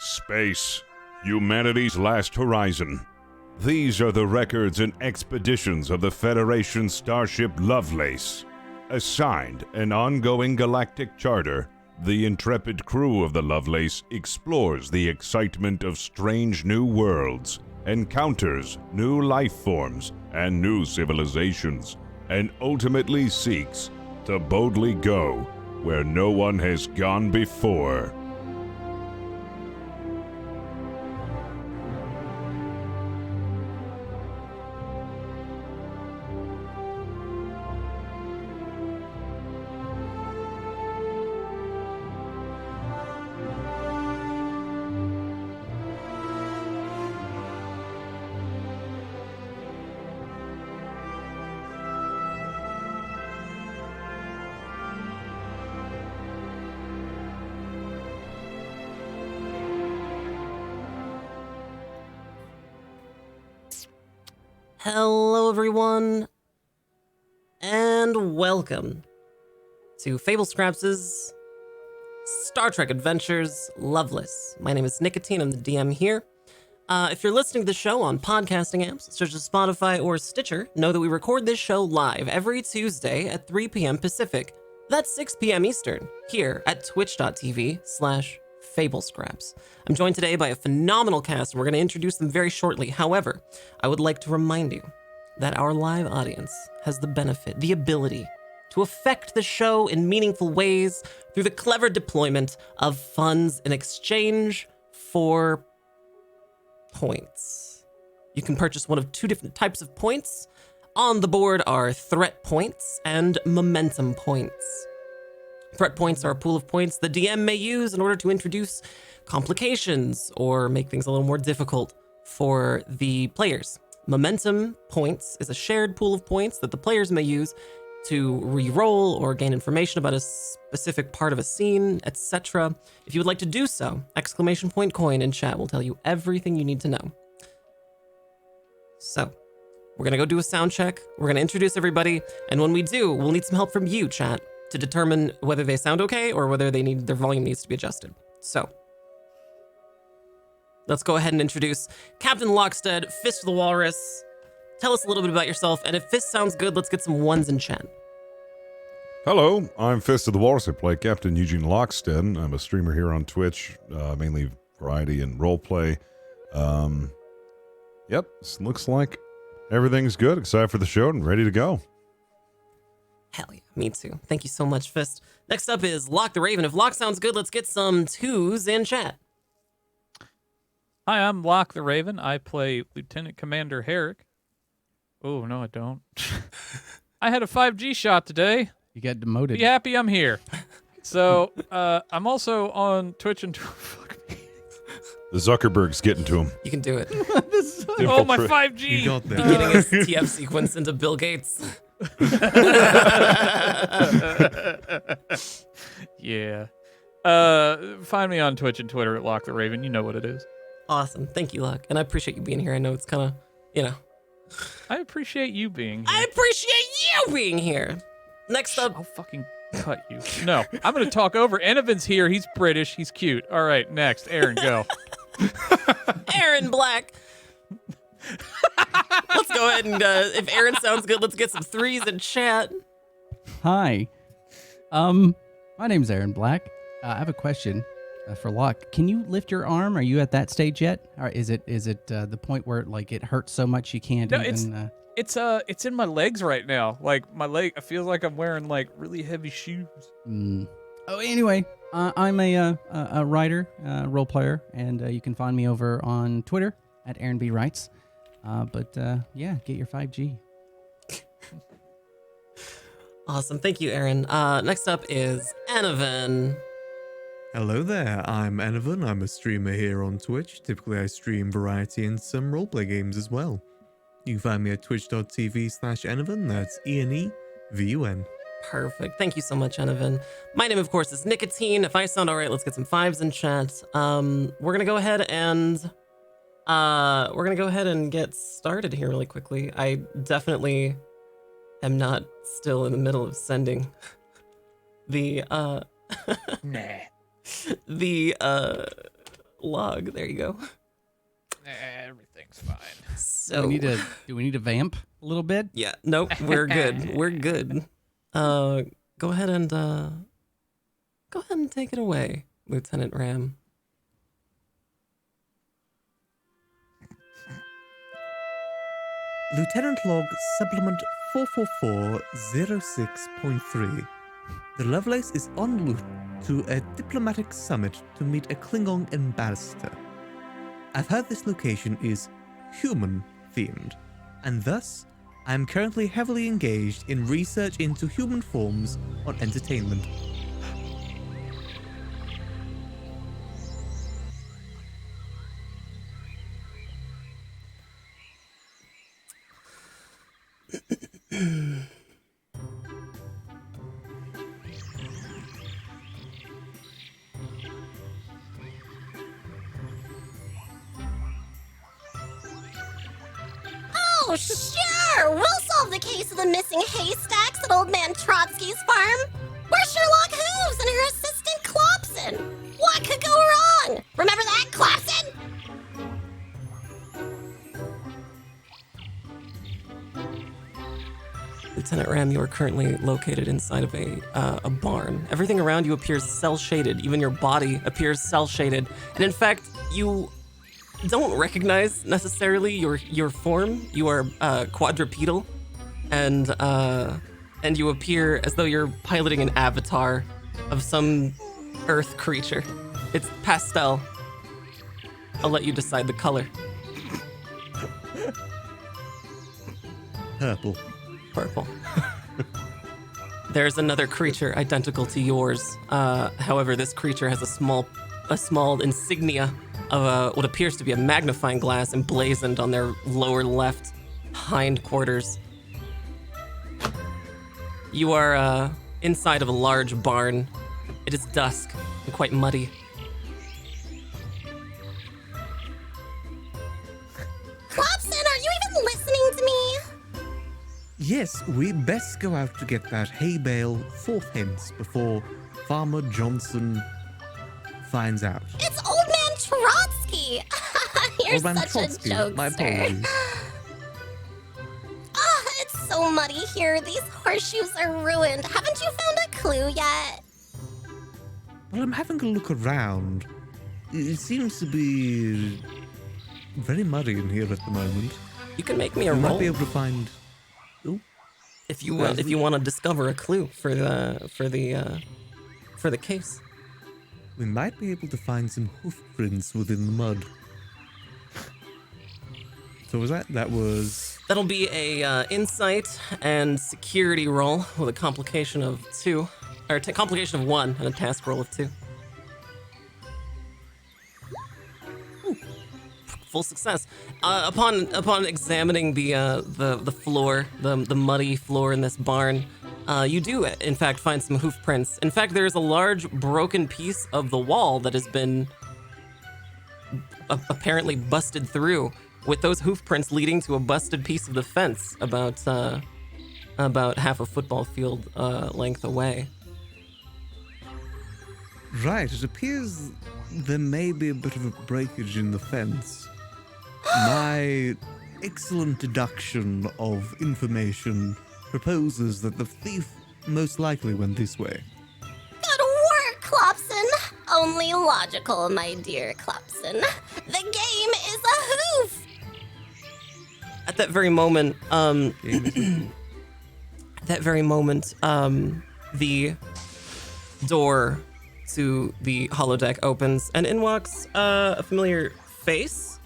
Space, humanity's last horizon. These are the records and expeditions of the Federation starship Lovelace. Assigned an ongoing galactic charter, the intrepid crew of the Lovelace explores the excitement of strange new worlds, encounters new life forms and new civilizations, and ultimately seeks to boldly go where no one has gone before. Hello everyone, and welcome to Fable Scraps' Star Trek Adventures Loveless. My name is Nicotine, I'm the DM here. If you're listening to the show on podcasting apps such as Spotify or Stitcher, know that we record this show live every Tuesday at 3 p.m. Pacific. That's 6 p.m. Eastern, here at twitch.tv/FableScraps. I'm joined today by a phenomenal cast, and we're going to introduce them very shortly. However, I would like to remind you that our live audience has the benefit, the ability to affect the show in meaningful ways through the clever deployment of funds in exchange for points. You can purchase one of two different types of points. On the board are threat points and momentum points. Threat points are a pool of points the DM may use in order to introduce complications or make things a little more difficult for the players. Momentum points is a shared pool of points that the players may use to re-roll or gain information about a specific part of a scene, etc. If you would like to do so, exclamation point coin in chat will tell you everything you need to know. So, we're gonna go do a sound check, we're gonna introduce everybody, and when we do, we'll need some help from you, chat, to determine whether they sound okay or whether their volume needs to be adjusted. So, let's go ahead and introduce Captain Lockstead, Fist of the Walrus. Tell us a little bit about yourself, and if Fist sounds good, let's get some ones in chat. Hello, I'm Fist of the Walrus. I play Captain Eugene Lockstead. I'm a streamer here on Twitch, mainly variety and roleplay. Yep, this looks like everything's good, excited for the show and ready to go. Hell yeah, me too. Thank you so much, Fist. Next up is Lock the Raven. If Lock sounds good, let's get some twos in chat. Hi, I'm Lock the Raven. I play Lieutenant Commander Herrick. Oh, no, I don't. I had a 5G shot today. You got demoted. Be happy I'm here. So, I'm also on Twitch and... Fuck me. The Zuckerberg's getting to him. You can do it. Oh, my 5G! You got that. Beginning his TF sequence into Bill Gates. Yeah. Find me on Twitch and Twitter at Lock the Raven. You know what it is. Awesome. Thank you, Lock. And I appreciate you being here. I know it's kind of, I appreciate you being here. I appreciate you being here. Next up. I'll fucking cut you. No, I'm going to talk over. Enovin's here. He's British. He's cute. All right, next. Aaron, go. Aaron Black. Let's go ahead and, if Aaron sounds good, let's get some threes in chat. Hi. My name's Aaron Black. I have a question for Locke. Can you lift your arm? Are you at that stage yet? Or is it the point where like it hurts so much you can't even... It's in my legs right now. Like my leg, I feel like I'm wearing like really heavy shoes. Oh, anyway, I'm a writer, role player, and you can find me over on Twitter at Aaron B. Writes. Yeah, get your 5G. Awesome. Thank you, Aaron. Next up is Enovan. Hello there, I'm Enovan. I'm a streamer here on Twitch. Typically I stream variety and some roleplay games as well. You can find me at twitch.tv/Enovan. That's ENEVUN. Perfect. Thank you so much, Enovan. My name, of course, is Nicotine. If I sound all right, let's get some fives in chat. We're gonna go ahead and get started here really quickly. I definitely am not still in the middle of sending the log. There you go. Everything's fine. So Do we need to vamp a little bit? yeah, nope, we're good. We're good. Go ahead and take it away, Lieutenant Ram. Lieutenant Log Supplement 44406.3. The Lovelace is en route to a diplomatic summit to meet a Klingon ambassador. I've heard this location is human-themed, and thus, I am currently heavily engaged in research into human forms on entertainment. Oh, sure! We'll solve the case of the missing haystacks at Old Man Trotsky's farm. Where's Sherlock Hooves and her assistant Clopson? What could go wrong? Remember that, Clopson? Lieutenant Ram, you are currently located inside of a barn. Everything around you appears cell-shaded. Even your body appears cell-shaded. And in fact, you don't recognize necessarily your form. You are quadrupedal, and you appear as though you're piloting an avatar of some Earth creature. It's pastel. I'll let you decide the color. Purple. Purple. There's another creature identical to yours. However, this creature has a small insignia of what appears to be a magnifying glass emblazoned on their lower left hindquarters. You are inside of a large barn. It is dusk and quite muddy. Clopson, are you even listening to me? Yes, we best go out to get that hay bale forth hence before Farmer Johnson finds out. It's Old Man Trotsky. You're Old Man such Trotsky, a jokester. my apologies. It's so muddy here. These horseshoes are ruined. Haven't you found a clue yet? Well, I'm having a look around. It seems to be very muddy in here at the moment. You can make me a We might roll be able to find. Oh, if you want to discover a clue for the case. we might be able to find some hoof prints within the mud. So was that? That was. That'll be a insight and security roll with a complication of 2, or complication of 1 and a task roll of 2. Ooh, full success. Upon examining the floor, the muddy floor in this barn, you do in fact find some hoof prints. In fact, there is a large broken piece of the wall that has been apparently busted through, with those hoof prints leading to a busted piece of the fence about half a football field length away. Right, it appears there may be a bit of a breakage in the fence. My excellent deduction of information proposes that the thief most likely went this way. Good work, Clopson. Only logical, my dear Clopson. The game is a hoof. At that very moment, the door to the holodeck opens, and in walks a familiar face.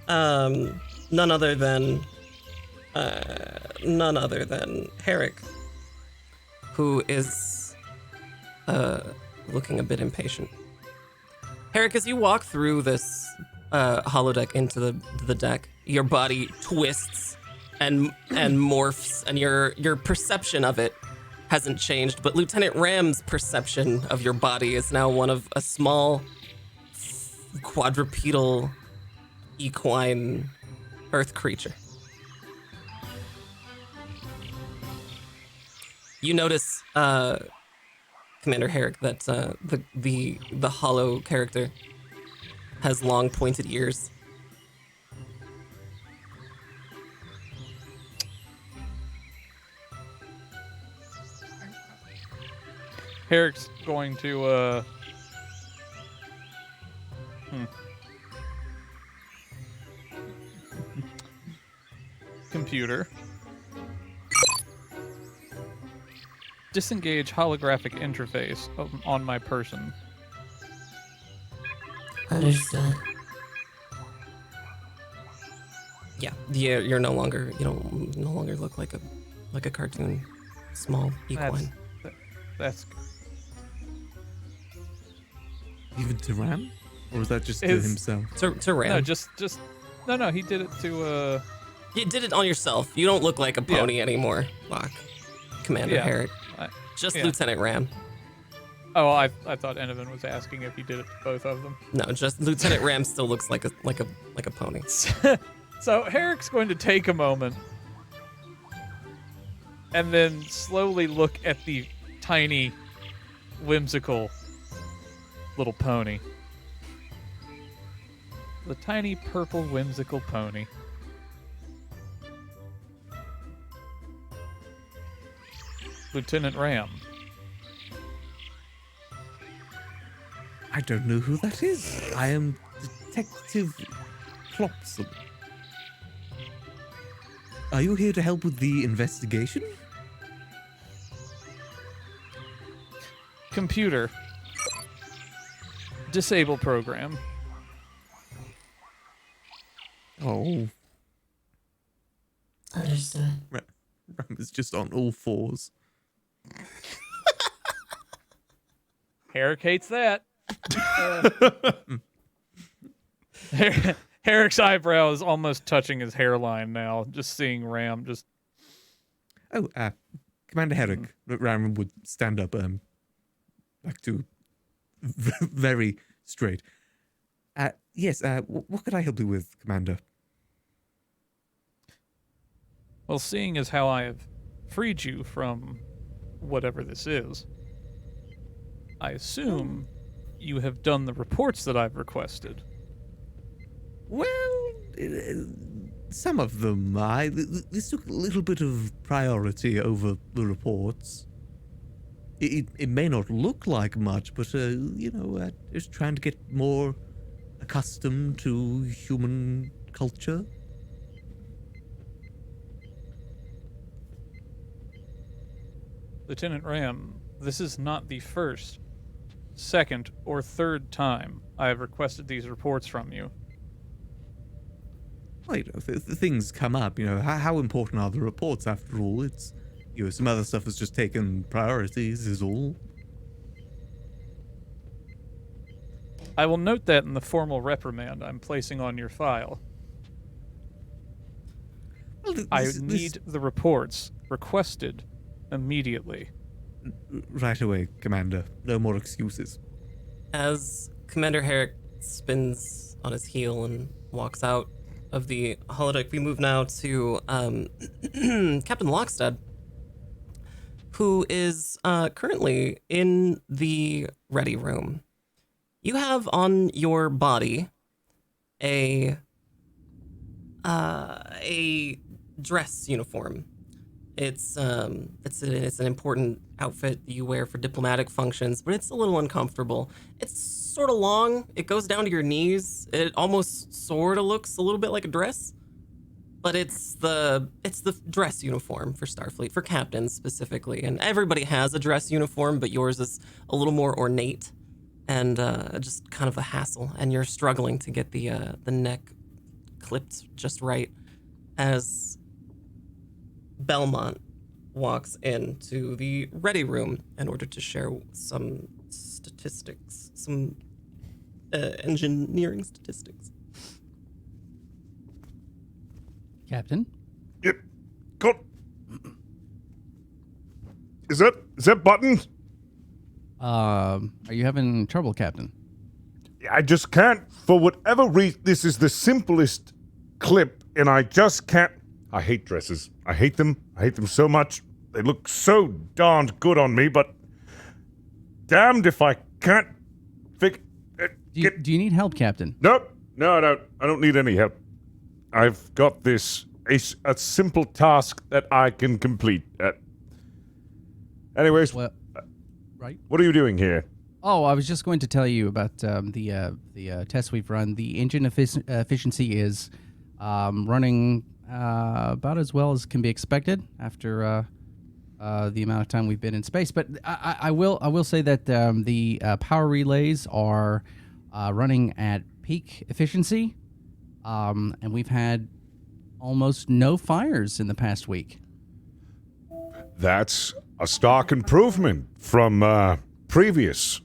None other than Herrick, who is looking a bit impatient. Herrick, as you walk through this holodeck into the deck, your body twists and morphs, and your perception of it hasn't changed, but Lieutenant Ram's perception of your body is now one of a small quadrupedal equine earth creature. You notice, Commander Herrick, that the hollow character has long pointed ears. Herrick's going to computer. Disengage holographic interface on my person. Understood. Yeah, you're no longer, you don't no longer look like a cartoon small equine. That's good. Even to Ram? Or was that just to His- himself? To Ram. No, just no. He did it to You did it on yourself. You don't look like a pony anymore, Locke. Commander Yeah. Herrick. I- Just yeah. Lieutenant Ram. Oh, I thought Enovan was asking if he did it to both of them. No, just Lieutenant Ram still looks like a pony. So Herrick's going to take a moment and then slowly look at the tiny, whimsical little pony. The tiny purple whimsical pony. Lieutenant Ram. I don't know who that is. I am Detective Flopson. Are you here to help with the investigation? Computer. Disable program. Oh, Understood. Ram is just on all fours. Herrick hates that. Herrick's eyebrow is almost touching his hairline now, just seeing Ram just... Oh, Commander Herrick, Ram would stand up, back to very straight. Yes, what could I help you with, Commander? Well, seeing as how I have freed you from whatever this is, I assume you have done the reports that I've requested. Well, some of them. This took a little bit of priority over the reports. It may not look like much, but, just trying to get more accustomed to human culture. Lieutenant Ram, this is not the first, second, or third time I have requested these reports from you. Well, things come up, how important are the reports after all? It's, some other stuff has just taken priorities is all. I will note that in the formal reprimand I'm placing on your file. Well, I need the reports requested immediately. Right away, Commander. No more excuses. As Commander Herrick spins on his heel and walks out of the holodeck, we move now to Captain Lockstead, who is currently in the ready room. You have on your body a dress uniform. It's an important outfit that you wear for diplomatic functions, but it's a little uncomfortable. It's sort of long. It goes down to your knees. It almost sort of looks a little bit like a dress, but it's the dress uniform for Starfleet, for captains specifically. And everybody has a dress uniform, but yours is a little more ornate and just kind of a hassle. And you're struggling to get the neck clipped just right as Belmont walks into the ready room in order to share some statistics, some engineering statistics. Captain? Yep. Got. Is that button? Are you having trouble, Captain? I just can't, for whatever reason. This is the simplest clip, and I just can't. I hate dresses. I hate them. I hate them so much. They look so darned good on me, but damned if I can't Do you need help, Captain? Nope. No, I don't need any help. I've got this a simple task that I can complete. Anyways, Well, right. what are you doing here? Oh, I was just going to tell you about the test we've run. The engine efficiency is running about as well as can be expected after the amount of time we've been in space. But I will say that the power relays are running at peak efficiency, and we've had almost no fires in the past week. That's a stark improvement from previous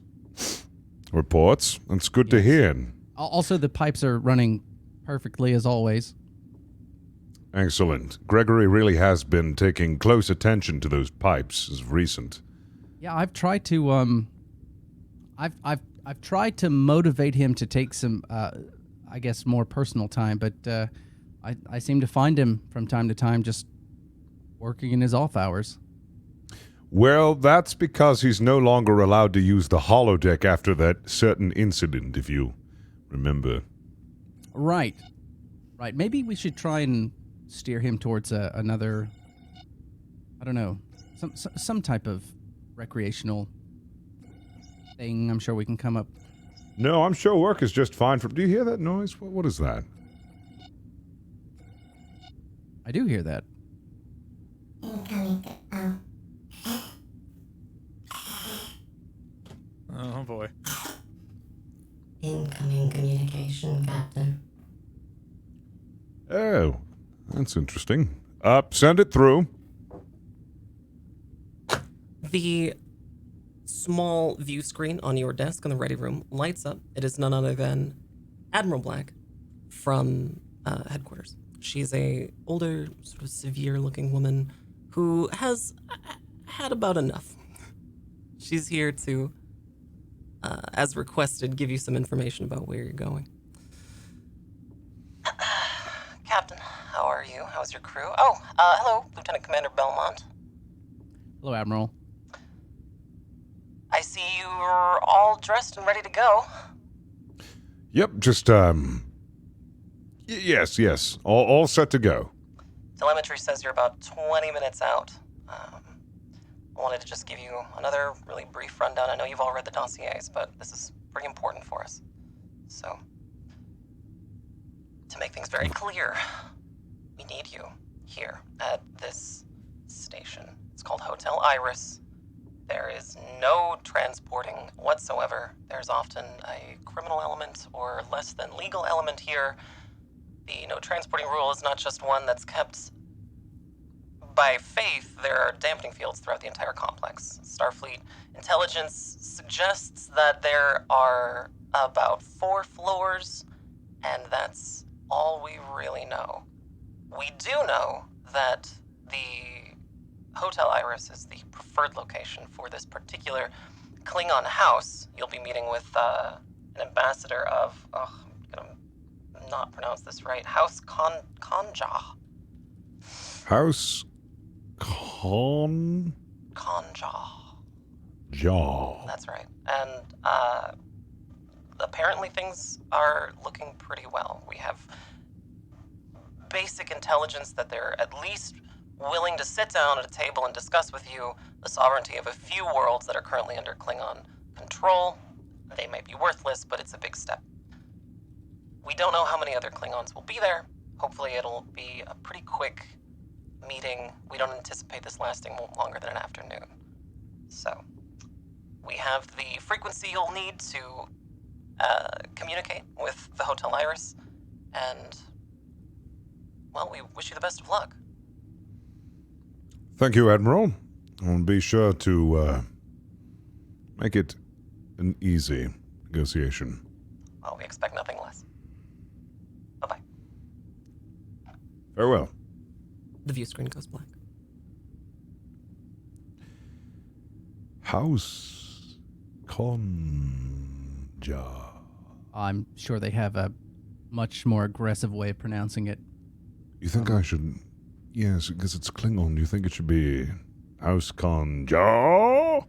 reports. That's good to hear. Also, the pipes are running perfectly as always. Excellent. Gregory really has been taking close attention to those pipes as of recent. Yeah, I've tried to I've tried to motivate him to take some I guess more personal time, but I seem to find him from time to time just working in his off hours. Well, that's because he's no longer allowed to use the holodeck after that certain incident, if you remember. Right. Maybe we should try and steer him towards another, I don't know, some type of recreational thing. I'm sure we can come up. No, I'm sure work is just fine. Do you hear that noise? What is that? I do hear that. Oh boy. Incoming communication, Captain. Oh, that's interesting. Send it through. The small view screen on your desk in the ready room lights up. It is none other than Admiral Black from headquarters. She's a older, sort of severe-looking woman who has had about enough. She's here to, as requested, give you some information about where you're going. Captain, how are you? How's your crew? Oh, hello, Lieutenant Commander Belmont. Hello, Admiral. I see you're all dressed and ready to go. Yep, just, yes. All set to go. Telemetry says you're about 20 minutes out. I wanted to just give you another really brief rundown. I know you've all read the dossiers, but this is pretty important for us. So, to make things very clear, we need you here at this station. It's called Hotel Iris. There is no transporting whatsoever. There's often a criminal element or less than legal element here. The no transporting rule is not just one that's kept by faith. There are dampening fields throughout the entire complex. Starfleet intelligence suggests that there are about 4 floors, and that's all we really know. We do know that the Hotel Iris is the preferred location for this particular Klingon house. You'll be meeting with an ambassador of, I'm gonna not pronounce this right, House Konja. House Konja. Konja. That's right. And apparently things are looking pretty well. We have basic intelligence that they're at least willing to sit down at a table and discuss with you the sovereignty of a few worlds that are currently under Klingon control. They might be worthless, but it's a big step. We don't know how many other Klingons will be there. Hopefully it'll be a pretty quick meeting. We don't anticipate this lasting longer than an afternoon. So, we have the frequency you'll need to communicate with the Hotel Iris, and, well, we wish you the best of luck. Thank you, Admiral. I'll be sure to make it an easy negotiation. Well, we expect nothing less. Bye-bye. Farewell. The view screen goes black. House Konja. I'm sure they have a much more aggressive way of pronouncing it. You think I should... Yes, because it's Klingon. Do you think it should be House Konja?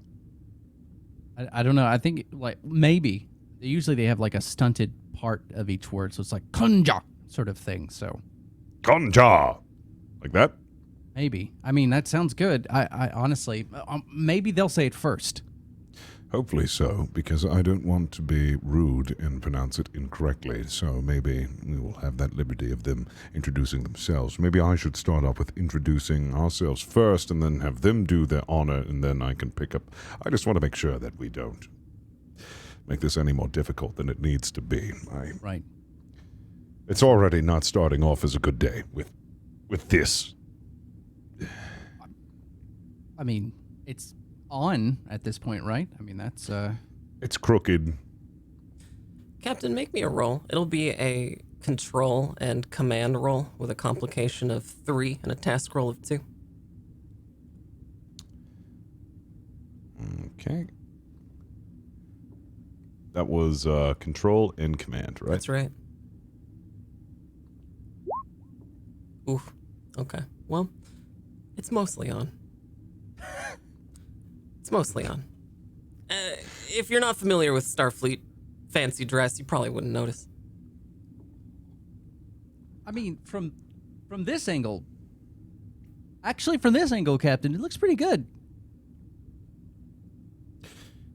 I don't know. I think, like, maybe. usually they have like a stunted part of each word, so it's like kunja sort of thing. So Conja! Like that? maybe. I mean, that sounds good. I honestly, maybe they'll say it first. Hopefully so, because I don't want to be rude and pronounce it incorrectly, so maybe we will have that liberty of them introducing themselves. Maybe I should start off with introducing ourselves first and then have them do their honor, and then I can pick up. I just want to make sure that we don't make this any more difficult than it needs to be. Right. It's already not starting off as a good day with this. I mean, it's on at this point, right? I mean, that's It's crooked. Captain, make me a roll. It'll be a control and command roll with a complication of 3 and a task roll of 2. Okay. That was control and command, right? That's right. Oof. Okay. Well, it's mostly on. It's mostly on. If you're not familiar with Starfleet fancy dress, you probably wouldn't notice. I mean, from this angle, actually from this angle, Captain, it looks pretty good.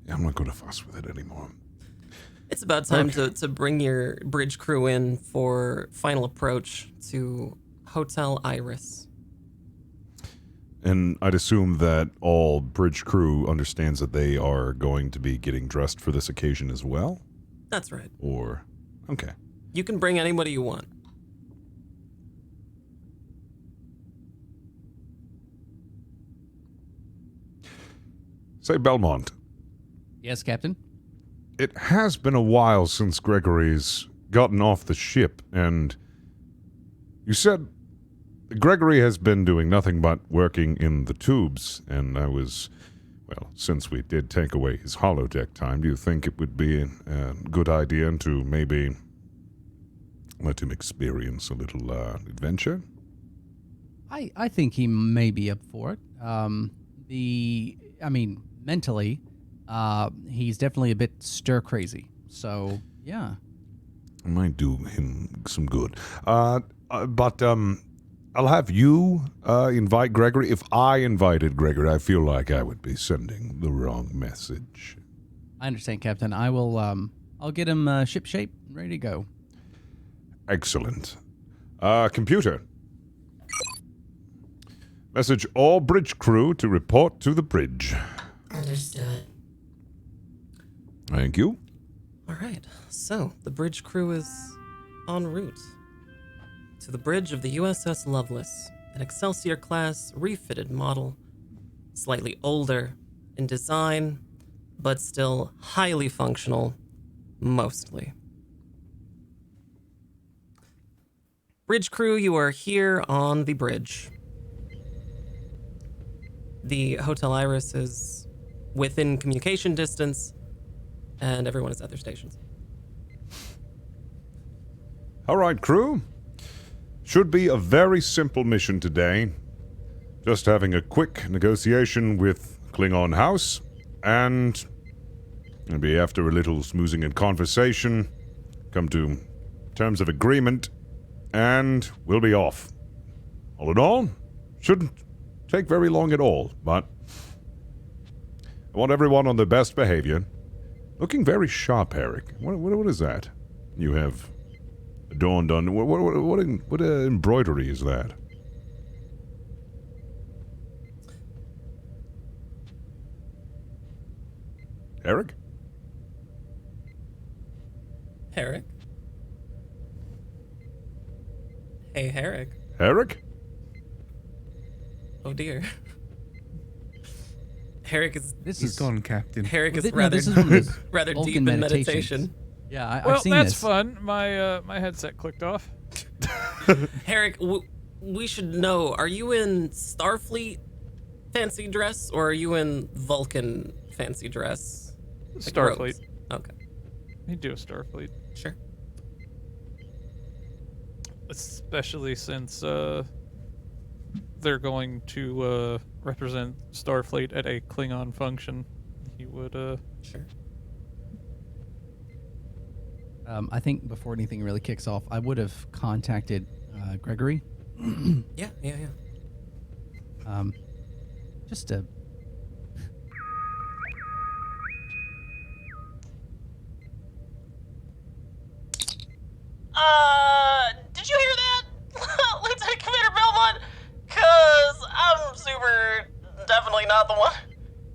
Yeah, I'm not going to fuss with it anymore. It's about time to bring your bridge crew in for final approach to Hotel Iris. And I'd assume that all bridge crew understands that they are going to be getting dressed for this occasion as well? That's right. Or, okay. You can bring anybody you want. Say, Belmont, Yes, Captain. it has been a while since Gregory's gotten off the ship, and you said Gregory has been doing nothing but working in the tubes, and I was, well, since we did take away his holodeck time, do you think it would be a good idea to maybe let him experience a little adventure? I think he may be up for it. Mentally, he's definitely a bit stir crazy. So, yeah. It might do him some good. But I'll have you invite Gregory. If I invited Gregory, I feel like I would be sending the wrong message. I understand, Captain. I will, I'll get him ship shape, ready to go. Excellent. Computer. Message all bridge crew to report to the bridge. Understood. Thank you. All right. So, the bridge crew is en route to the bridge of the USS Lovelace, an Excelsior-class refitted model, slightly older in design, but still highly functional, mostly. Bridge crew, you are here on the bridge. The Hotel Iris is within communication distance, and everyone is at their stations. All right, crew. Should be a very simple mission today. Just having a quick negotiation with Klingon House, and maybe after a little smoozing and conversation, come to terms of agreement, and we'll be off. All in all, shouldn't take very long at all, but I want everyone on their best behavior. Looking very sharp, Eric. What is that? You have adorned on. What embroidery is that? Eric? Herrick? Hey, Herrick. Eric? Oh dear. Herrick is He's gone, Captain. Herrick is No, rather this is one of those rather deep Vulcan in meditations. meditation. Yeah, Well, I've seen that's this. fun. My headset clicked off. Herrick, we should know, are you in Starfleet fancy dress or are you in Vulcan fancy dress? Like Starfleet. robes? Okay, You do a Starfleet, sure. especially since they're going to represent Starfleet at a Klingon function. He would Sure. I think before anything really kicks off, I would have contacted Gregory. Yeah. Just to. Did you hear that, Lieutenant Commander Belmont? Cause I'm definitely not the one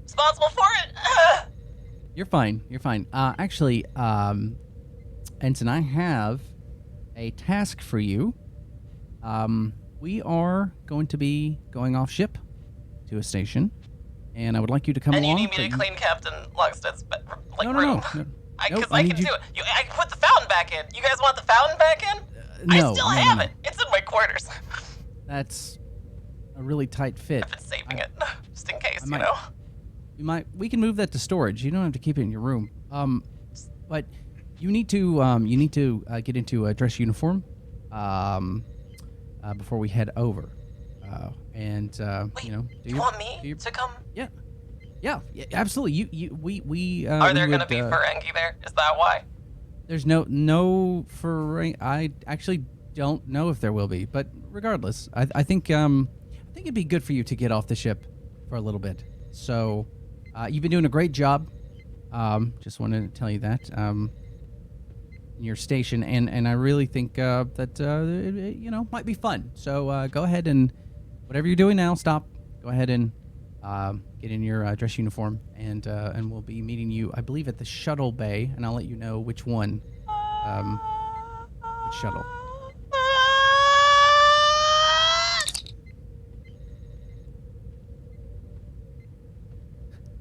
responsible for it. You're fine. You're fine. Actually, Ensign, I have a task for you. We are going to be going off ship to a station, and I would like you to come along. And you need me to clean Captain Lockstead's room? No. Because I can do it. I can put the fountain back in. You guys want the fountain back in? I still have it. It's in my quarters. That's a really tight fit. I've been saving it, just in case, We can move that to storage. You don't have to keep it in your room. But you need to get into a dress uniform, before we head over. Wait, you want me to come? Yeah, absolutely. We Are there going to be Ferengi there? Is that why? There's no Ferengi. I actually don't know if there will be, but regardless, I think it'd be good for you to get off the ship for a little bit. So, you've been doing a great job. Just wanted to tell you that. In your station, and I really think that it might be fun. So go ahead and whatever you're doing now, stop. Go ahead and get in your dress uniform, and we'll be meeting you, I believe, at the shuttle bay, and I'll let you know which one. Which shuttle.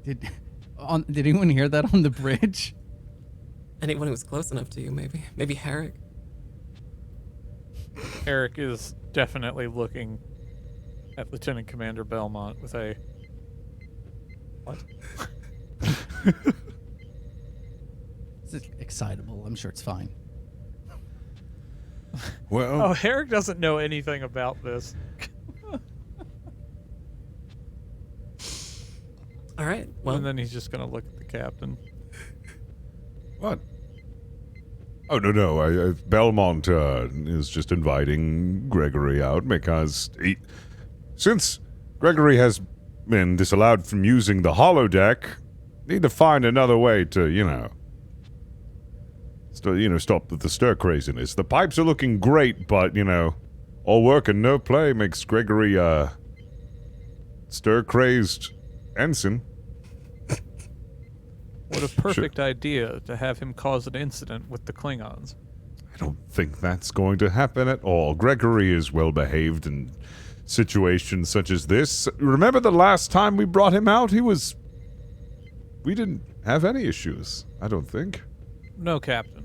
Did anyone hear that on the bridge? Anyone who's close enough to you, maybe. Maybe Herrick. Eric is definitely looking at Lieutenant Commander Belmont with a... What? It's excitable. I'm sure it's fine. Well, Oh, Herrick doesn't know anything about this. All right. Well, And then he's just going to look at the captain. what? Oh, no. Belmont is just inviting Gregory out because since Gregory has been disallowed from using the holodeck, need to find another way to, stop the stir craziness. The pipes are looking great, but, all work and no play makes Gregory stir-crazed ensign. What a perfect idea to have him cause an incident with the Klingons. I don't think that's going to happen at all. Gregory is well behaved in situations such as this. Remember the last time we brought him out? We didn't have any issues, I don't think. No, Captain.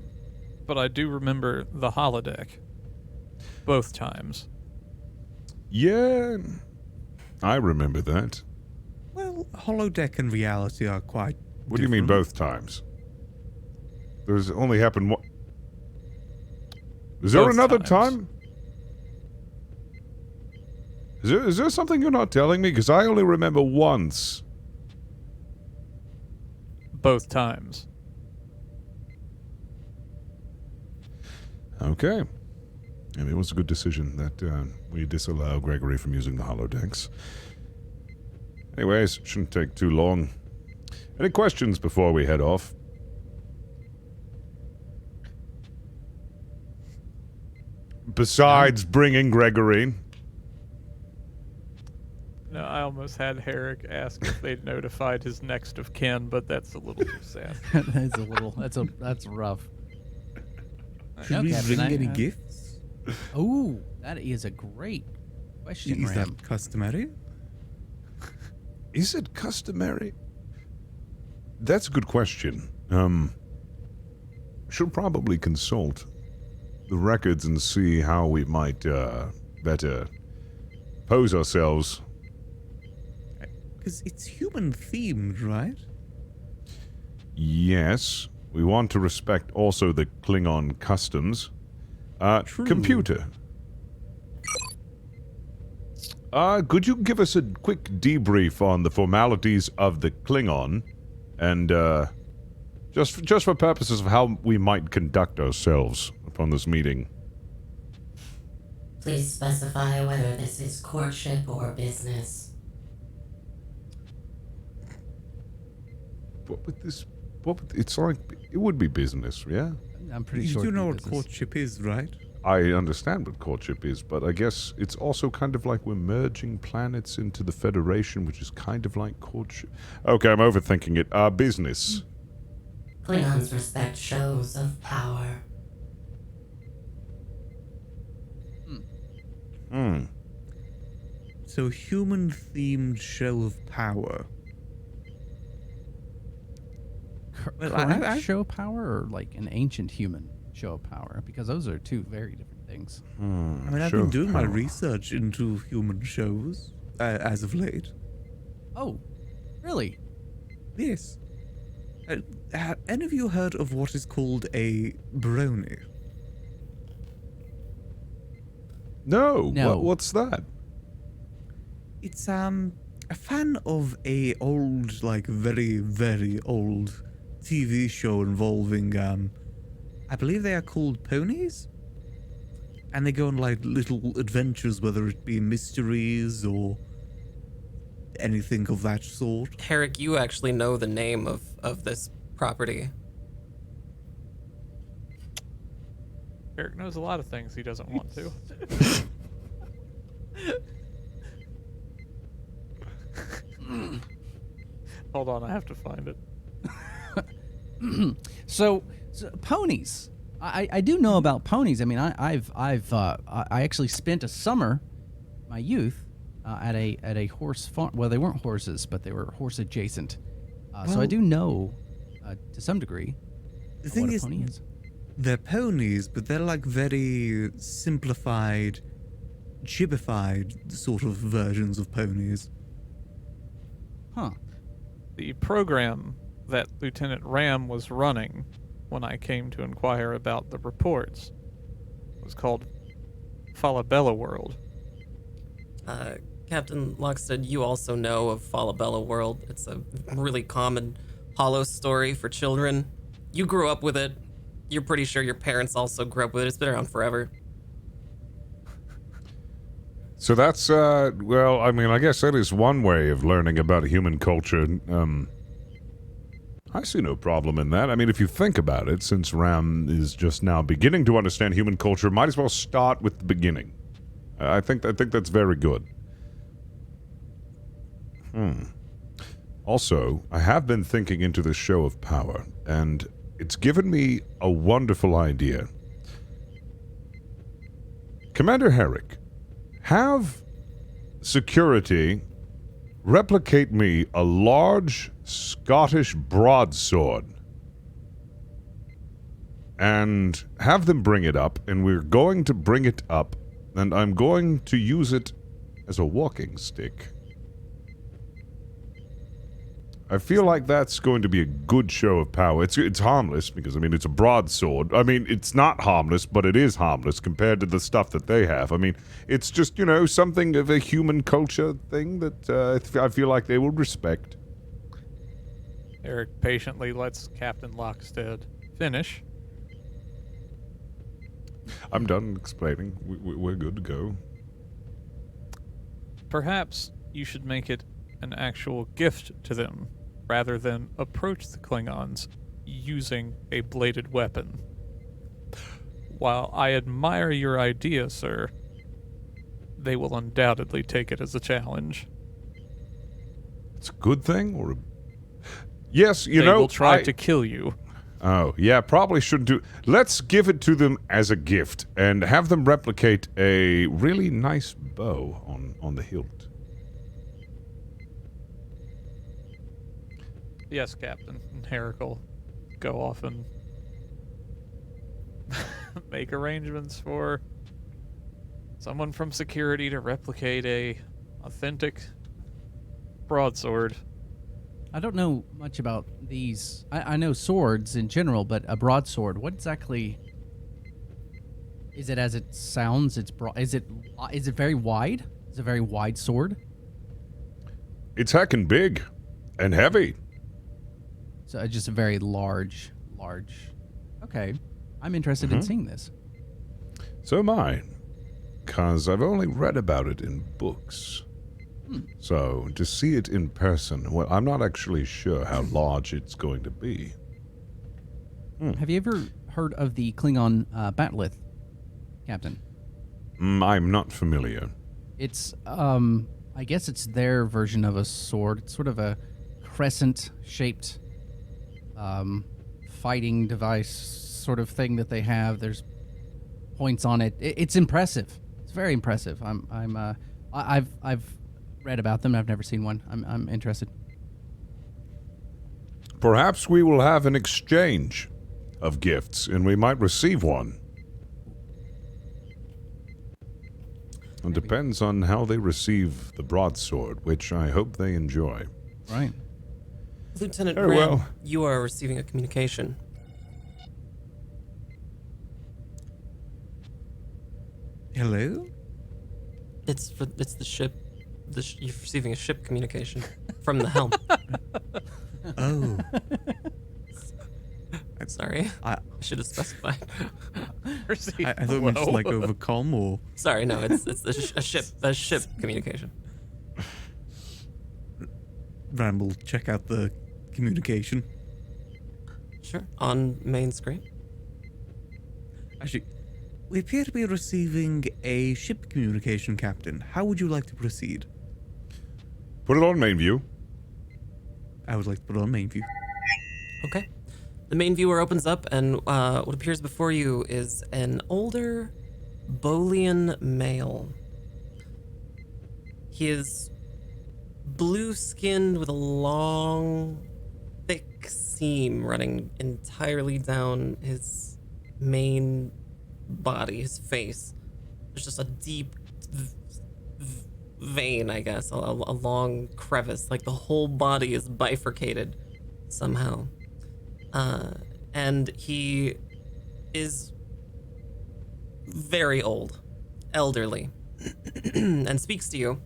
But I do remember the holodeck. Both times. Yeah, I remember that. Well, holodeck and reality are quite What do you mean different. both times? There's only happened one... Is there Both another times. time? Is there something you're not telling me? Because I only remember once. Both times. Okay. And it was a good decision that we disallow Gregory from using the holodecks. Anyways, shouldn't take too long. Any questions before we head off? Besides bringing Gregory. No, I almost had Herrick ask if they'd notified his next of kin, but that's a little too sad. That's a little. That's rough. Should we Captain, bring any I- gifts? Oh, that is a great question, Is Ram. that customary? Is it customary? That's a good question. Should probably consult the records and see how we might better pose ourselves. Because it's human themed, right? Yes, we want to respect also the Klingon customs. True. Computer. Could you give us a quick debrief on the formalities of the Klingon and Just for purposes of how we might conduct ourselves upon this meeting. Please specify whether this is courtship or business. It's like, it would be business, yeah? I'm pretty You sure. do it'd be know what business. courtship is, right? I understand what courtship is, but I guess it's also kind of like we're merging planets into the Federation, which is kind of like courtship. Okay, I'm overthinking it. Business. Klingons respect shows of power. Hmm. So, human-themed show of power. Well, Current I- show power or like an ancient human show of power? Because those are two very different things. I mean, I've Show been of doing my power. research into human shows as of late. Oh, really? Yes. Have any of you heard of what is called a brony? No. No. What's that? It's a fan of a old, like very, very old TV show involving I believe they are called ponies? And they go on like little adventures, whether it be mysteries or anything of that sort. Herrick, you actually know the name of this property. Eric knows a lot of things he doesn't want to. Hold on, I have to find it. So ponies. I do know about ponies. I mean, I actually spent a summer, my youth, at a horse farm. Well, they weren't horses, but they were horse adjacent. So I do know, to some degree, The thing what a is, pony is. they're ponies, but they're like very simplified, chibified sort of versions of ponies. Huh. The program that Lieutenant Ram was running when I came to inquire about the reports was called Falabella World. Captain Lockstead, you also know of Falabella World. It's a really common hollow story for children. You grew up with it. You're pretty sure your parents also grew up with it. It's been around forever. So that's, well, I mean, I guess that is one way of learning about human culture. I see no problem in that. I mean, if you think about it, since Ram is just now beginning to understand human culture, might as well start with the beginning. I think that's very good. Also, I have been thinking into this show of power, and it's given me a wonderful idea. Commander Herrick, have security replicate me a large Scottish broadsword and have them bring it up, and we're going to bring it up, and I'm going to use it as a walking stick. I feel like that's going to be a good show of power. It's harmless because, I mean, it's a broadsword. I mean, it's not harmless, but it is harmless compared to the stuff that they have. I mean, it's just, you know, something of a human culture thing that I feel like they will respect. Eric patiently lets Captain Lockstead finish. I'm done explaining. We're good to go. Perhaps you should make it an actual gift to them, rather than approach the Klingons using a bladed weapon. While I admire your idea, sir, they will undoubtedly take it as a challenge. It's a good thing, or yes, They will try to kill you. Oh, yeah, probably shouldn't do. Let's give it to them as a gift and have them replicate a really nice bow on the hilt. Yes, Captain. And Herrick will go off and make arrangements for someone from security to replicate a authentic broadsword. I don't know much about these. I know swords in general, but a broadsword. What exactly is it? As it sounds, it's broad. Is it very wide? Is it a very wide sword? It's heckin' big and heavy. So just a very large. Okay, I'm interested in seeing this. So am I, because I've only read about it in books. So to see it in person, well, I'm not actually sure how large it's going to be. Have you ever heard of the Klingon bat'leth, Captain? I'm not familiar. It's I guess it's their version of a sword. It's sort of a crescent-shaped fighting device sort of thing that they have. There's points on it. It's impressive. It's very impressive. I've read about them. I've never seen one. I'm interested. Perhaps we will have an exchange of gifts, and we might receive one. It depends on how they receive the broadsword, which I hope they enjoy. Right. Lieutenant Very Graham, well. you are receiving a communication. Hello? It's the ship. You're receiving a ship communication from the helm. Oh. Sorry, I should have specified. I thought it was like over comm or... Sorry, no, it's a ship communication. Ramble, check out the communication. Sure, on main screen. Actually, we appear to be receiving a ship communication, Captain. How would you like to proceed? Put it on main view. I would like to put it on main view. Okay. The main viewer opens up, and what appears before you is an older Bolian male. He is blue-skinned with a long, thick seam running entirely down his main body, his face. There's just a deep vein, I guess, a long crevice, like the whole body is bifurcated somehow. And he is very old, elderly, and speaks to you.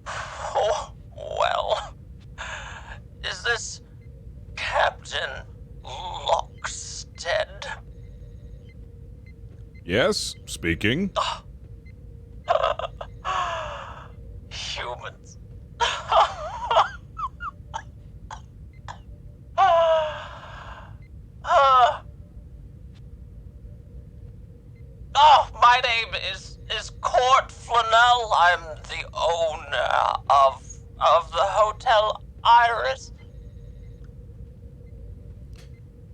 Oh, well, is this Captain Lockstead? Yes, speaking. Humans. My name is Court Flanell. I'm the owner of the Hotel Iris.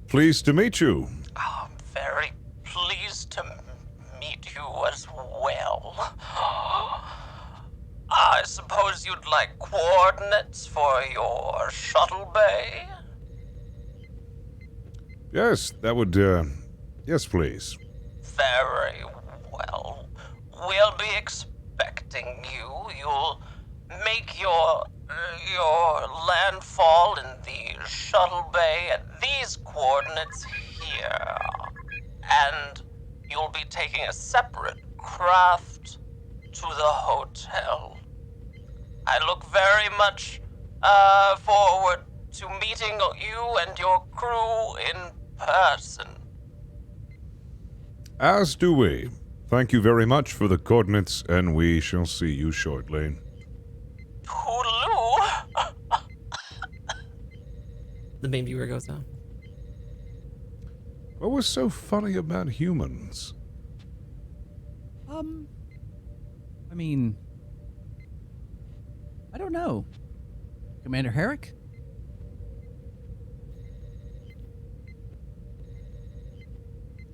Pleased to meet you. I'm very pleased to meet you as well. I suppose you'd like coordinates for your shuttle bay? Yes, that would, yes, please. Very well. We'll be expecting you. You'll make your landfall in the shuttle bay at these coordinates here. And you'll be taking a separate craft to the hotel. I look very much forward to meeting you and your crew in person. As do we. Thank you very much for the coordinates, and we shall see you shortly. Toodaloo. The main viewer goes down. What was so funny about humans? I mean, I don't know. Commander Herrick?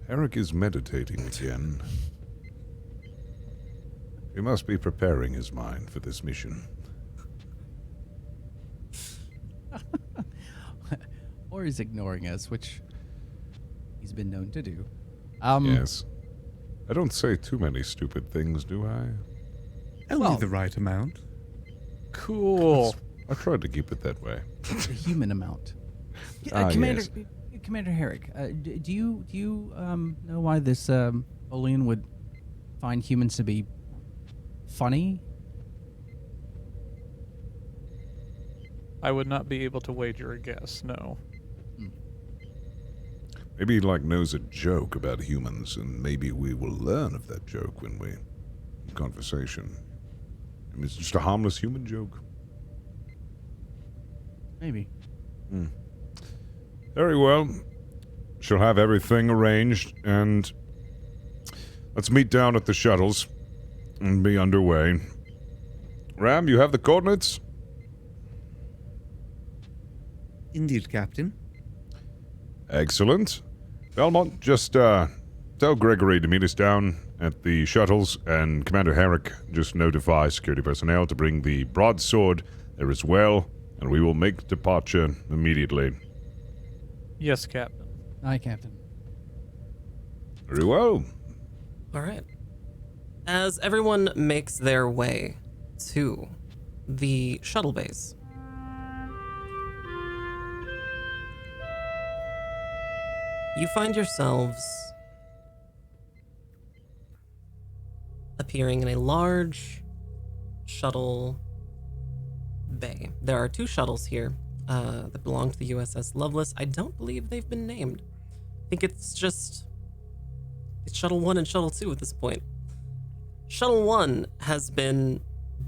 Eric is meditating again. He must be preparing his mind for this mission. Or he's ignoring us, which he's been known to do. Yes. I don't say too many stupid things, do I? Only Well- the right amount. Cool. I tried to keep it that way. The human amount. Commander Herrick, do you know why this Olean would find humans to be funny? I would not be able to wager a guess, no. Maybe he knows a joke about humans, and maybe we will learn of that joke when we conversation. I mean, it's just a harmless human joke. Maybe. Very well. She'll have everything arranged, and let's meet down at the shuttles and be underway. Ram, you have the coordinates? Indeed, Captain. Excellent. Belmont, just tell Gregory to meet us down at the shuttles, and Commander Herrick, just notify security personnel to bring the broadsword there as well, and we will make departure immediately. Yes, Captain. Aye, Captain. Very well. All right. As everyone makes their way to the shuttle base, you find yourselves appearing in a large shuttle bay. There are 2 shuttles here that belong to the USS Lovelace. I don't believe they've been named. I think it's Shuttle 1 and Shuttle 2 at this point. Shuttle 1 has been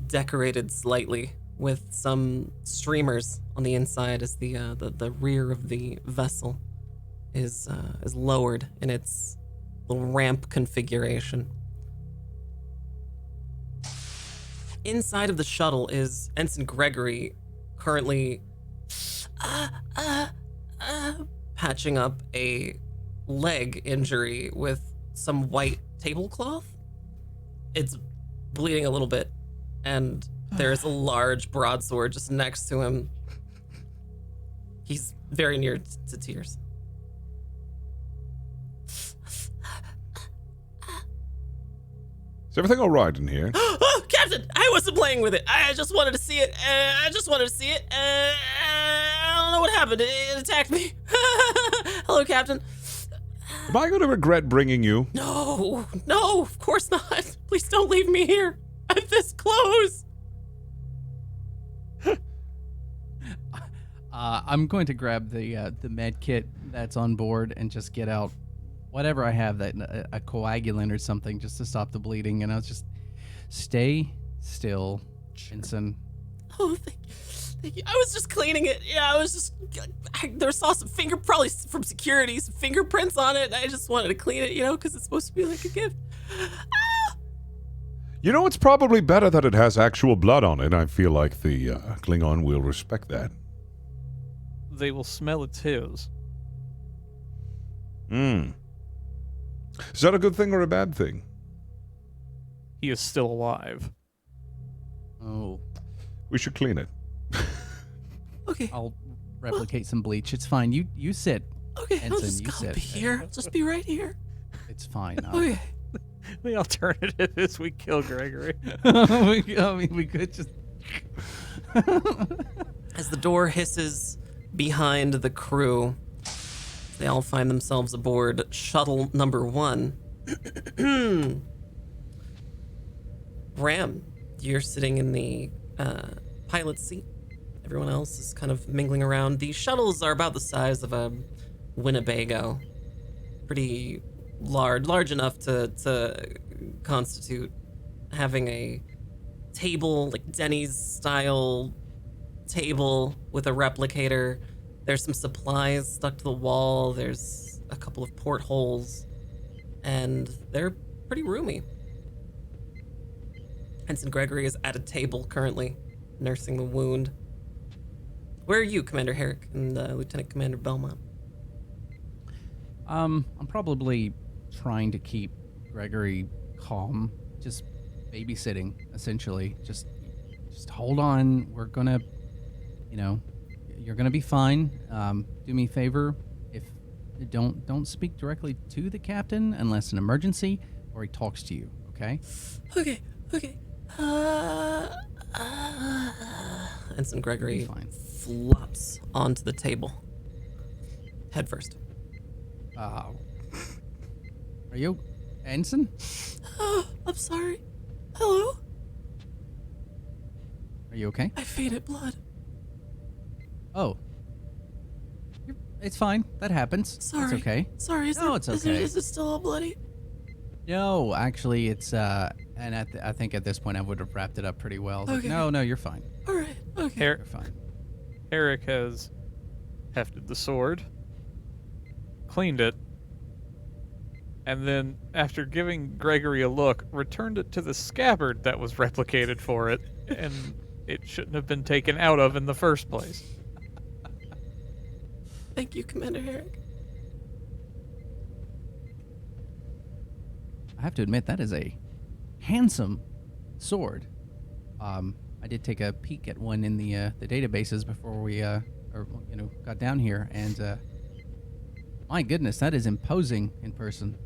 decorated slightly with some streamers on the inside as the rear of the vessel is lowered in its little ramp configuration. Inside of the shuttle is Ensign Gregory, currently patching up a leg injury with some white tablecloth. It's bleeding a little bit, and there's a large broadsword just next to him. He's very near to tears. Is everything all right in here? Oh, Captain, I wasn't playing with it. I just wanted to see it. I don't know what happened. It attacked me. Hello, Captain. Am I going to regret bringing you? No, of course not. Please don't leave me here. I'm this close. I'm going to grab the med kit that's on board and just get out whatever I have, that a coagulant or something, just to stop the bleeding. And I'll just stay still, Ensign. Oh, thank you. I was just cleaning it. Yeah, there saw some probably from security, some fingerprints on it. And I just wanted to clean it, because it's supposed to be like a gift. You know, it's probably better that it has actual blood on it. I feel like the Klingon will respect that. They will smell it's his. Is that a good thing or a bad thing? He is still alive. Oh. We should clean it. Okay. I'll replicate some bleach. It's fine. You sit. Okay, Ensign, I'll be here. I'll just be right here. It's fine. Okay. The alternative is we kill Gregory. we could just... As the door hisses behind the crew, they all find themselves aboard shuttle number 1. Ram, you're sitting in the pilot's seat. Everyone else is kind of mingling around. These shuttles are about the size of a Winnebago. Pretty large enough to constitute having a table, like Denny's style table with a replicator. There's some supplies stuck to the wall. There's a couple of portholes, and they're pretty roomy. Ensign Gregory is at a table currently, nursing the wound. Where are you, Commander Herrick and Lieutenant Commander Belmont? I'm probably trying to keep Gregory calm, just babysitting, essentially. Just hold on. We're gonna, you're gonna be fine. Do me a favor, if don't speak directly to the captain unless an emergency or he talks to you. Okay. Okay. Ensign Gregory flops onto the table, head first. Are you, Ensign? Oh, I'm sorry. Hello? Are you okay? I fainted blood. Oh. It's fine. That happens. Sorry. It's okay. Sorry, No, it's okay. Is it still all bloody? No, actually, it's and I think at this point I would have wrapped it up pretty well. Like, Okay. no, you're fine. All right. Okay. You're fine. Eric has hefted the sword, cleaned it, and then, after giving Gregory a look, returned it to the scabbard that was replicated for it, and it shouldn't have been taken out of in the first place. Thank you, Commander Herrick. I have to admit that is a handsome sword. I did take a peek at one in the databases before we got down here, and my goodness, that is imposing in person.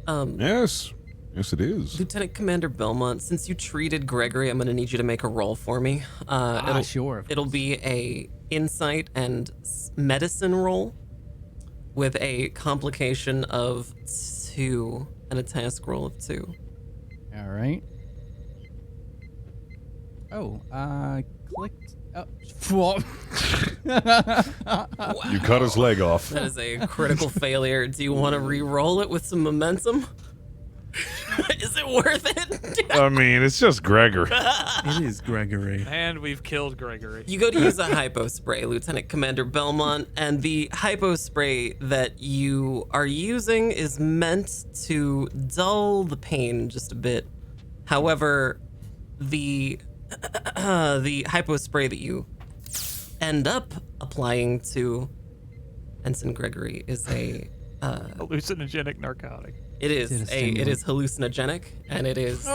Yes. Yes, it is. Lieutenant Commander Belmont, since you treated Gregory, I'm going to need you to make a roll for me. Sure. It'll be a insight and medicine roll with a complication of 2 and a task roll of 2. All right. Oh, clicked. Oh. You cut his leg off. That is a critical failure. Do you want to re-roll it with some momentum? Is it worth it? I mean, it's just Gregor. It is Gregory. And we've killed Gregory. You go to use a hypo spray, Lieutenant Commander Belmont, and the hypo spray that you are using is meant to dull the pain just a bit. However, the hypo spray that you end up applying to Ensign Gregory is a Hallucinogenic narcotic. it is hallucinogenic, and it is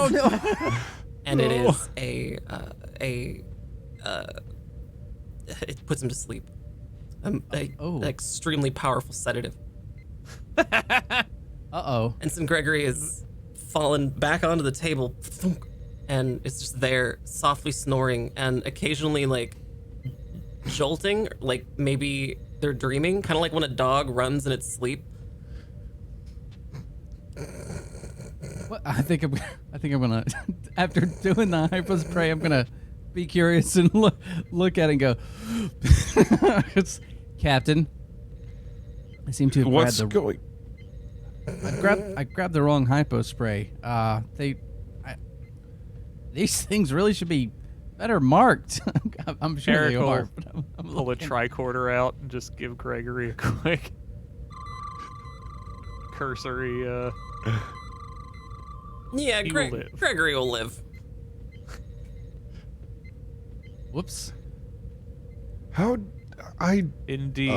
it puts him to sleep. An extremely powerful sedative. Uh-oh. Ensign Gregory is fallen back onto the table, thunk, and it's just there, softly snoring, and occasionally like jolting, like maybe they're dreaming, kind of like when a dog runs in its sleep. Well, I think I'm gonna after doing the hypo spray, I'm gonna be curious and look at it and go, it's Captain. I seem to have What's going? I grabbed the wrong hypo spray. These things really should be better marked. I'm sure Eric they will are. But I'm pull a looking. tricorder out and just give Gregory a quick cursory. Yeah, He will live. Gregory will live. Whoops. How? Indeed.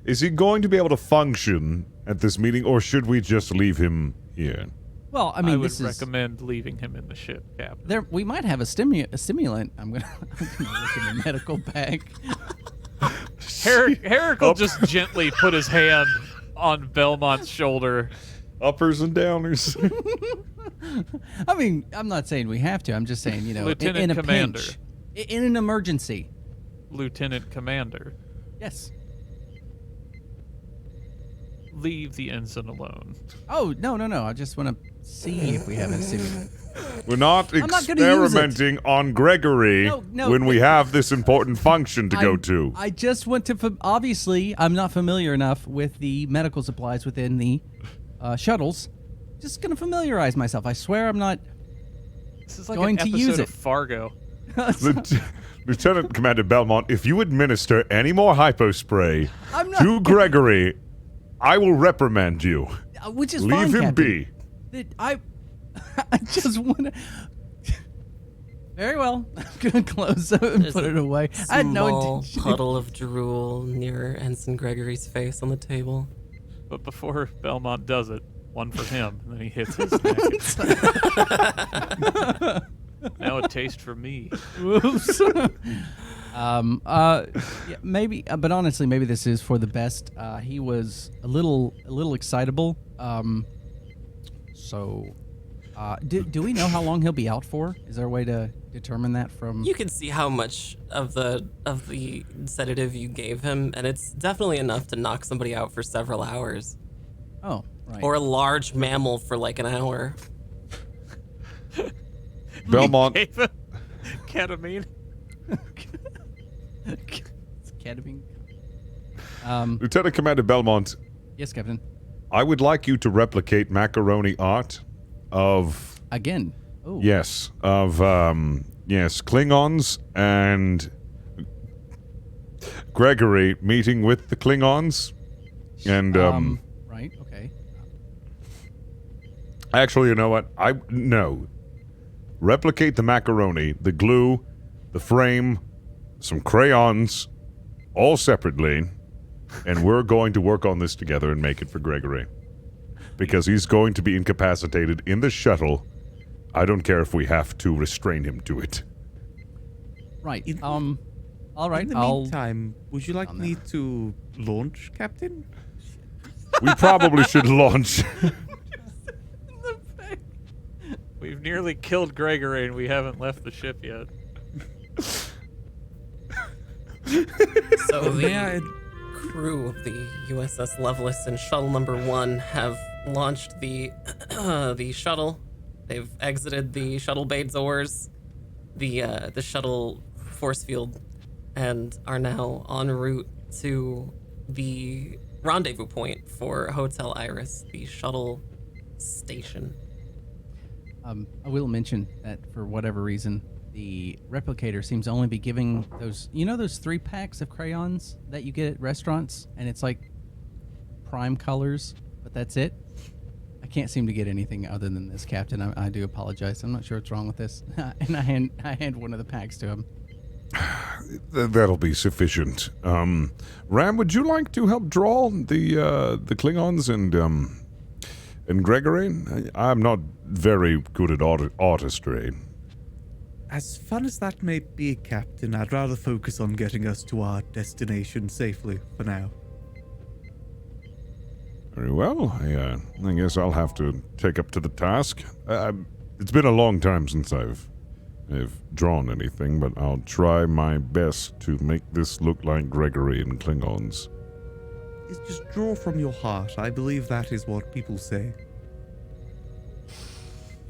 Is he going to be able to function at this meeting, or should we just leave him here? Well, I I mean, would this is recommend leaving him in the ship, Captain. there. We might have a stimulant. I'm gonna look in the medical bag. Herrick will just gently put his hand on Belmont's shoulder. Uppers and downers. I mean, I'm not saying we have to. I'm just saying, Lieutenant in a Commander. pinch, in an emergency. Lieutenant Commander, Yes. leave the ensign alone. Oh no! I just want to see if we have a stimulant. We're not I'm not gonna use it. experimenting on Gregory No, when we have this important function to go I- to. I just want to. Obviously, I'm not familiar enough with the medical supplies within the shuttles. Just gonna familiarize myself. I swear, I'm not. This is like Going an to episode use of it. Fargo. Lieutenant Commander Belmont, if you administer any more hypo spray I'm not. to Gregory, I will reprimand you. Which is Leave fine, him Captain. be. I just want to. Very well. I'm gonna close it and There's put a it away. I had no Small intention. puddle of drool near Ensign Gregory's face on the table. But before Belmont does it, one for him, and then he hits his neck. Now a taste for me. Whoops. Yeah, maybe, but honestly, maybe this is for the best. He was a little excitable. Do we know how long he'll be out for? Is there a way to determine that from? You can see how much of the sedative you gave him, and it's definitely enough to knock somebody out for several hours, Oh, right. or a large mammal for like an hour. Belmont, Gave him ketamine. ketamine. Lieutenant Commander Belmont, Yes, Captain. I would like you to replicate macaroni art of Again. Oh. yes, Klingons and Gregory meeting with the Klingons, and Right. Okay. actually, you know what? Replicate the macaroni, the glue, the frame, some crayons, all separately, and we're going to work on this together and make it for Gregory. Because he's going to be incapacitated in the shuttle. I don't care if we have to restrain him to it. Right. All right. In the meantime, would you like me to launch, Captain? We probably should launch. We've nearly killed Gregory and we haven't left the ship yet. So the crew of the USS Lovelace and shuttle number 1 have launched the the shuttle. They've exited the shuttle bay doors, the shuttle force field, and are now en route to the rendezvous point for Hotel Iris, the shuttle station. I will mention that for whatever reason, the replicator seems to only be giving those, those 3 packs of crayons that you get at restaurants, and it's like prime colors, but that's it. I can't seem to get anything other than this, Captain. I do apologize. I'm not sure what's wrong with this. And I hand one of the packs to him. That'll be sufficient. Ram, would you like to help draw the Klingons and Gregory? I'm not very good at artistry. As fun as that may be, Captain, I'd rather focus on getting us to our destination safely for now. Very well. I guess I'll have to take up to the task. It's been a long time since I've drawn anything, but I'll try my best to make this look like Gregory and Klingons. Just draw from your heart. I believe that is what people say.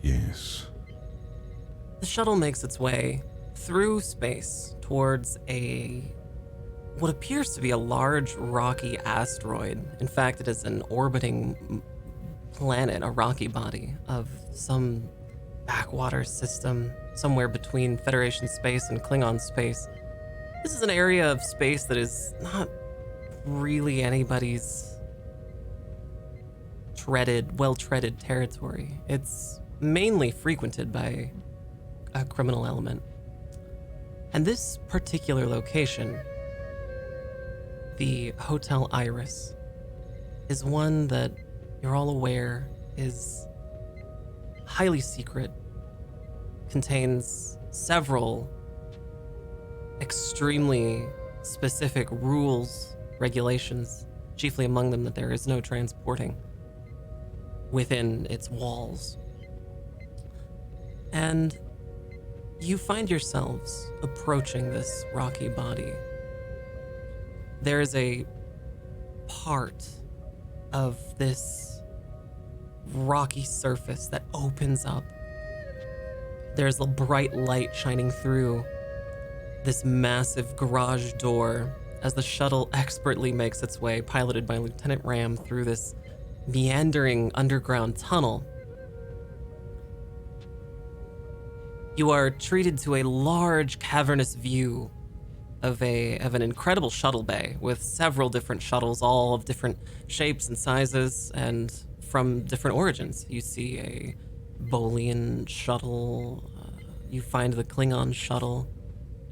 Yes. The shuttle makes its way through space towards what appears to be a large rocky asteroid. In fact, it is an orbiting planet, a rocky body of some backwater system somewhere between Federation space and Klingon space. This is an area of space that is not really anybody's well-treaded territory. It's mainly frequented by a criminal element. And this particular location, the Hotel Iris, is one that you're all aware is highly secret, contains several extremely specific rules, regulations, chiefly among them that there is no transporting within its walls. And you find yourselves approaching this rocky body. There is a part of this rocky surface that opens up. There's a bright light shining through this massive garage door as the shuttle expertly makes its way, piloted by Lieutenant Ram, through this meandering underground tunnel. You are treated to a large cavernous view of an incredible shuttle bay with several different shuttles, all of different shapes and sizes and from different origins. You see a Bolian shuttle, you find the Klingon shuttle,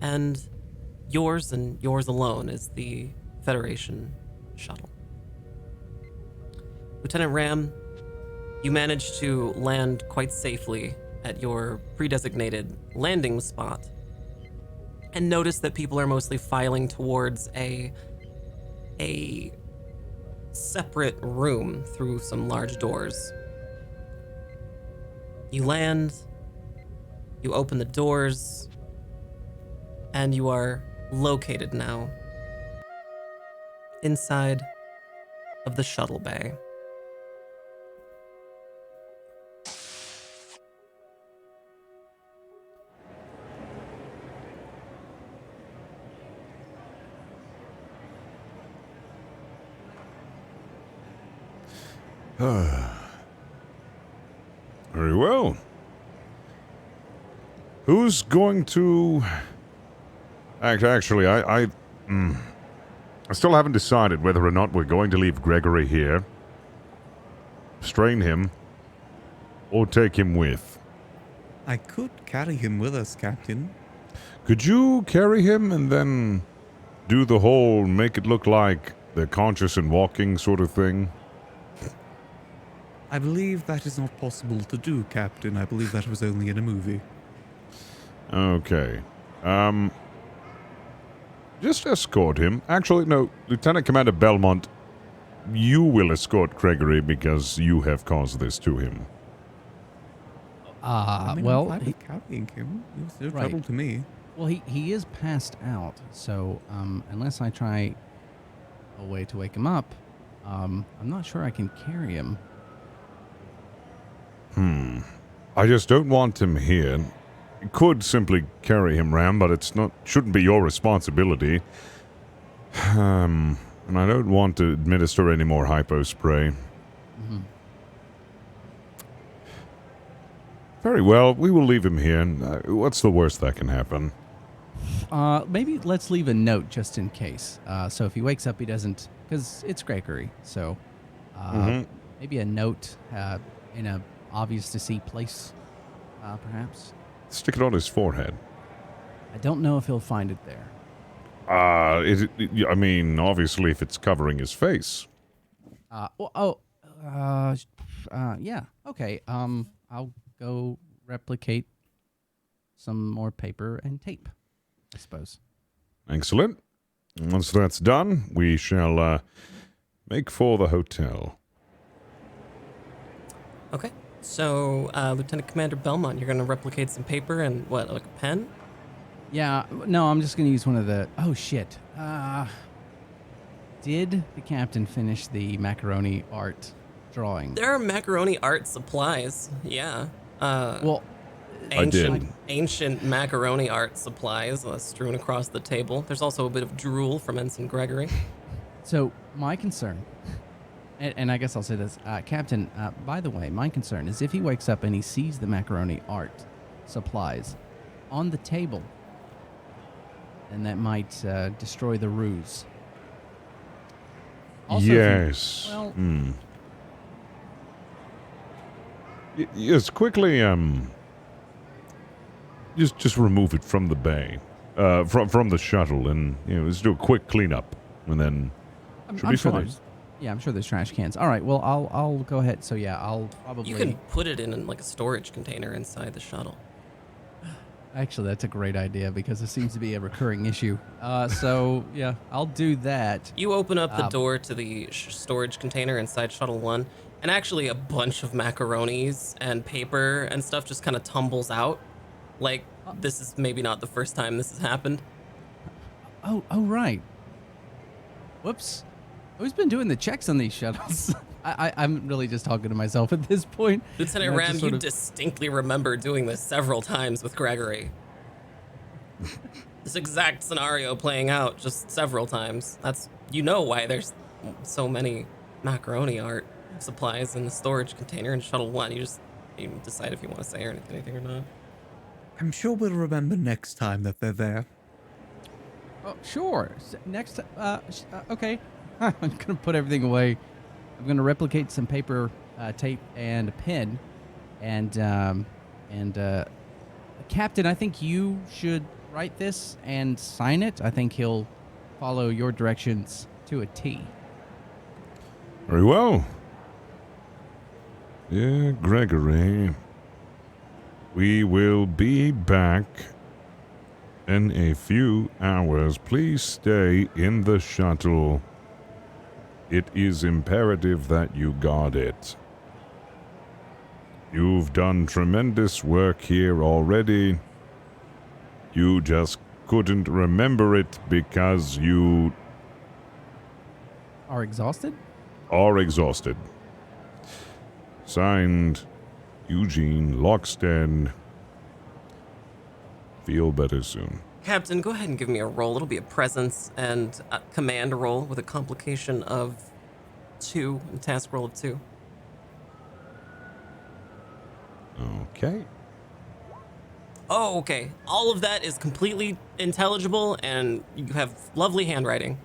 and yours alone is the Federation shuttle. Lieutenant Ram, you managed to land quite safely at your pre-designated landing spot and notice that people are mostly filing towards a separate room through some large doors. You land, you open the doors, and you are located now inside of the shuttle bay. Very well. Who's going to... Actually, I still haven't decided whether or not we're going to leave Gregory here, strain him, or take him with. I could carry him with us, Captain. Could you carry him and then do the whole make it look like they're conscious and walking sort of thing? I believe that is not possible to do, Captain. I believe that was only in a movie. Okay. Just escort him. Actually, no, Lieutenant Commander Belmont, you will escort Gregory because you have caused this to him. I mean, well, I'm fine with carrying him. He was no trouble to me. well, he is passed out, so unless I try a way to wake him up, I'm not sure I can carry him. I just don't want him here. You could simply carry him round, but shouldn't be your responsibility. And I don't want to administer any more hypo spray. Very well, we will leave him here. What's the worst that can happen? Maybe let's leave a note just in case. So if he wakes up, he doesn't, because it's Gregory. So maybe a note in a obvious to see place, perhaps. Stick it on his forehead. I don't know if he'll find it there. I mean, obviously, if it's covering his face. Yeah. Okay. I'll go replicate some more paper and tape, I suppose. Excellent. Once that's done, we shall make for the hotel. Okay. So, Lieutenant Commander Belmont, you're going to replicate some paper and what, like a pen? Yeah. No, I'm just going to use one of the... Oh, shit. Did the captain finish the macaroni art drawing? There are macaroni art supplies. Yeah. Well, I did. Ancient macaroni art supplies strewn across the table. There's also a bit of drool from Ensign Gregory. so my concern... And I guess I'll say this, Captain, by the way, my concern is if he wakes up and he sees the macaroni art supplies on the table, then that might destroy the ruse. Also, Yes. Yes, quickly, just remove it from the bay, from the shuttle, and just do a quick cleanup, and then should be fine. I'm sure there's trash cans. All right, well, I'll go ahead. So yeah, I'll probably. You can put it in like a storage container inside the shuttle. Actually, that's a great idea because it seems to be a recurring issue. So yeah, I'll do that. You open up the door to the storage container inside Shuttle 1, and actually a bunch of macaronis and paper and stuff just kind of tumbles out. Like, this is maybe not the first time this has happened. Oh, right. Whoops. Who's been doing the checks on these shuttles? I'm really just talking to myself at this point. Lieutenant Ram, you distinctly remember doing this several times with Gregory. This exact scenario playing out just several times. That's, why there's so many macaroni art supplies in the storage container in Shuttle 1. You decide if you want to say anything or not. I'm sure we'll remember next time that they're there. Oh, sure. Next, okay. I'm gonna put everything away. I'm gonna replicate some paper, tape, and a pen, and Captain, I think you should write this and sign it. I think he'll follow your directions to a T. Very well. Yeah, Gregory. We will be back in a few hours. Please stay in the shuttle. It is imperative that you guard it. You've done tremendous work here already. You just couldn't remember it because you Are exhausted? are exhausted. Signed, Eugene Lockstead. Feel better soon. Captain, go ahead and give me a roll. It'll be a presence and a command roll with a complication of 2, a task roll of 2. Okay. Oh, okay. All of that is completely intelligible, and you have lovely handwriting.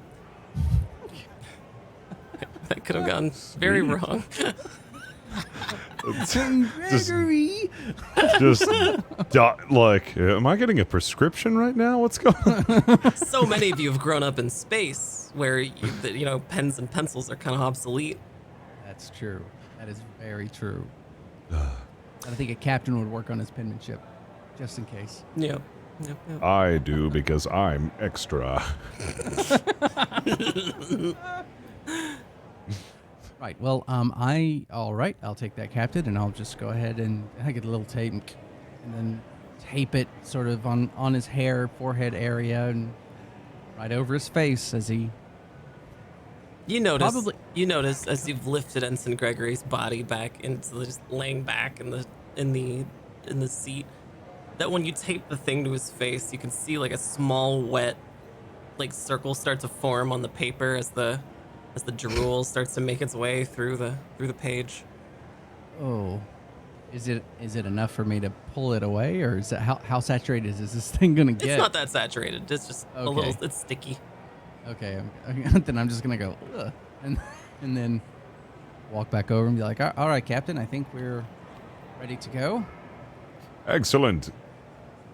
That could have gone very Sweet. wrong. Gregory. Just like, am I getting a prescription right now? What's going on? So many of you have grown up in space where, pens and pencils are kind of obsolete. That's true. That is very true. I think a captain would work on his penmanship, just in case. Yep. I do because I'm extra. Right. Well, all right. I'll take that, Captain, and I'll just go ahead and I get a little tape and then tape it sort of on his hair, forehead area, and right over his face as he. You notice Probably- as you've lifted Ensign Gregory's body back into just laying back in the seat, that when you tape the thing to his face, you can see like a small wet circle start to form on the paper as the drool starts to make its way through the page. Oh, is it enough for me to pull it away, or is it how saturated is this thing gonna get? It's not that saturated. It's just a Okay. little. It's sticky. Okay, then I'm just gonna go ugh, and then walk back over and be like, all right, Captain, I think we're ready to go. Excellent.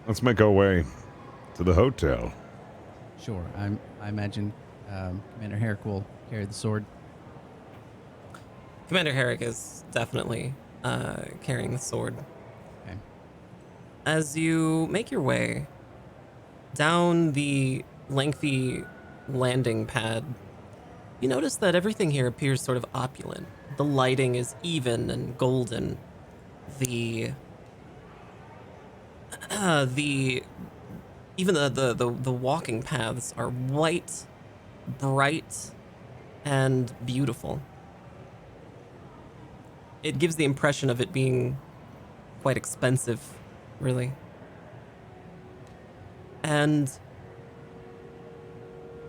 Let's make our way to the hotel. Sure. I imagine Commander Herrick will carry the sword. Commander Herrick is definitely carrying the sword. Okay. As you make your way down the lengthy landing pad, you notice that everything here appears sort of opulent. The lighting is even and golden. The walking paths are white, bright, and beautiful. It gives the impression of it being quite expensive, really. And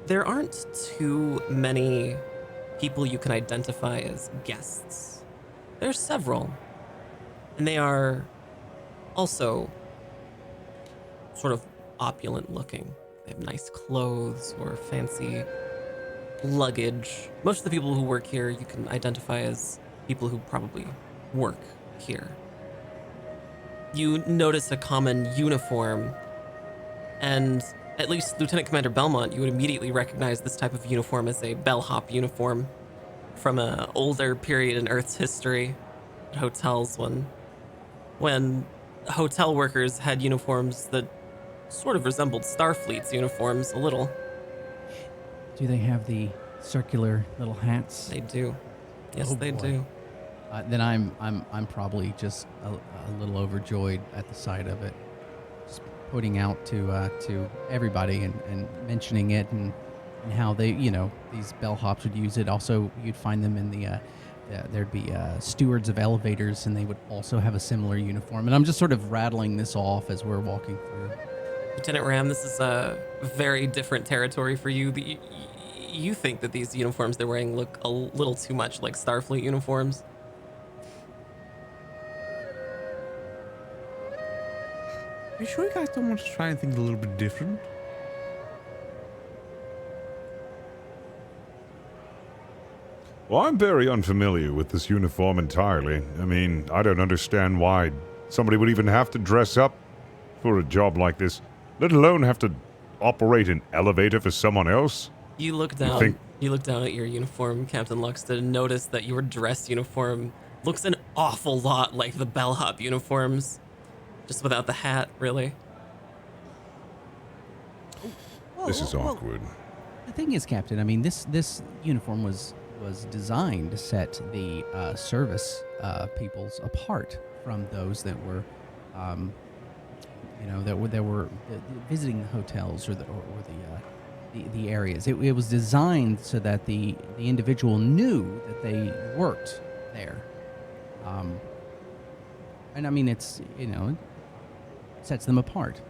there aren't too many people you can identify as guests. There's several, and they are also sort of opulent looking. They have nice clothes or fancy luggage. Most of the people who work here you can identify as people who probably work here. You notice a common uniform, and at least Lieutenant Commander Belmont, you would immediately recognize this type of uniform as a bellhop uniform from an older period in Earth's history at hotels when hotel workers had uniforms that sort of resembled Starfleet's uniforms a little. Do they have the circular little hats? They do. Yes, Oh, they boy. do. Then I'm probably just a little overjoyed at the sight of it. Just putting out to everybody and mentioning it and how they, these bellhops would use it. Also, you'd find them in there'd be stewards of elevators, and they would also have a similar uniform. And I'm just sort of rattling this off as we're walking through. Lieutenant Ram, this is a very different territory for you. You think that these uniforms they're wearing look a little too much like Starfleet uniforms. You sure you guys don't want to try and think a little bit different? Well, I'm very unfamiliar with this uniform entirely. I mean, I don't understand why somebody would even have to dress up for a job like this, let alone have to operate an elevator for someone else. You look down. think- You look down at your uniform, Captain Luxton, and notice that your dress uniform looks an awful lot like the bellhop uniforms, just without the hat, really. This is awkward. The thing is, Captain, I mean, this uniform was designed to set the service peoples apart from those that were, that were visiting the hotels or the areas. It was designed so that the individual knew that they worked there. And I mean, it sets them apart.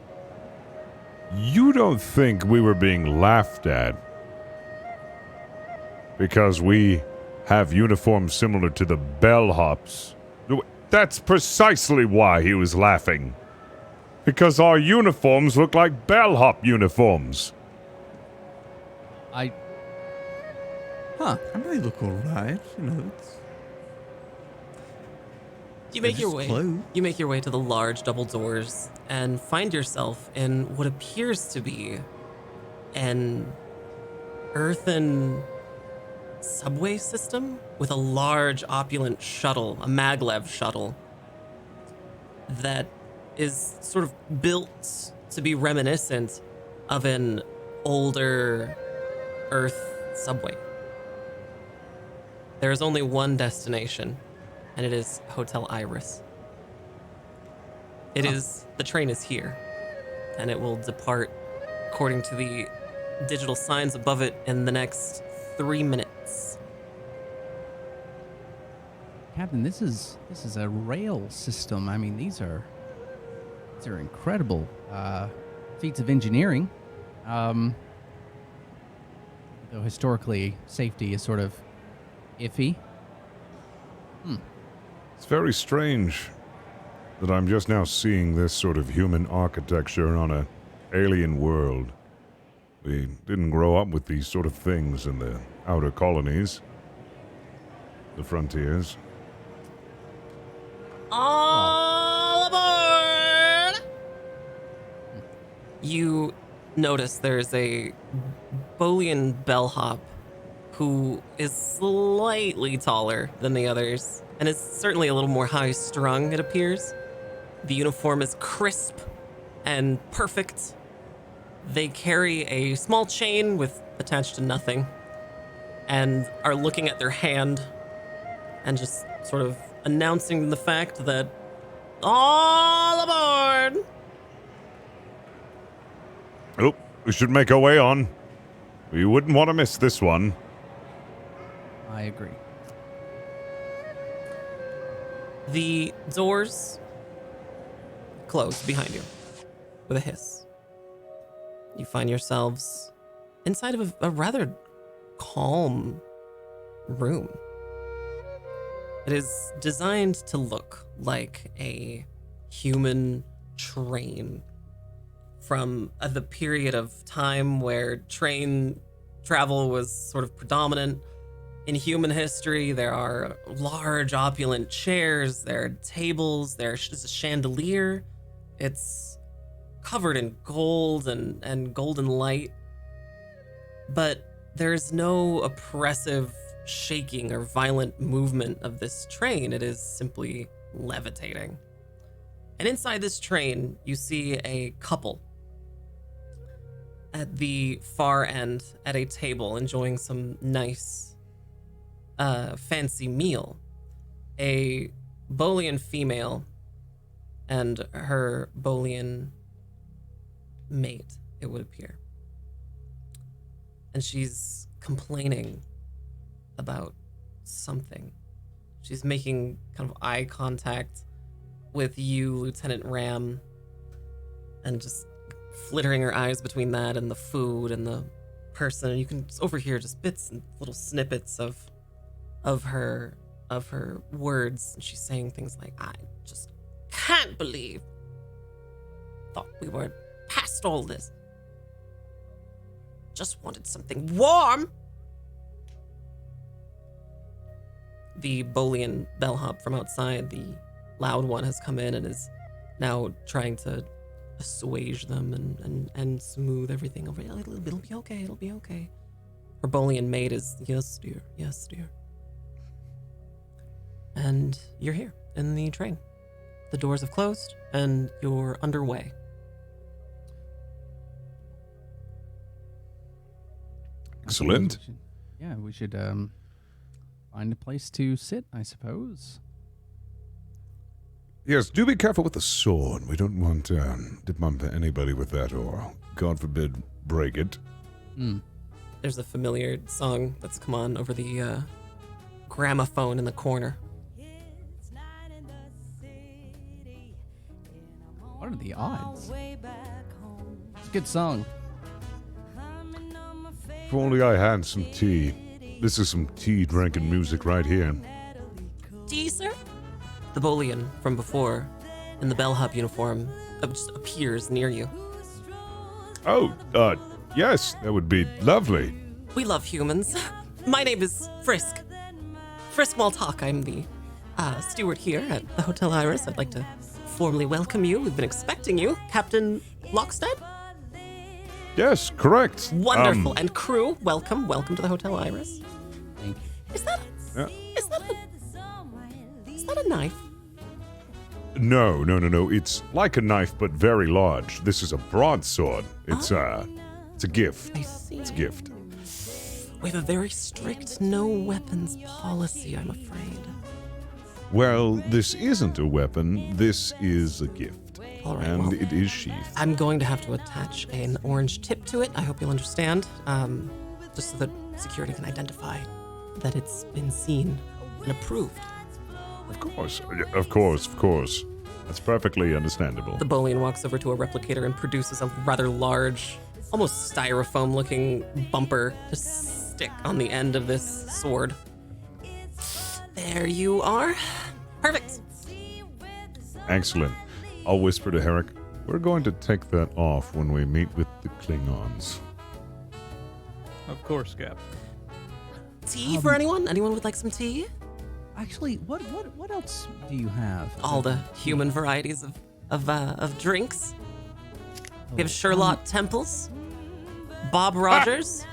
You don't think we were being laughed at because we have uniforms similar to the bellhops? That's precisely why he was laughing. Because our uniforms look like bellhop uniforms. Huh. And they look alright, you know, it's... You make your just way. clothes. You make your way to the large double doors and find yourself in what appears to be an earthen subway system with a large opulent shuttle, a maglev shuttle, that is sort of built to be reminiscent of an older Earth subway. There is only one destination, and it is Hotel Iris. The train is here, and it will depart according to the digital signs above it in the next 3 minutes. Captain, this is a rail system. I mean, these are incredible feats of engineering. Though historically, safety is sort of iffy. It's very strange that I'm just now seeing this sort of human architecture on an alien world. We didn't grow up with these sort of things in the outer colonies, the frontiers. All aboard! You notice there's a Bolian bellhop who is slightly taller than the others and is certainly a little more high-strung, it appears. The uniform is crisp and perfect. They carry a small chain attached to nothing and are looking at their hand and just sort of announcing the fact that all aboard! Oh, we should make our way on. We wouldn't want to miss this one. I agree. The doors close behind you with a hiss. You find yourselves inside of a rather calm room. It is designed to look like a human train from the period of time where train travel was sort of predominant. In human history, there are large, opulent chairs, there are tables, there's a chandelier. It's covered in gold and golden light. But there's no oppressive shaking or violent movement of this train. It is simply levitating. And inside this train, you see a couple at the far end at a table enjoying some nice fancy meal. A Bolian female and her Bolian mate, it would appear. And she's complaining about something. She's making kind of eye contact with you, Lieutenant Ram, and just flittering her eyes between that and the food and the person. And you can overhear just bits and little snippets of her words. And she's saying things like, I just can't believe. Thought we were past all this. Just wanted something warm. The Bolian bellhop from outside, the loud one, has come in and is now trying to assuage them and smooth everything over. It'll be okay, it'll be okay. Her Bolian mate is, yes, dear, yes, dear. And you're here in the train. The doors have closed and you're underway. Excellent. We should find a place to sit, I suppose. Yes, do be careful with the sword. We don't want to bump anybody with that or, God forbid, break it. There's a familiar song that's come on over the gramophone in the corner. What are the odds? It's a good song. If only I had some tea. This is some tea drinking music right here. Tea, sir? The Bolian from before, in the bellhop uniform, just appears near you. Oh, yes, that would be lovely. We love humans. My name is Frisk. Frisk Waltalk. I'm the steward here at the Hotel Iris. I'd like to formally welcome you. We've been expecting you. Captain Lockstead? Yes, correct. Wonderful. And crew, welcome. Welcome to the Hotel Iris. Thank you. Is that Yeah. is that a knife? No. It's like a knife, but very large. This is a broadsword. It's a gift. I see. It's a gift. We have a very strict no weapons policy, I'm afraid. Well, this isn't a weapon. This is a gift. All right, And well, it is sheathed. I'm going to have to attach an orange tip to it. I hope you'll understand. Just so that security can identify that it's been seen and approved. Of course. That's perfectly understandable. The Bolian walks over to a replicator and produces a rather large, almost styrofoam-looking bumper to stick on the end of this sword. There you are. Perfect. Excellent. I'll whisper to Herrick, we're going to take that off when we meet with the Klingons. Of course, Cap. Tea for anyone? Anyone would like some tea? Actually, what else do you have? All the human varieties of drinks. We have Sherlock Temples, Bob Rogers.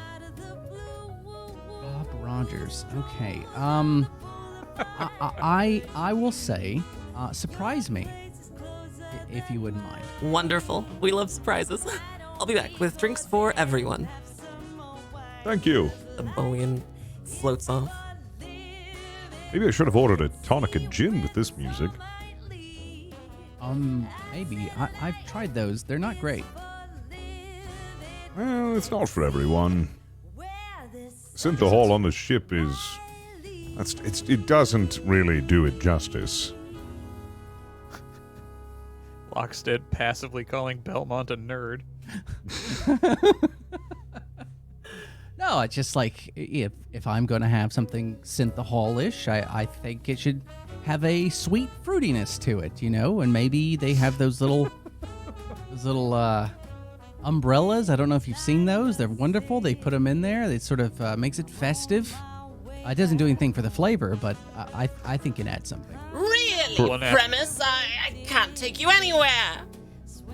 Bob Rogers. Okay. I will say, surprise me, if you wouldn't mind. Wonderful. We love surprises. I'll be back with drinks for everyone. Thank you. The Bolian floats off. Maybe I should have ordered a tonic and gin with this music. Maybe. I've tried those. They're not great. Well, it's not for everyone. Synthahol on the ship is... it doesn't really do it justice. Lockstead passively calling Belmont a nerd. No, it's just like if I'm going to have something synthahol-ish, I think it should have a sweet fruitiness to it, you know? And maybe they have those little umbrellas. I don't know if you've seen those. They're wonderful. They put them in there. It sort of makes it festive. It doesn't do anything for the flavor, but I think it adds something. Really, One app. Premise? I can't take you anywhere.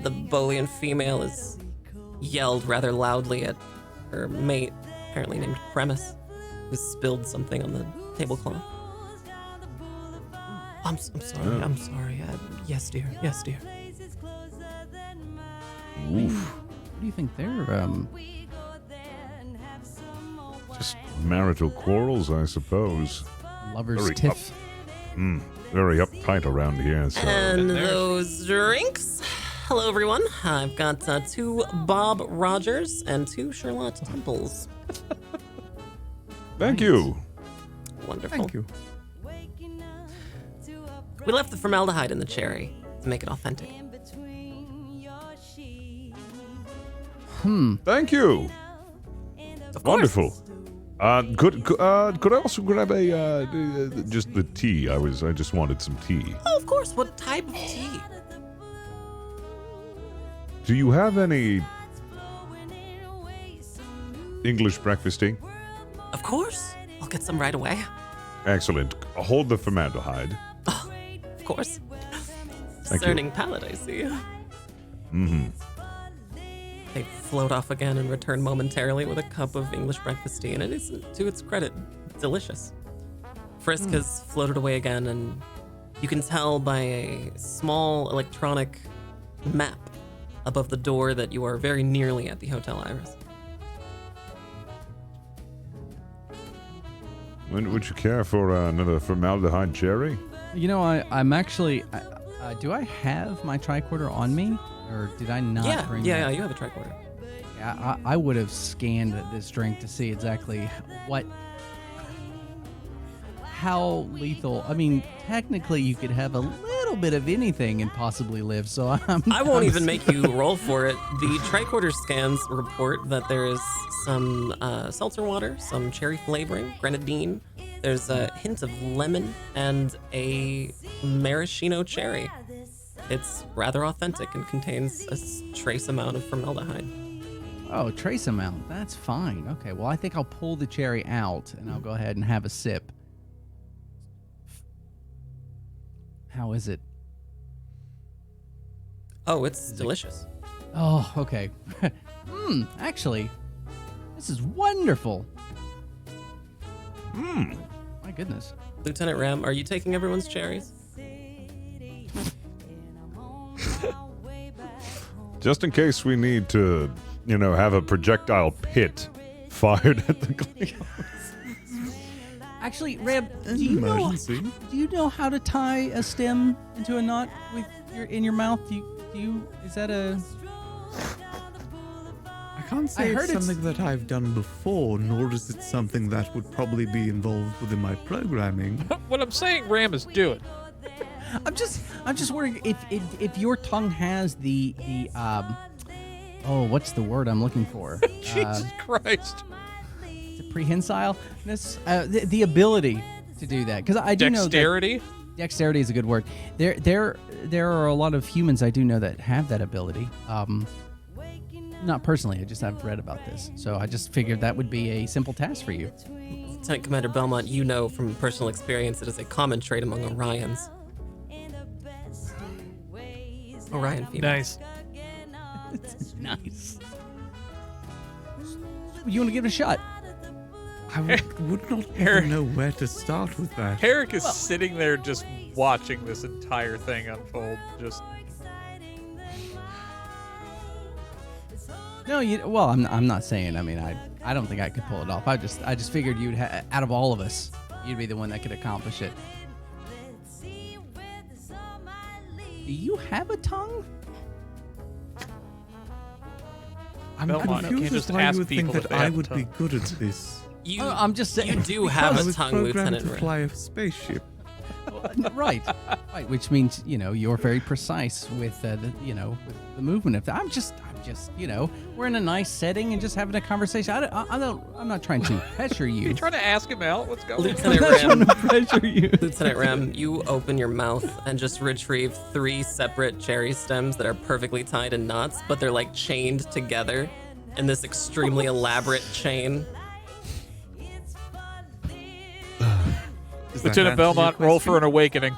The Bolian female is yelled rather loudly at her mate, apparently named Premise, who spilled something on the tablecloth. I'm sorry. I'm sorry. Yes, dear. Yes, dear. Oof. What do you think they're Just marital quarrels, I suppose. lovers Very tiff? Very uptight around here, so... And those drinks. Hello, everyone. I've got 2 Bob Rogers and 2 Sherlock Temples. Thank you. Wonderful. Thank you. We left the formaldehyde in the cherry to make it authentic. Thank you. Of course. Wonderful. Could I also grab just the tea? I just wanted some tea. Oh, of course. What type of tea? Do you have any English breakfast tea? Of course. I'll get some right away. Excellent. Hold the formaldehyde. Of course. Thank you. Discerning palate, I see. Mm-hmm. They float off again and return momentarily with a cup of English breakfast tea, and it is, to its credit, delicious. Frisk has floated away again, and you can tell by a small electronic map above the door that you are very nearly at the Hotel Iris. Would you care for another formaldehyde cherry? You know, I'm actually. Do I have my tricorder on me, or did I not bring Yeah, that? you have a tricorder. Yeah, I would have scanned this drink to see exactly how lethal. I mean, technically, you could have a little bit of anything and possibly live. So I won't even make you roll for it. The tricorder scans report that there is some seltzer water, some cherry flavoring, grenadine. There's a hint of lemon and a maraschino cherry. It's rather authentic and contains a trace amount of formaldehyde. Oh, trace amount. That's fine. Okay, well, I think I'll pull the cherry out and I'll go ahead and have a sip. How is it? Oh, it's delicious. Oh, okay. Actually, this is wonderful. My goodness. Lieutenant Ram, are you taking everyone's cherries? Just in case we need to, have a projectile pit fired at the Klingons. Actually, Ram, do you know how to tie a stem into a knot in your mouth? Is that a... I can't say it's something that I've done before, nor is it something that would probably be involved within my programming. What I'm saying Ram is doing. I'm just wondering if your tongue has the what's the word I'm looking for? Jesus Christ. Is it prehensileness? The ability to do that, because I do Dexterity? know that dexterity is a good word. There are a lot of humans I do know that have that ability. Not personally, I just have read about this, so I just figured that would be a simple task for you. Lieutenant Commander Belmont, you know from personal experience it is a common trait among Orions. Orion female. Nice. Nice. You want to give it a shot? I would not even know where to start with that. Herrick is sitting there just watching this entire thing unfold. Just No, I'm not saying. I mean, I don't think I could pull it off. I just figured you'd out of all of us, you'd be the one that could accomplish it. Do you have a tongue? I'm Belmont, you can't confused as just to why ask you would think people if that they I have a would be tongue. good at this. I'm just saying. You do have I a was tongue, programmed Lieutenant to Ram. fly a spaceship. Right, which means you're very precise with with the movement of that. I'm just we're in a nice setting and just having a conversation. I'm not trying to pressure you. you trying to ask him out? What's going on? Lieutenant I'm not trying Ram, to pressure you. Lieutenant Ram, you open your mouth and just retrieve 3 separate cherry stems that are perfectly tied in knots, but they're like chained together in this extremely elaborate chain. Does that Lieutenant answer your Belmont, roll question? for an awakening.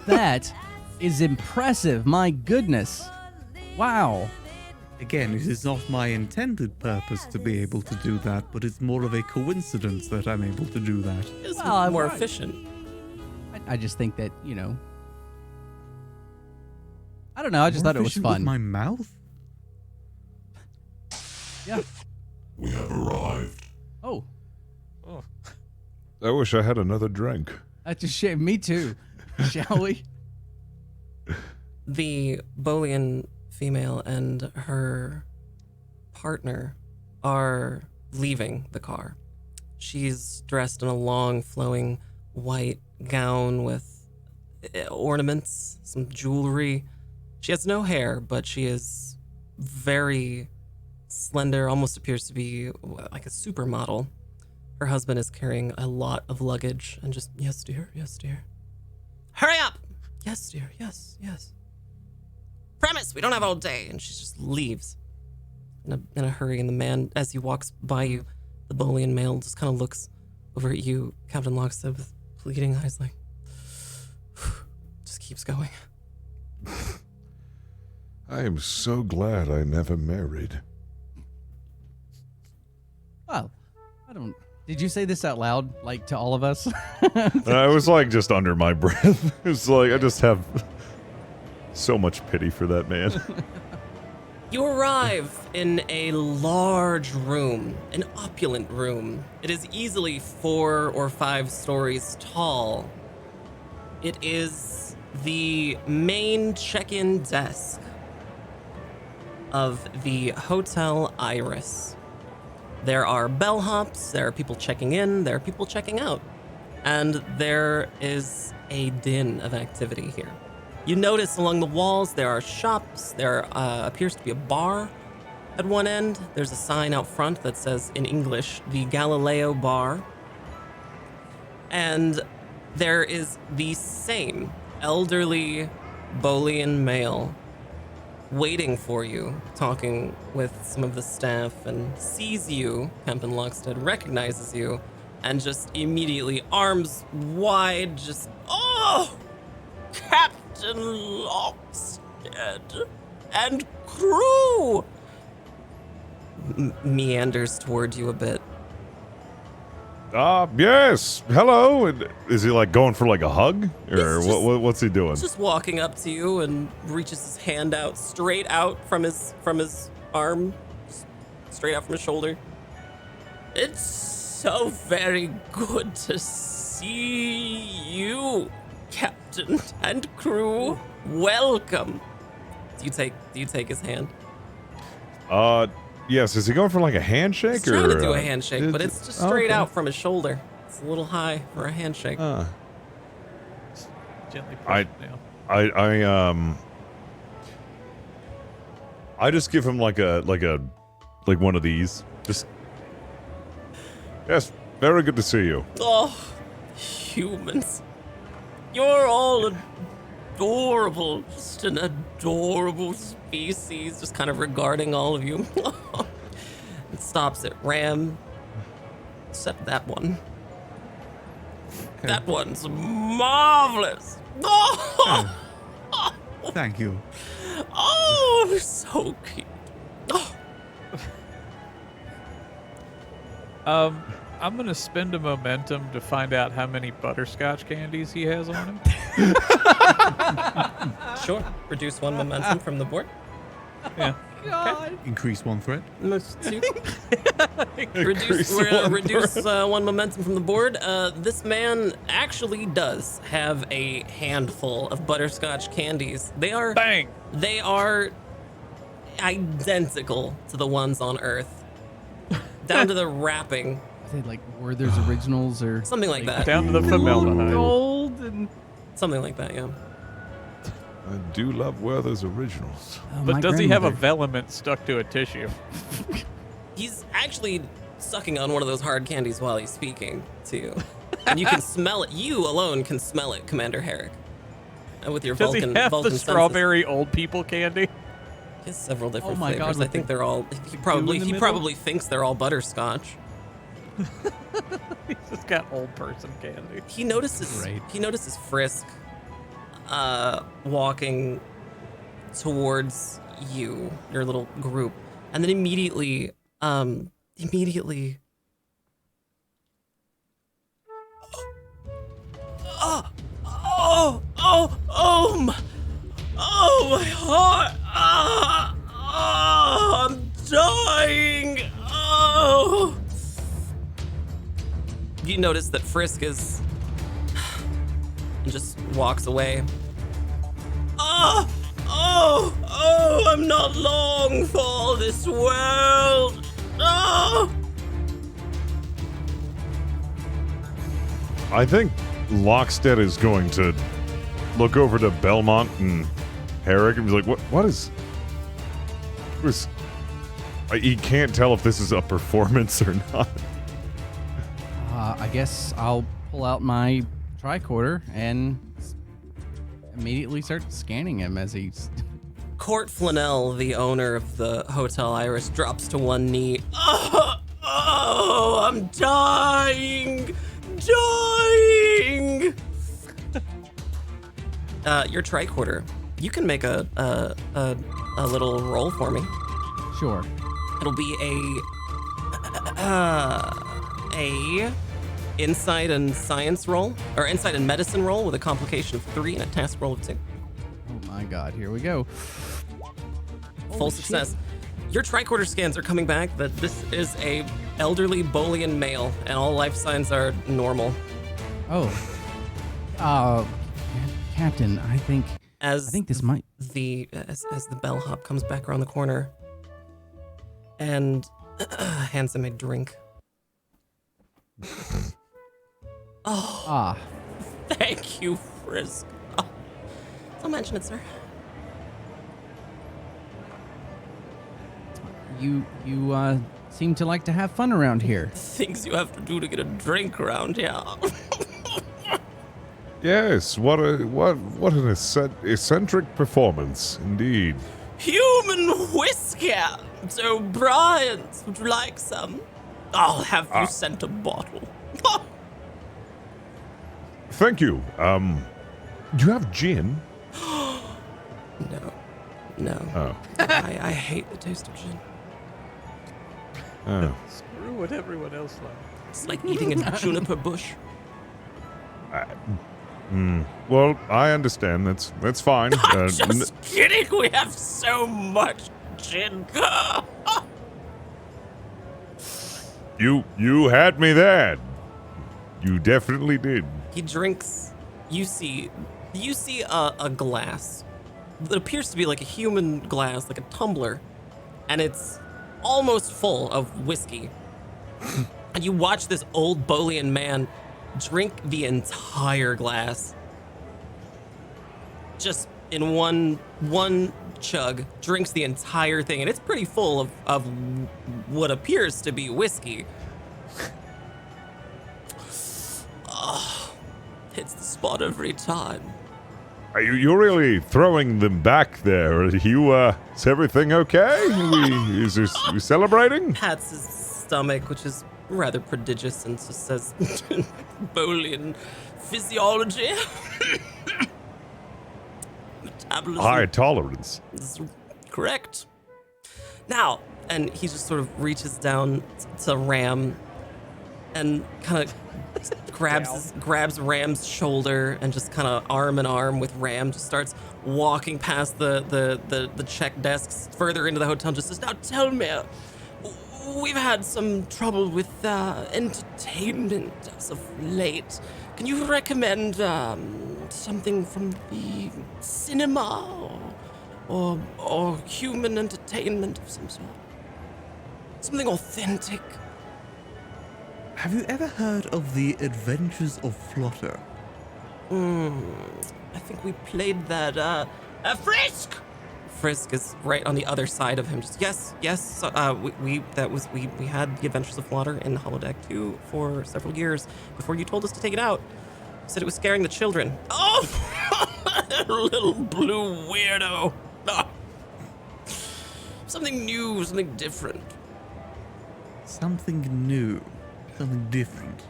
That is impressive. My goodness. Wow. Again, it is not my intended purpose to be able to do that, but it's more of a coincidence that I'm able to do that. It's Well, more right. efficient. I just think that I don't know. I just More thought it was efficient with fun. my mouth? Yeah. We have arrived. Oh, I wish I had another drink. that's a shame. Me too. Shall we? The Bolian female and her partner are leaving the car. She's dressed in a long, flowing white gown with ornaments, some jewelry. She has no hair, but she is very slender, almost appears to be like a supermodel. Her husband is carrying a lot of luggage and just, yes, dear, yes, dear. Hurry up! Yes, dear, yes, yes. Premise, we don't have all day. And she just leaves in a hurry. And the man, as he walks by you, the Bolian male just kind of looks over at you, Captain Lockstead, with pleading eyes, like, just keeps going. I am so glad I never married. Well, I don't. Did you say this out loud, like to all of us? I was like just under my breath. It's like I just have so much pity for that man. You arrive in a large room, an opulent room. It is easily 4 or 5 stories tall. It is the main check-in desk of the Hotel Iris. There are bellhops, there are people checking in, there are people checking out, and there is a din of activity here. You notice along the walls there are shops, there appears to be a bar at one end. There's a sign out front that says in English, the Galileo Bar. And there is the same elderly Bolian male waiting for you, talking with some of the staff, and sees you, Captain Lockstead, recognizes you, and just immediately, arms wide, just, oh, Captain Lockstead and crew, meanders toward you a bit. Yes. Hello. And is he like going for like a hug, or He's just- what's he doing? Just walking up to you and reaches his hand out straight out from his arm, straight out from his shoulder. It's so very good to see you, Captain and crew. Welcome. Do you take his hand? Yes. Is he going for like a handshake? He's trying or to do a handshake, but it's just straight out from his shoulder. It's a little high for a handshake. Gently push it down. I just give him like one of these. Just yes, very good to see you. Oh, humans. You're all adorable. Just an adorable species. Just kind of regarding all of you. It stops at Ram. Except that one. Okay. That one's marvelous. Oh, Thank you. oh, so cute. Oh. I'm gonna spend a momentum to find out how many butterscotch candies he has on him. Sure. Reduce one momentum from the board. Yeah. Increase one threat. Reduce one momentum from the board. This man actually does have a handful of butterscotch candies. They are Bang! They are identical to the ones on Earth, down to the wrapping, Are they like Werther's Originals or something like that. Down to the formaldehyde. gold and? Something like that, yeah. I do love Werther's Originals. Oh, But my does he have a grandmother- velament stuck to a tissue? He's actually sucking on one of those hard candies while he's speaking to you, and you can smell it. You alone can smell it, Commander Herrick. And with your Does Vulcan, he have Vulcan the senses. strawberry old people candy? He has several different Oh my God, flavors. I with think the they're all. He in probably the he middle? probably thinks they're all butterscotch. He's just got old person candy. He notices. Great. He notices Frisk, walking towards you, your little group, and then immediately. Oh, my heart! I'm dying! Oh! You notice that Frisk is and just walks away. I'm not long for all this world. I think Lockstead is going to look over to Belmont and Herrick and be like, what is... He can't tell if this is a performance or not. I guess I'll pull out my tricorder and immediately start scanning him as he's. Court Flanell, the owner of the Hotel Iris, drops to one knee. I'm dying! Your tricorder. You can make a little roll for me. Sure. It'll be a insight and science roll, or insight and medicine roll with a complication of 3 and a task roll of 2. Oh my God, here we go. Full Holy success. Your tricorder scans are coming back that this is a elderly Bolian male, and all life signs are normal. Oh. Captain, I think As this might. as the bellhop comes back around the corner and hands him a drink. Thank you, Frisk. Don't mention it, sir. You seem to like to have fun around here. Things you have to do to get a drink around here. Yes, what an eccentric performance, indeed. Human whiskey! So, Brian, would you like some? I'll have you sent a bottle. Thank you. Do you have gin? No. Oh. I hate the taste of gin. Oh. Screw what everyone else likes. It's like eating a juniper bush. Well, I understand. That's fine. I'm just kidding. We have so much gin. You had me there. You definitely did. He drinks. You see a glass that appears to be like a human glass, like a tumbler, and it's almost full of whiskey. And you watch this old Bolian man drink the entire glass. Just in one chug, drinks the entire thing, and it's pretty full of what appears to be whiskey. Hits the spot every time. You're really throwing them back there. Is everything okay? We celebrating? Pats his stomach, which is rather prodigious, and just says, Bolian physiology. Metabolism. High tolerance. Is correct. Now, and he just sort of reaches down to Ram and kind of grabs Ram's shoulder and just kind of arm in arm with Ram just starts walking past the check desks further into the hotel and just says, now tell me, we've had some trouble with entertainment as of late. Can you recommend something from the cinema or human entertainment of some sort? Something authentic. Have you ever heard of the Adventures of Flutter? I think we played that, Frisk! Frisk is right on the other side of him. Just, yes, we had the Adventures of Flutter in Holodeck 2 for several years before you told us to take it out. You said it was scaring the children. Oh! Little blue weirdo. Ah. Something new, something different. Something new. Something different.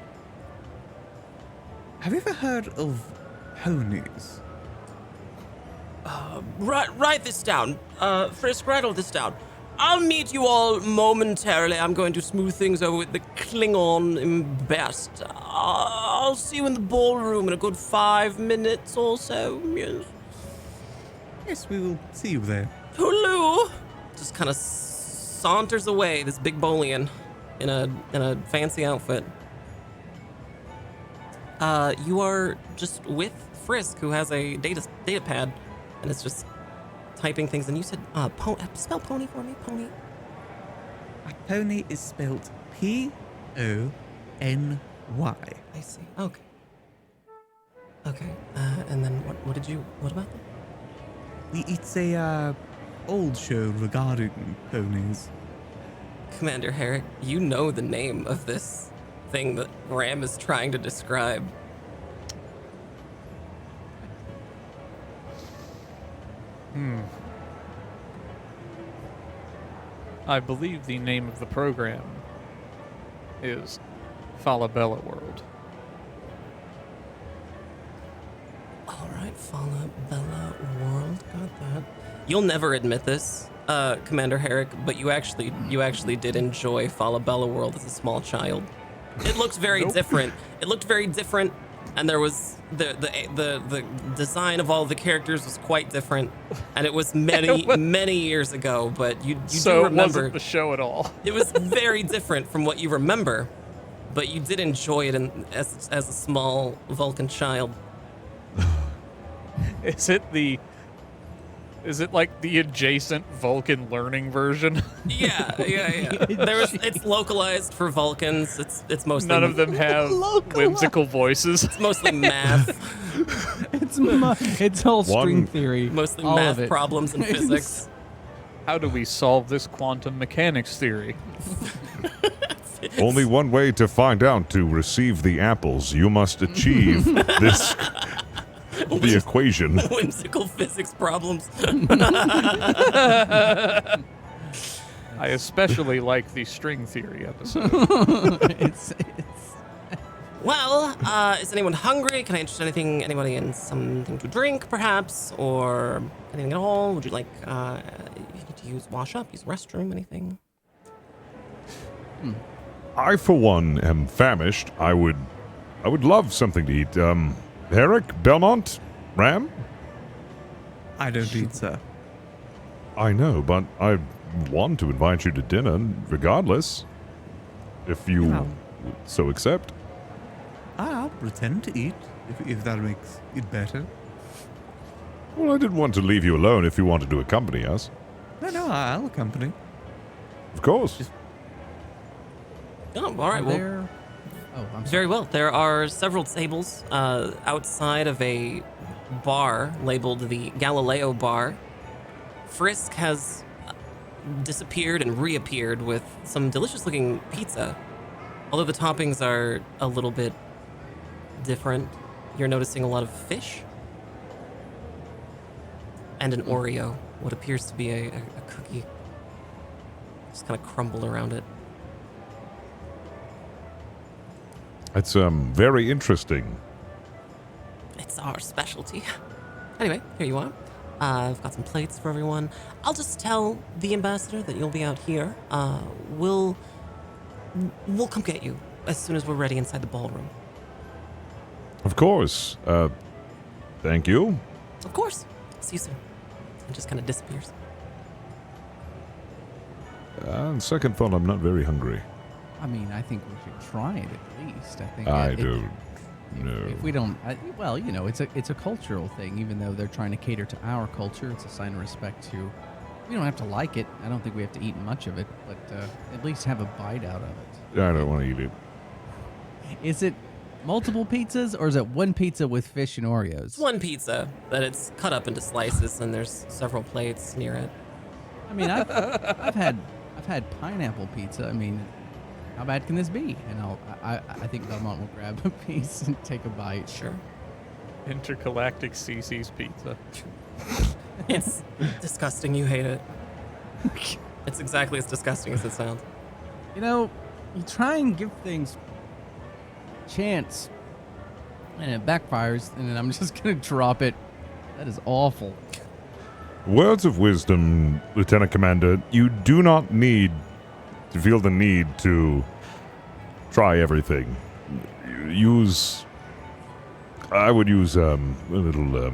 Have you ever heard of ponies? Write this down. Frisk, write all this down. I'll meet you all momentarily. I'm going to smooth things over with the Klingon best. I'll see you in the ballroom in a good 5 minutes or so. Yes. Yes, we will see you there. Hulu just kind of saunters away. This big Bolian in a fancy outfit. You are just with Frisk, who has a data pad, and it's just typing things. And you said, spell pony for me, pony. A pony is spelled Pony. I see. Okay. And then what about them? It's a old show regarding ponies. Commander Herrick, you know the name of this thing that Ram is trying to describe. I believe the name of the program is Falabella World. All right, Falabella World, got that. You'll never admit this, Commander Herrick, but you actually did enjoy Falabella World as a small child. It looked very different. It looked very different, and there was the design of all the characters was quite different, and it was many years ago. But you do remember. So it wasn't the show at all. It was very different from what you remember, but you did enjoy it as a small Vulcan child. Is it like the adjacent Vulcan learning version? Yeah. It's localized for Vulcans. It's mostly None of them have whimsical voices. It's mostly math. It's all string theory. Mostly all math of it. problems and physics. How do we solve this quantum mechanics theory? Only one way to find out. To receive the apples, you must achieve this the equation. Whimsical physics problems. I especially like the string theory episode. it's Well, is anyone hungry? Can I interest anybody in something to drink, perhaps, or anything at all? Would you like to use wash up, use restroom, anything? I, for one, am famished. I would love something to eat. Herrick, Belmont, Ram? I don't eat, sir. I know, but I want to invite you to dinner, regardless. If you Yeah. so accept. I'll pretend to eat, if that makes it better. Well, I didn't want to leave you alone if you wanted to accompany us. No, I'll accompany. Of course. Oh, all right. Well, there. Oh, I'm sorry. very well. There are several tables outside of a bar labeled the Galileo Bar. Frisk has disappeared and reappeared with some delicious-looking pizza. Although the toppings are a little bit different, you're noticing a lot of fish and an Oreo, what appears to be a cookie, just kind of crumbled around it. It's very interesting. It's our specialty. Anyway, here you are. I've got some plates for everyone. I'll just tell the ambassador that you'll be out here. We'll come get you as soon as we're ready inside the ballroom. Of course. Thank you. Of course. See you soon. It just kind of disappears. On second thought, I'm not very hungry. I mean, I think we should try it at least. I think. I if- don't know. If we don't, well, you know, it's a cultural thing. Even though they're trying to cater to our culture, it's a sign of respect to. We don't have to like it. I don't think we have to eat much of it, but at least have a bite out of it. I don't want to eat it. Is it multiple pizzas or is it one pizza with fish and Oreos? It's one pizza that it's cut up into slices, and there's several plates near it. I mean, I've had pineapple pizza. I mean, how bad can this be? And I think Belmont will grab a piece and take a bite. Sure. Intergalactic CC's pizza. It's disgusting. You hate it. It's exactly as disgusting as it sounds. You know, you try and give things a chance, and it backfires, and then I'm just gonna drop it. That is awful. Words of wisdom, Lieutenant Commander. You do not need to feel the need to try everything. I would use a little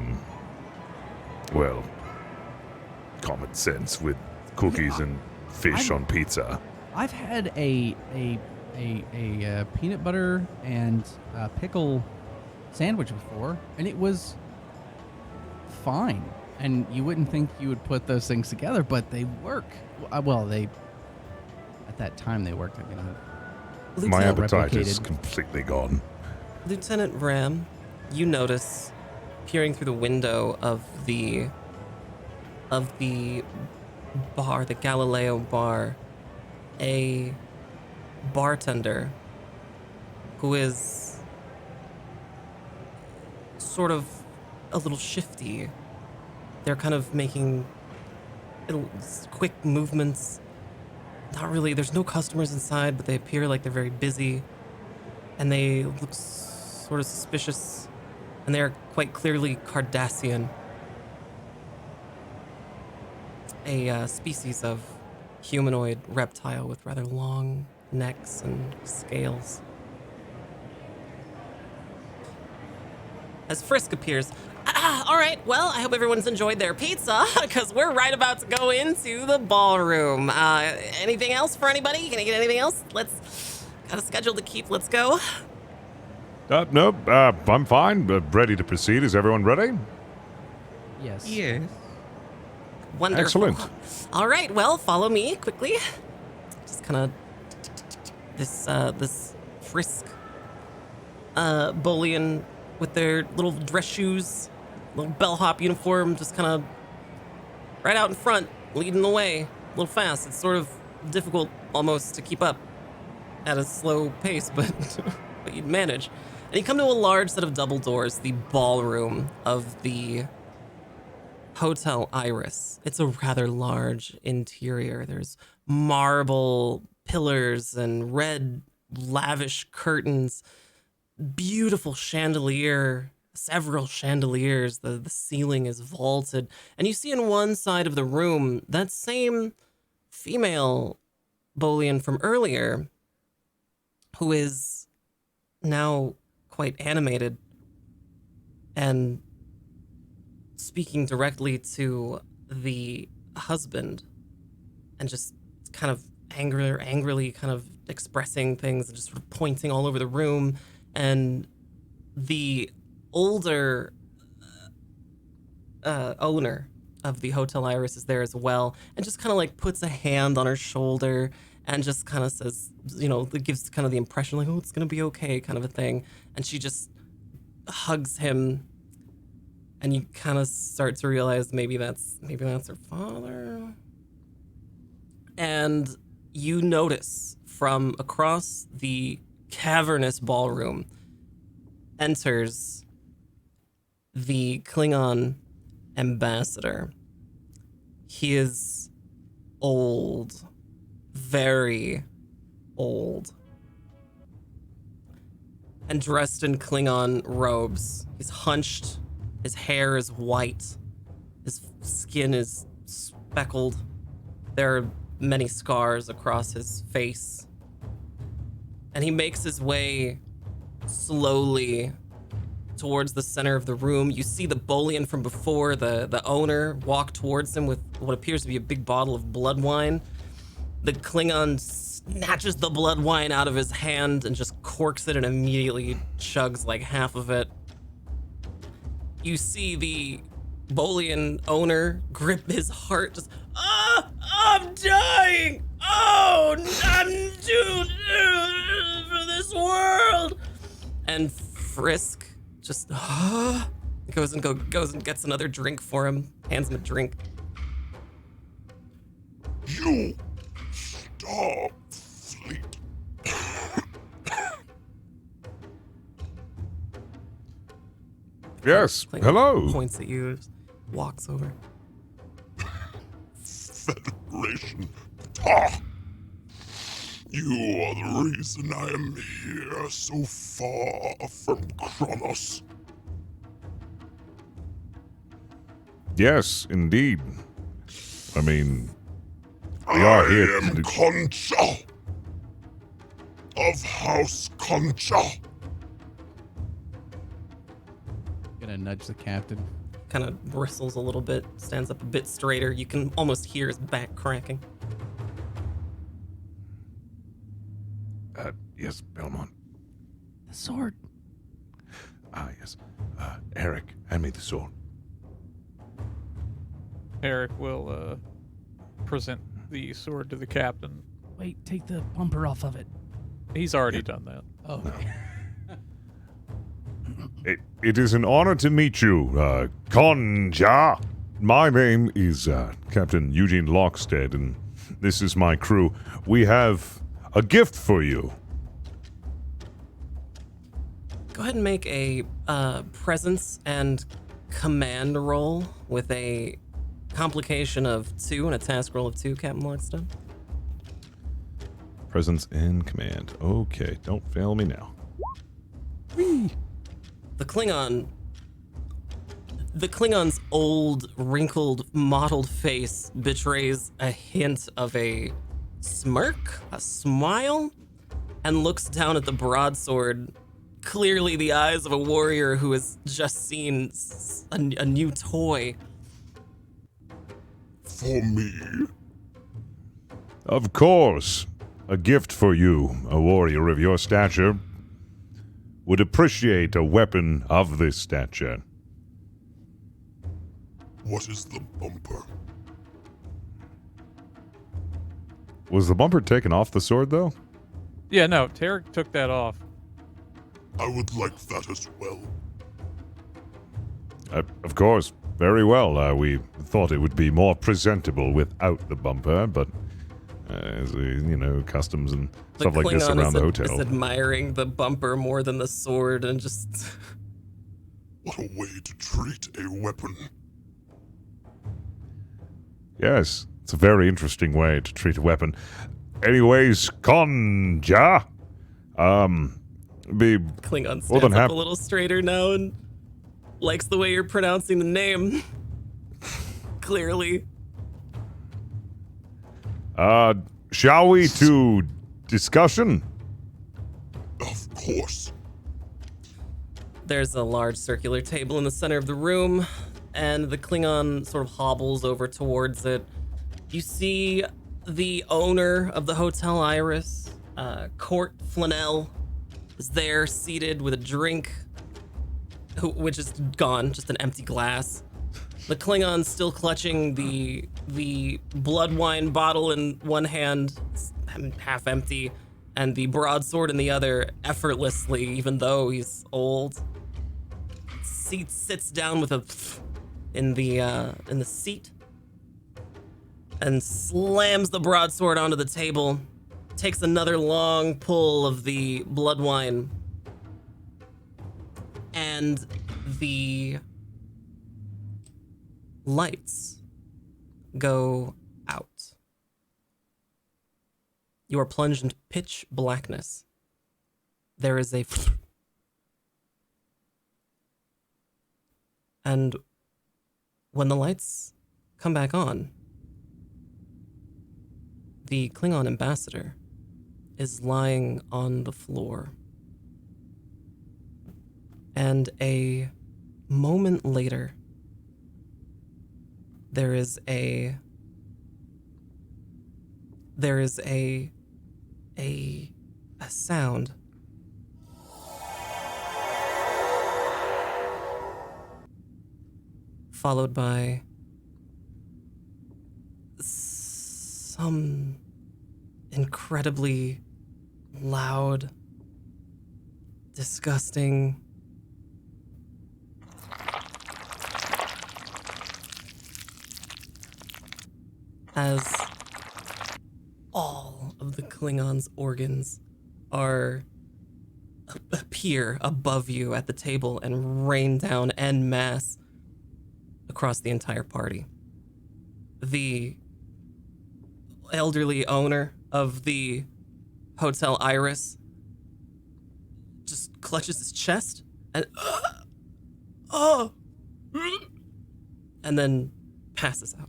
well, common sense with cookies and fish on pizza. I've had a peanut butter and pickle sandwich before, and it was fine. And you wouldn't think you would put those things together, but they work. Well, they at that time they worked. I mean, My Lieutenant appetite is replicated. completely gone. Lieutenant Ram, you notice, peering through the window of the bar, the Galileo Bar, a bartender who is sort of a little shifty. They're kind of making little quick movements. Not really, there's no customers inside, but they appear like they're very busy. And they look sort of suspicious. And they're quite clearly Cardassian. A species of humanoid reptile with rather long necks and scales. As Frisk appears, all right, well, I hope everyone's enjoyed their pizza, because we're right about to go into the ballroom. Anything else for anybody? Can I get anything else? Got a schedule to keep, let's go. No, I'm fine. Ready to proceed. Is everyone ready? Yes. Yes. Wonderful. Excellent. All right, well, follow me quickly. Just kind of this Frisk bullion with their little dress shoes, little bellhop uniform, just kind of right out in front, leading the way, a little fast. It's sort of difficult almost to keep up at a slow pace, but but you'd manage. And you come to a large set of double doors, the ballroom of the Hotel Iris. It's a rather large interior. There's marble pillars and red, lavish curtains, beautiful chandelier, several chandeliers. The ceiling is vaulted. And you see on one side of the room that same female Bolian from earlier, who is now quite animated and speaking directly to the husband and just kind of angrily kind of expressing things and just sort of pointing all over the room. And the older owner of the Hotel Iris is there as well, and just kind of like puts a hand on her shoulder and just kind of says, you know, it gives kind of the impression like, oh, it's gonna be okay, kind of a thing. And she just hugs him, and you kind of start to realize maybe that's her father. And you notice from across the cavernous ballroom enters the Klingon ambassador. He is old, very old, and dressed in Klingon robes. He's hunched, his hair is white, his skin is speckled. There are many scars across his face. And he makes his way slowly towards the center of the room. You see the Bolian from before, the owner, walk towards him with what appears to be a big bottle of blood wine. The Klingon snatches the blood wine out of his hand and just corks it and immediately chugs like half of it. You see the Bolian owner grip his heart, just, I'm dying! Oh, I'm doomed for this world! And Frisk just goes and gets another drink for him, hands him a drink. You stop, Fleet. Yes, Like, hello. Points at you, just walks over. Federation. Ah! You are the reason I am here so far from Kronos. Yes, indeed. I mean, we are here. I am Concha of House Concha. Gonna nudge the captain. Kind of bristles a little bit, stands up a bit straighter. You can almost hear his back cracking. Yes, Belmont. The sword. Ah, yes. Eric, hand me the sword. Eric will present the sword to the captain. Wait, take the bumper off of it. He's already done that. Oh, okay. It is an honor to meet you, Concha. My name is Captain Eugene Lockstead, and this is my crew. We have a gift for you. Go ahead and make a presence and command roll with a complication of 2 and a task roll of 2, Captain Lockstead. Presence and command. Okay, don't fail me now. The Klingon's old, wrinkled, mottled face betrays a hint of a smirk, a smile, and looks down at the broadsword, clearly the eyes of a warrior who has just seen a new toy. For me? Of course. A gift for you, a warrior of your stature, would appreciate a weapon of this stature. What is the bumper? Was the bumper taken off the sword, though? Yeah, no, Tarek took that off. I would like that as well. Of course. Very well. We thought it would be more presentable without the bumper, but as customs and The stuff like this Klingon around the is hotel. admiring the bumper more than the sword and just... What a way to treat a weapon. Yes, it's a very interesting way to treat a weapon. Anyways, Konja, be Klingon more stands than up happy. a little straighter now and likes the way you're pronouncing the name. Clearly. Shall we to discussion? Of course. There's a large circular table in the center of the room, and the Klingon sort of hobbles over towards it. You see the owner of the Hotel Iris, Court Flanell, is there seated with a drink, which is gone, just an empty glass. The Klingon still clutching the blood wine bottle in one hand, half empty, and the broadsword in the other, effortlessly, even though he's old. Sits down with a in the seat and slams the broadsword onto the table, takes another long pull of the blood wine, and the lights go out. You are plunged into pitch blackness. There is a and when the lights come back on, the Klingon ambassador is lying on the floor. And a moment later, there is a sound. Followed by some incredibly loud, disgusting as all of the Klingons' organs appear above you at the table and rain down en masse across the entire party. The elderly owner of the Hotel Iris just clutches his chest and and then passes out.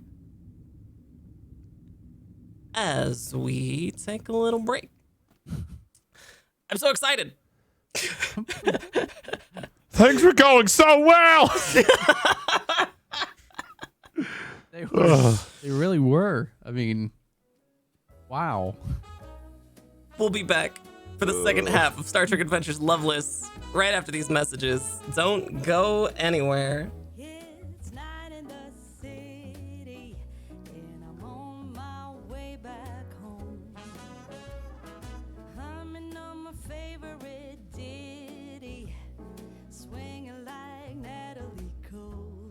As we take a little break. I'm so excited. Thanks for going so well. They really were. I mean, wow. We'll be back for the second half of Star Trek Adventures Loveless right after these messages. Don't go anywhere. It's night in the city, and I'm on my way back home. Humming on my favorite ditty, swinging like Natalie Cole.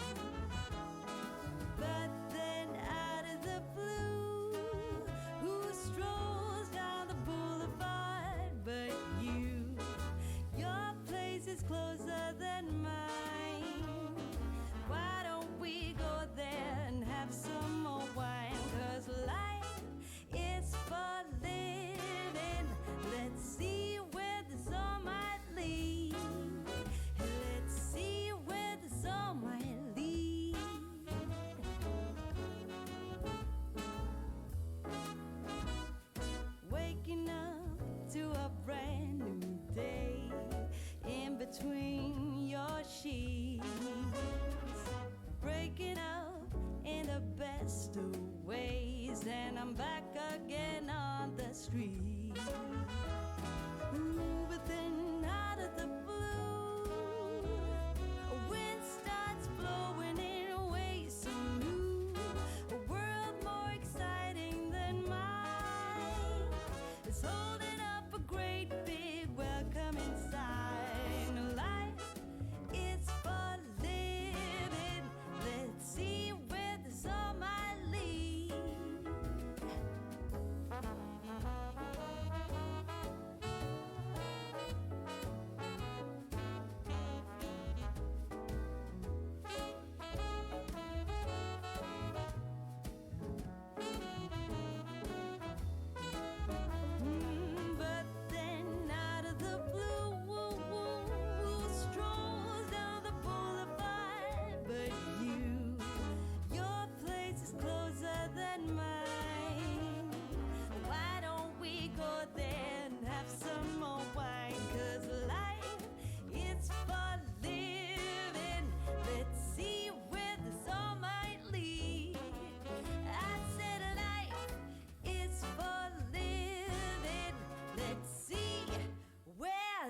But then out of the blue, who strolls down the boulevard but you? Your place is closer than mine. Why don't we go there and have some more wine? 'Cause life is for living. Let's see where the sun might lead. Let's see where the sun might lead. Waking up to a brand new day in between your sheets. Breaking up in the best of ways, and I'm back again on the street. Ooh, but then out of the blue, a wind starts blowing in ways so new. A world more exciting than mine is holding up a great big welcome inside. Life is for living. Let's see where the sun might lead.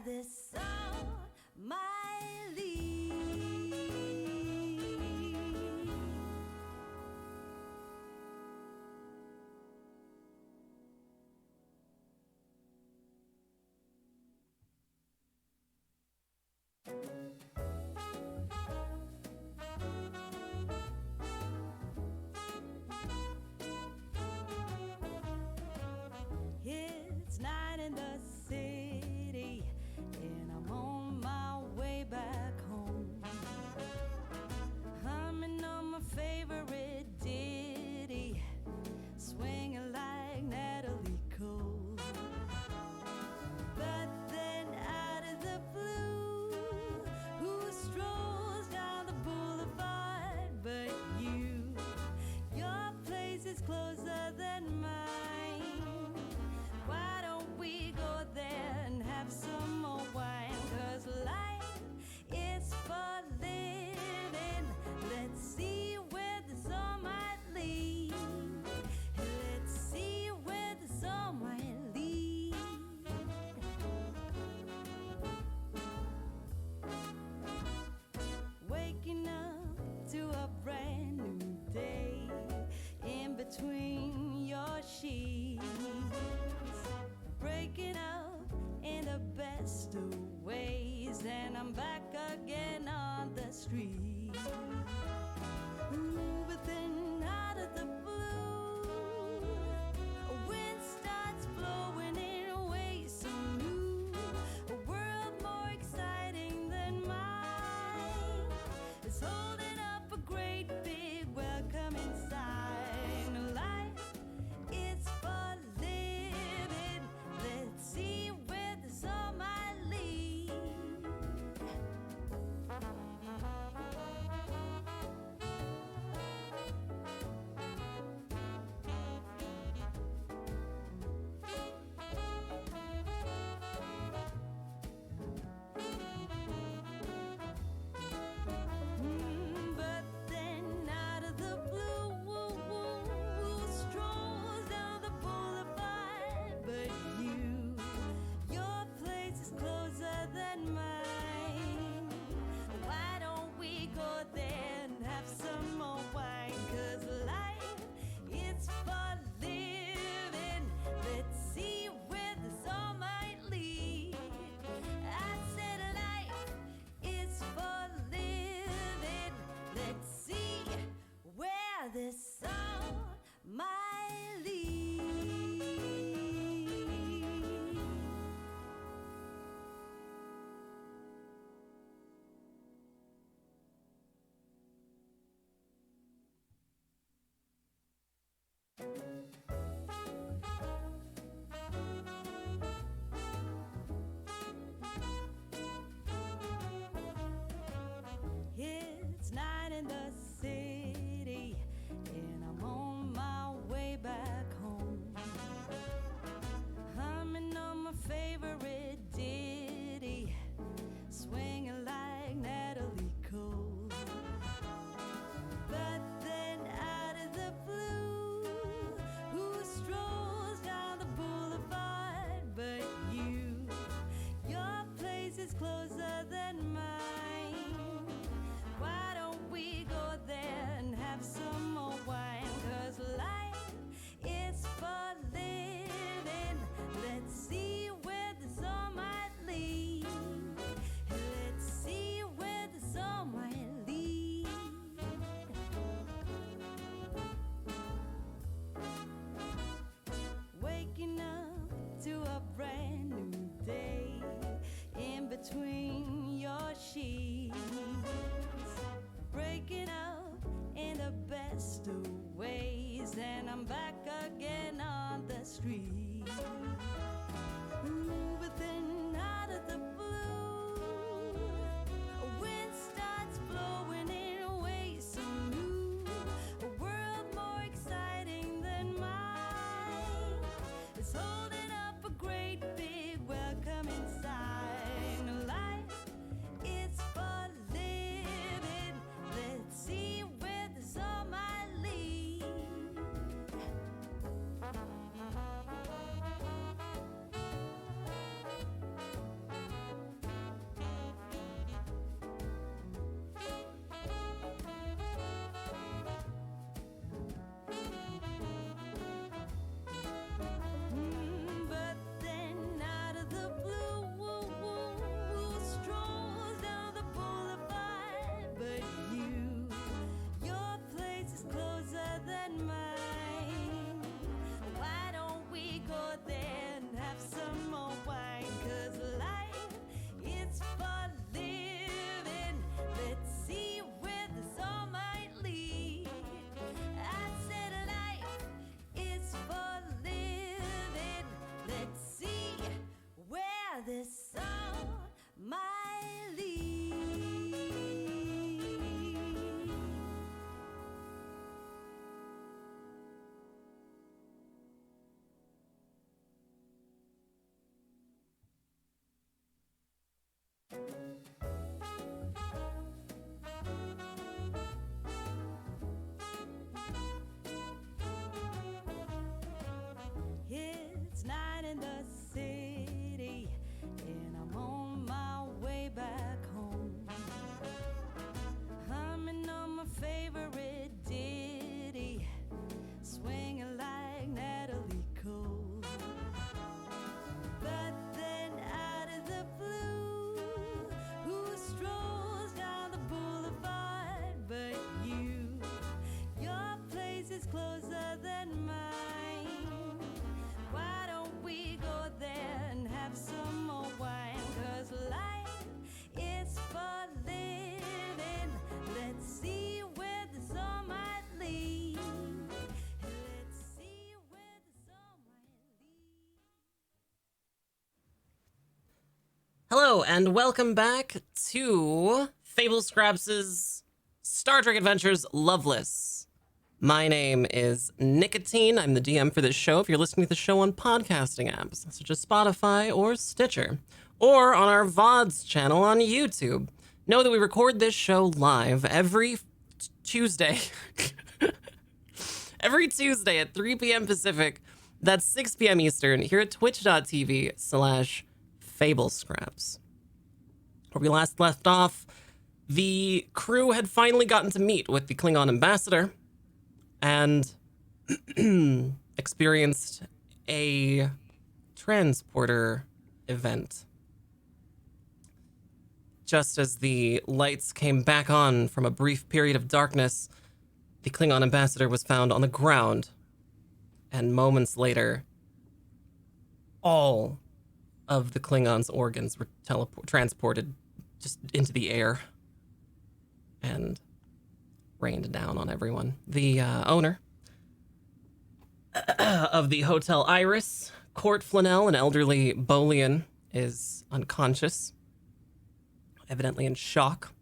this song might lead. It's night in the city, and I'm on my way back home. Humming on my favorite ditty, swinging like Natalie Cole. But then out of the blue, who strolls down the boulevard but you? Your place is closer than mine. Why don't we go there and have some more wine? 'Cause life is for living. Let's see where the sun might lead. Let's see where the sun might lead. Waking up to a brand new day in between your sheets. Breaking up in the best of ways, and I'm back again on the street. Ooh, but then out of the blue, a wind starts blowing in ways so new. A world more exciting than mine is holding up a great big welcoming sign. Life is for living. Let's see where the sun might lead. But then out of the blue, who strolls down the boulevard but you? Your place is closer than mine. Why don't we go there and have some more wine? 'Cause life is for living. Let's see where the sun might lead. I said life is for living. Let's see where the sun might lead. It's night in the city, and I'm on my way back home. Humming on my favorite ditty, swinging like Natalie Cole. But then out of the blue, who strolls down the boulevard but you? Your place is closer than mine. Why don't we go there and have some more wine? 'Cause life is for living. Let's see where the sun might lead. Let's see where the sun might lead. Waking up to a brand new day in between your sheets. Breaking up in the best of ways, and I'm back again on the street. Ooh, but then out of the blue, a wind starts blowing in ways so new. A world more exciting than mine is holding up a great big welcoming sign. Life is for living. Let's see where the sun might lead. this on my leave. It's night in the city, and I'm on my way back home. Humming on my favorite ditty, swinging like Natalie Cole. But then out of the blue, who strolls down the boulevard but you? Your place is closer than mine. Why don't we go there and have some more wine? 'Cause life is for living. Let's see where this all might lead. Let's see where this all might lead. Hello, and welcome back to Fable Scraps' Star Trek Adventures Loveless. My name is Nicotine. I'm the DM for this show. If you're listening to the show on podcasting apps, such as Spotify or Stitcher, or on our VODs channel on YouTube, know that we record this show live every Tuesday. Every Tuesday at 3 p.m. Pacific. That's 6 p.m. Eastern here at twitch.tv/FableScraps. Where we last left off, the crew had finally gotten to meet with the Klingon ambassador and experienced a transporter event. Just as the lights came back on from a brief period of darkness, the Klingon ambassador was found on the ground, and moments later, all of the Klingons' organs were transported just into the air and rained down on everyone. The owner of the Hotel Iris, Court Flanell, an elderly Bolian, is unconscious, evidently in shock.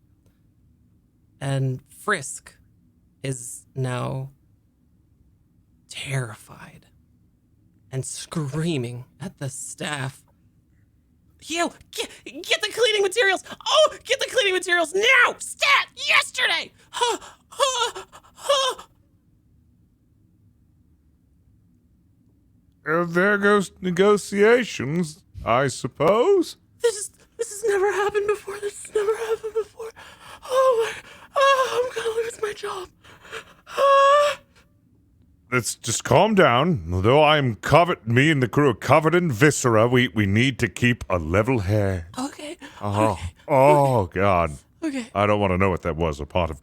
And Frisk is now terrified and screaming at the staff. You, get the cleaning materials! Oh, get the cleaning materials now! Stat! Yesterday! There goes negotiations, I suppose. This has never happened before. This has never happened before. I'm gonna lose my job. Let's just calm down. Although me and the crew are covered in viscera, we need to keep a level head. Okay. Oh, God. Okay. I don't want to know what that was a part of.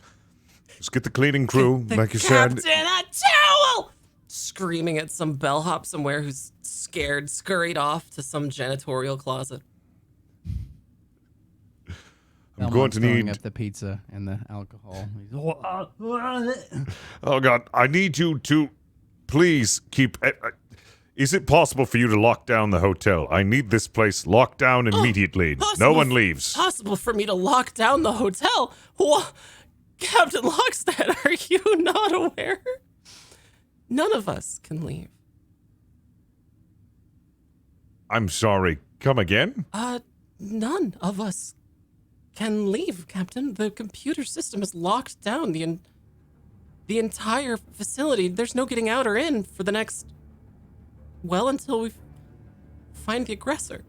Just get the cleaning crew, like you said. Captain, a towel! Screaming at some bellhop somewhere who's scared, scurried off to some janitorial closet. I'm going to throwing need up the pizza and the alcohol. Oh, God. I need you to please keep... Is it possible for you to lock down the hotel? I need this place locked down immediately. No one leaves. Possible for me to lock down the hotel? What? Captain Lockstead, are you not aware? None of us can leave. I'm sorry. Come again? None of us can leave, Captain. The computer system has locked down the entire facility. There's no getting out or in for the next... well, until we find the aggressor.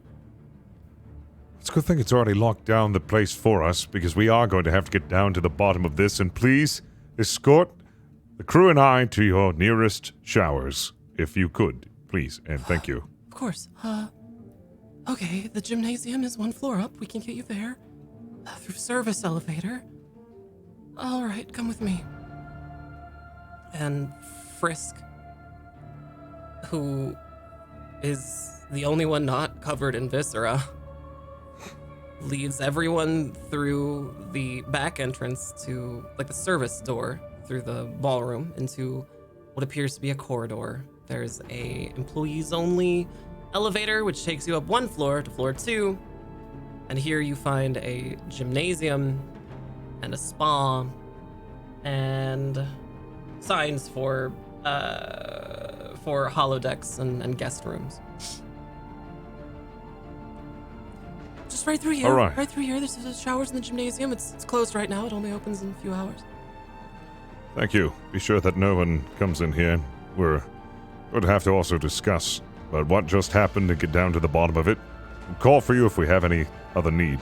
It's a good thing it's already locked down the place for us, because we are going to have to get down to the bottom of this, and please escort the crew and I to your nearest showers, if you could, please, and thank you. Of course. Okay, the gymnasium is 1 floor up. We can get you there. Through service elevator. All right, come with me. And Frisk, who is the only one not covered in viscera, leads everyone through the back entrance to, like, the service door through the ballroom into what appears to be a corridor. There's a employees only elevator, which takes you up 1 floor to floor 2. And here you find a gymnasium and a spa and signs for holodecks and guest rooms. Just right through here. All right. Right through here. There's showers in the gymnasium. It's closed right now. It only opens in a few hours. Thank you. Be sure that no one comes in here. We're going to have to also discuss about what just happened and get down to the bottom of it. We'll call for you if we have any other need.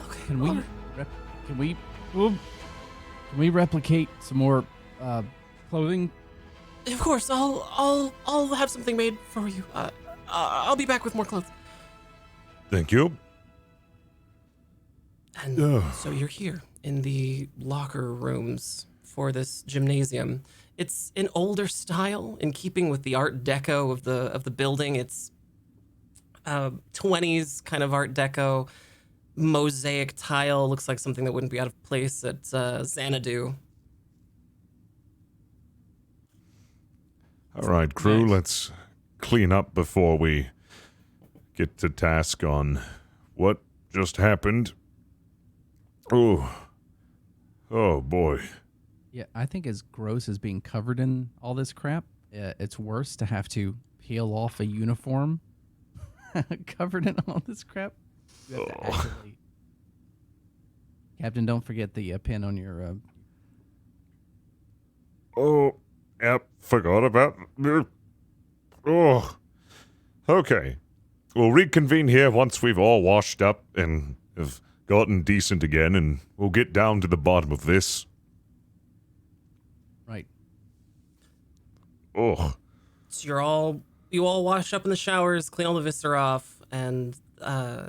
Okay. Can we replicate some more clothing? Of course. I'll have something made for you. I'll be back with more clothes. Thank you. And so you're here in the locker rooms for this gymnasium. It's an older style in keeping with the Art Deco of the building. It's 20s kind of Art Deco, mosaic tile. Looks like something that wouldn't be out of place at Xanadu. All right, crew, let's clean up before we get to task on what just happened. Oh boy. Yeah, I think as gross as being covered in all this crap, it's worse to have to peel off a uniform covered in all this crap. You have to actually... Captain, don't forget the pin on your... Oh, yep, forgot about... Oh, okay. We'll reconvene here once we've all washed up and have gotten decent again, and we'll get down to the bottom of this. Right. Oh. So you all wash up in the showers, clean all the viscera off, and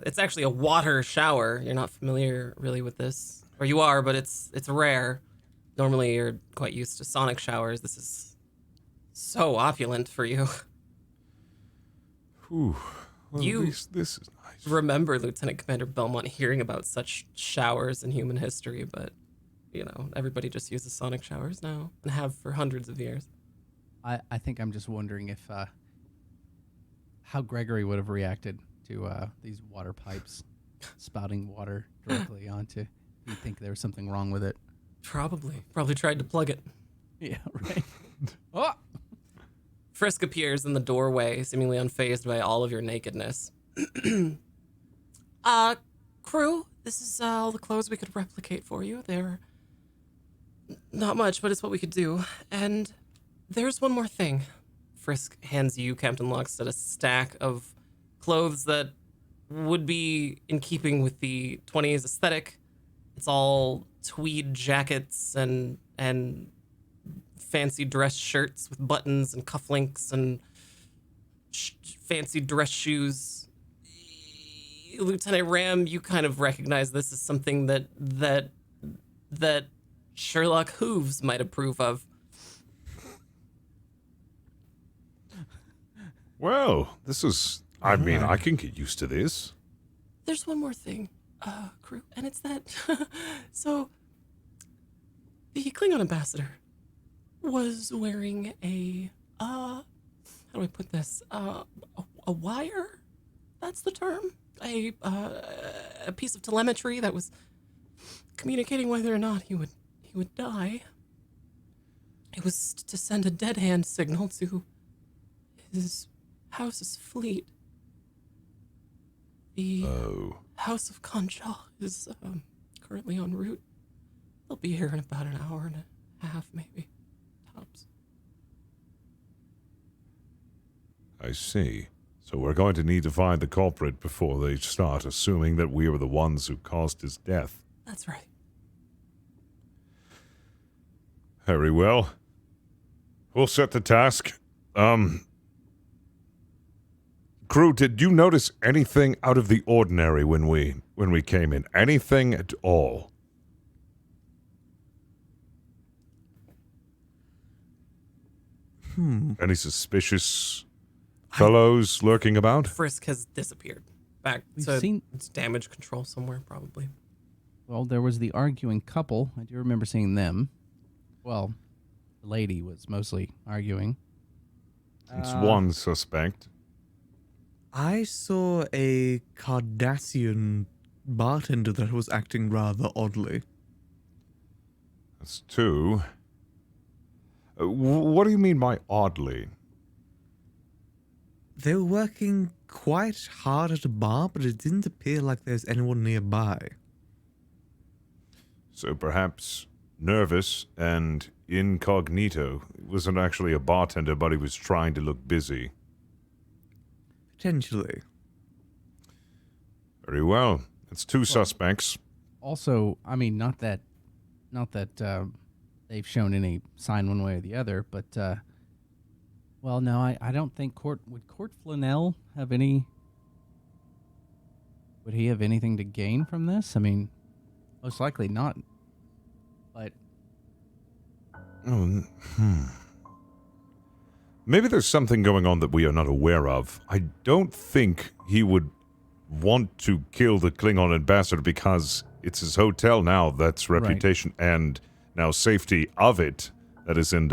it's actually a water shower. You're not familiar really with this, or you are, but it's rare. Normally you're quite used to sonic showers. This is so opulent for you. Whew. Well, this is nice. Remember Lieutenant Commander Belmont hearing about such showers in human history, but everybody just uses sonic showers now and have for hundreds of years. I think I'm just wondering if how Gregory would have reacted to these water pipes spouting water directly onto. You'd think there was something wrong with it. Probably tried to plug it. Yeah, right. Oh! Frisk appears in the doorway, seemingly unfazed by all of your nakedness. Crew, this is all the clothes we could replicate for you. They're not much, but it's what we could do. And there's one more thing. Frisk hands you, Captain Lockstead, a stack of clothes that would be in keeping with the 20s aesthetic. It's all tweed jackets and fancy dress shirts with buttons and cufflinks and fancy dress shoes. Lieutenant Ram, you kind of recognize this as something that Sherlock Hooves might approve of. Well, this is... I mean, I can get used to this. There's one more thing, crew, and it's that... So, the Klingon ambassador was wearing a... how do I put this? A wire? That's the term? A piece of telemetry that was communicating whether or not he would die. It was to send a dead hand signal to his house's fleet. The House of Conchal is currently en route. They'll be here in about an hour and a half, maybe, tops. I see. So we're going to need to find the culprit before they start assuming that we were the ones who caused his death. That's right. Very well. We'll set the task. Crew, did you notice anything out of the ordinary when we came in? Anything at all? Any suspicious fellows lurking about? Frisk has disappeared. Back to its damage control somewhere, probably. Well, there was the arguing couple. I do remember seeing them. Well, the lady was mostly arguing. It's one suspect. I saw a Cardassian bartender that was acting rather oddly. That's two. What do you mean by oddly? They were working quite hard at a bar, but it didn't appear like there's anyone nearby. So perhaps nervous and incognito. He wasn't actually a bartender, but he was trying to look busy. Potentially. Very well. It's two suspects. Also, I mean, not that they've shown any sign one way or the other, but well, no, I don't think Court Flanell have any. Would he have anything to gain from this? I mean, most likely not. But Maybe there's something going on that we are not aware of. I don't think he would want to kill the Klingon ambassador because it's his hotel now that's reputation and now safety of it that is in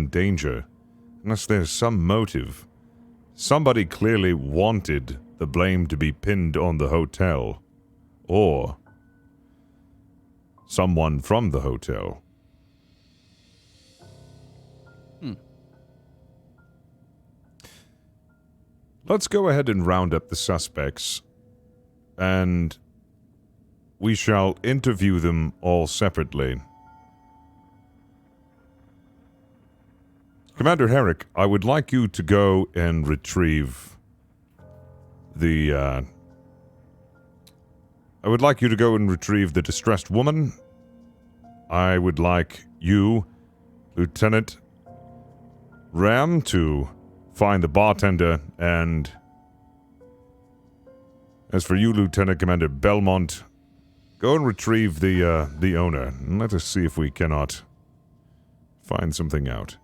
danger. Unless there's some motive. Somebody clearly wanted the blame to be pinned on the hotel. Or someone from the hotel. Let's go ahead and round up the suspects, and we shall interview them all separately. Commander Herrick, I would like you to go and retrieve the distressed woman. I would like you, Lieutenant Ram, to find the bartender, and as for you, Lieutenant Commander Belmont, go and retrieve the owner, and let us see if we cannot find something out.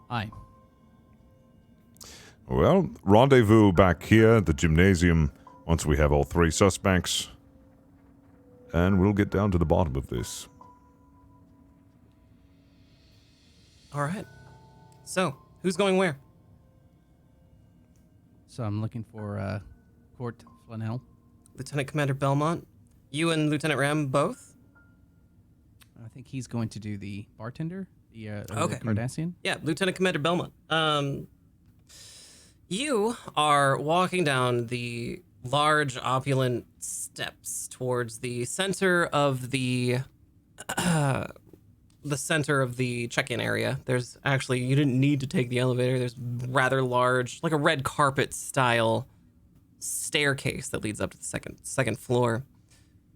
aye. Well, rendezvous back here at the gymnasium once we have all three suspects, and we'll get down to the bottom of this. All right. So, who's going where? So I'm looking for Court Flanell. Lieutenant Commander Belmont? You and Lieutenant Ram both? I think he's going to do the bartender, the Okay. Cardassian. Yeah, Lieutenant Commander Belmont. You are walking down the large, opulent steps towards the center of the check-in area. There's actually, you didn't need to take the elevator. There's rather large, like a red carpet style staircase that leads up to the second floor.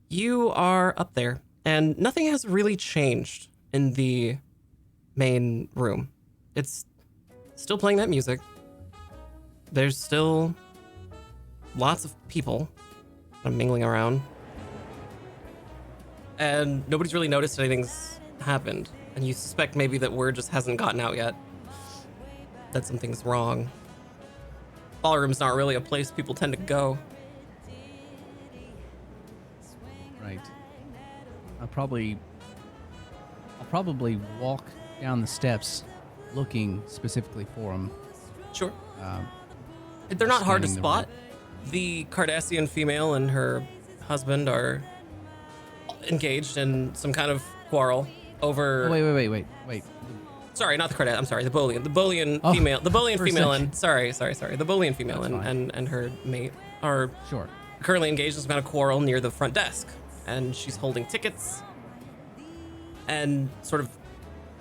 You are up there, and nothing has really changed in the main room. It's still playing that music. There's still lots of people mingling around, and nobody's really noticed anything's happened, and you suspect maybe that word just hasn't gotten out yet that something's wrong. Ballroom's not really a place people tend to go. Right. I'll probably walk down the steps looking specifically for him. Sure. They're not hard to scanning the spot. The Cardassian female and her husband are engaged in some kind of quarrel over. Oh, wait. Sorry, not the Cardassian. I'm sorry, the Bolian. The Bolian Oh, female. The Bolian for a female second. and sorry. The Bolian female That's and her mate are Sure. currently engaged in some kind of quarrel near the front desk, and she's holding tickets and sort of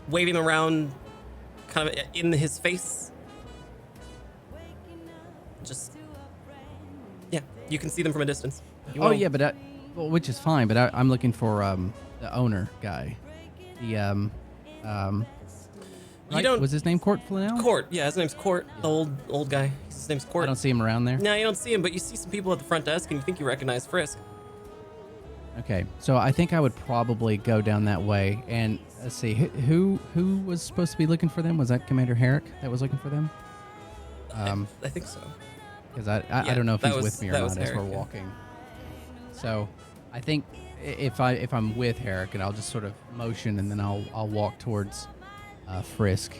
waving them around, kind of in his face. Just, yeah, you can see them from a distance. You Oh won't- yeah, but which is fine. But I'm looking for the owner guy. The You don't. was his name Court Flanell? Court, yeah, his name's Court. The old guy. His name's Court. I don't see him around there. No, you don't see him, but you see some people at the front desk, and you think you recognize Frisk. Okay, so I think I would probably go down that way. And let's see, who was supposed to be looking for them? Was that Commander Herrick that was looking for them? I think so. Because I Yeah, don't know if that he's was- with me or that not was as Herrick, we're yeah. walking. So I think if I'm with Herrick, and I'll just sort of motion, and then I'll walk towards Frisk.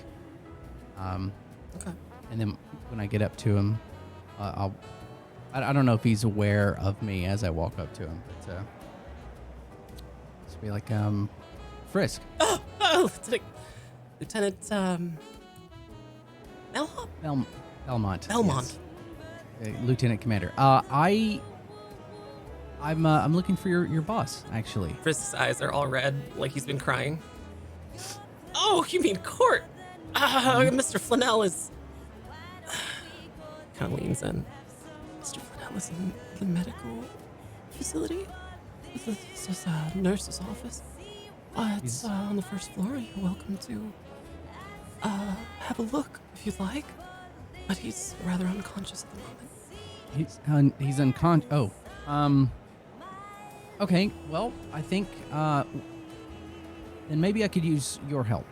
Okay. And then when I get up to him, I don't know if he's aware of me as I walk up to him, but just be like, Frisk. Oh, Lieutenant, Melhop? Belmont. Belmont. Yes. Lieutenant Commander. I'm looking for your boss, actually. Frisk's eyes are all red, like he's been crying. Oh, you mean Court? Mr. Flanell is... kind of leans in. Mr. Flanell is in the medical facility? This is a nurse's office. It's on the first floor. You're welcome to have a look if you'd like. But he's rather unconscious at the moment. He's unconscious. Oh. Okay, well, I think then maybe I could use your help.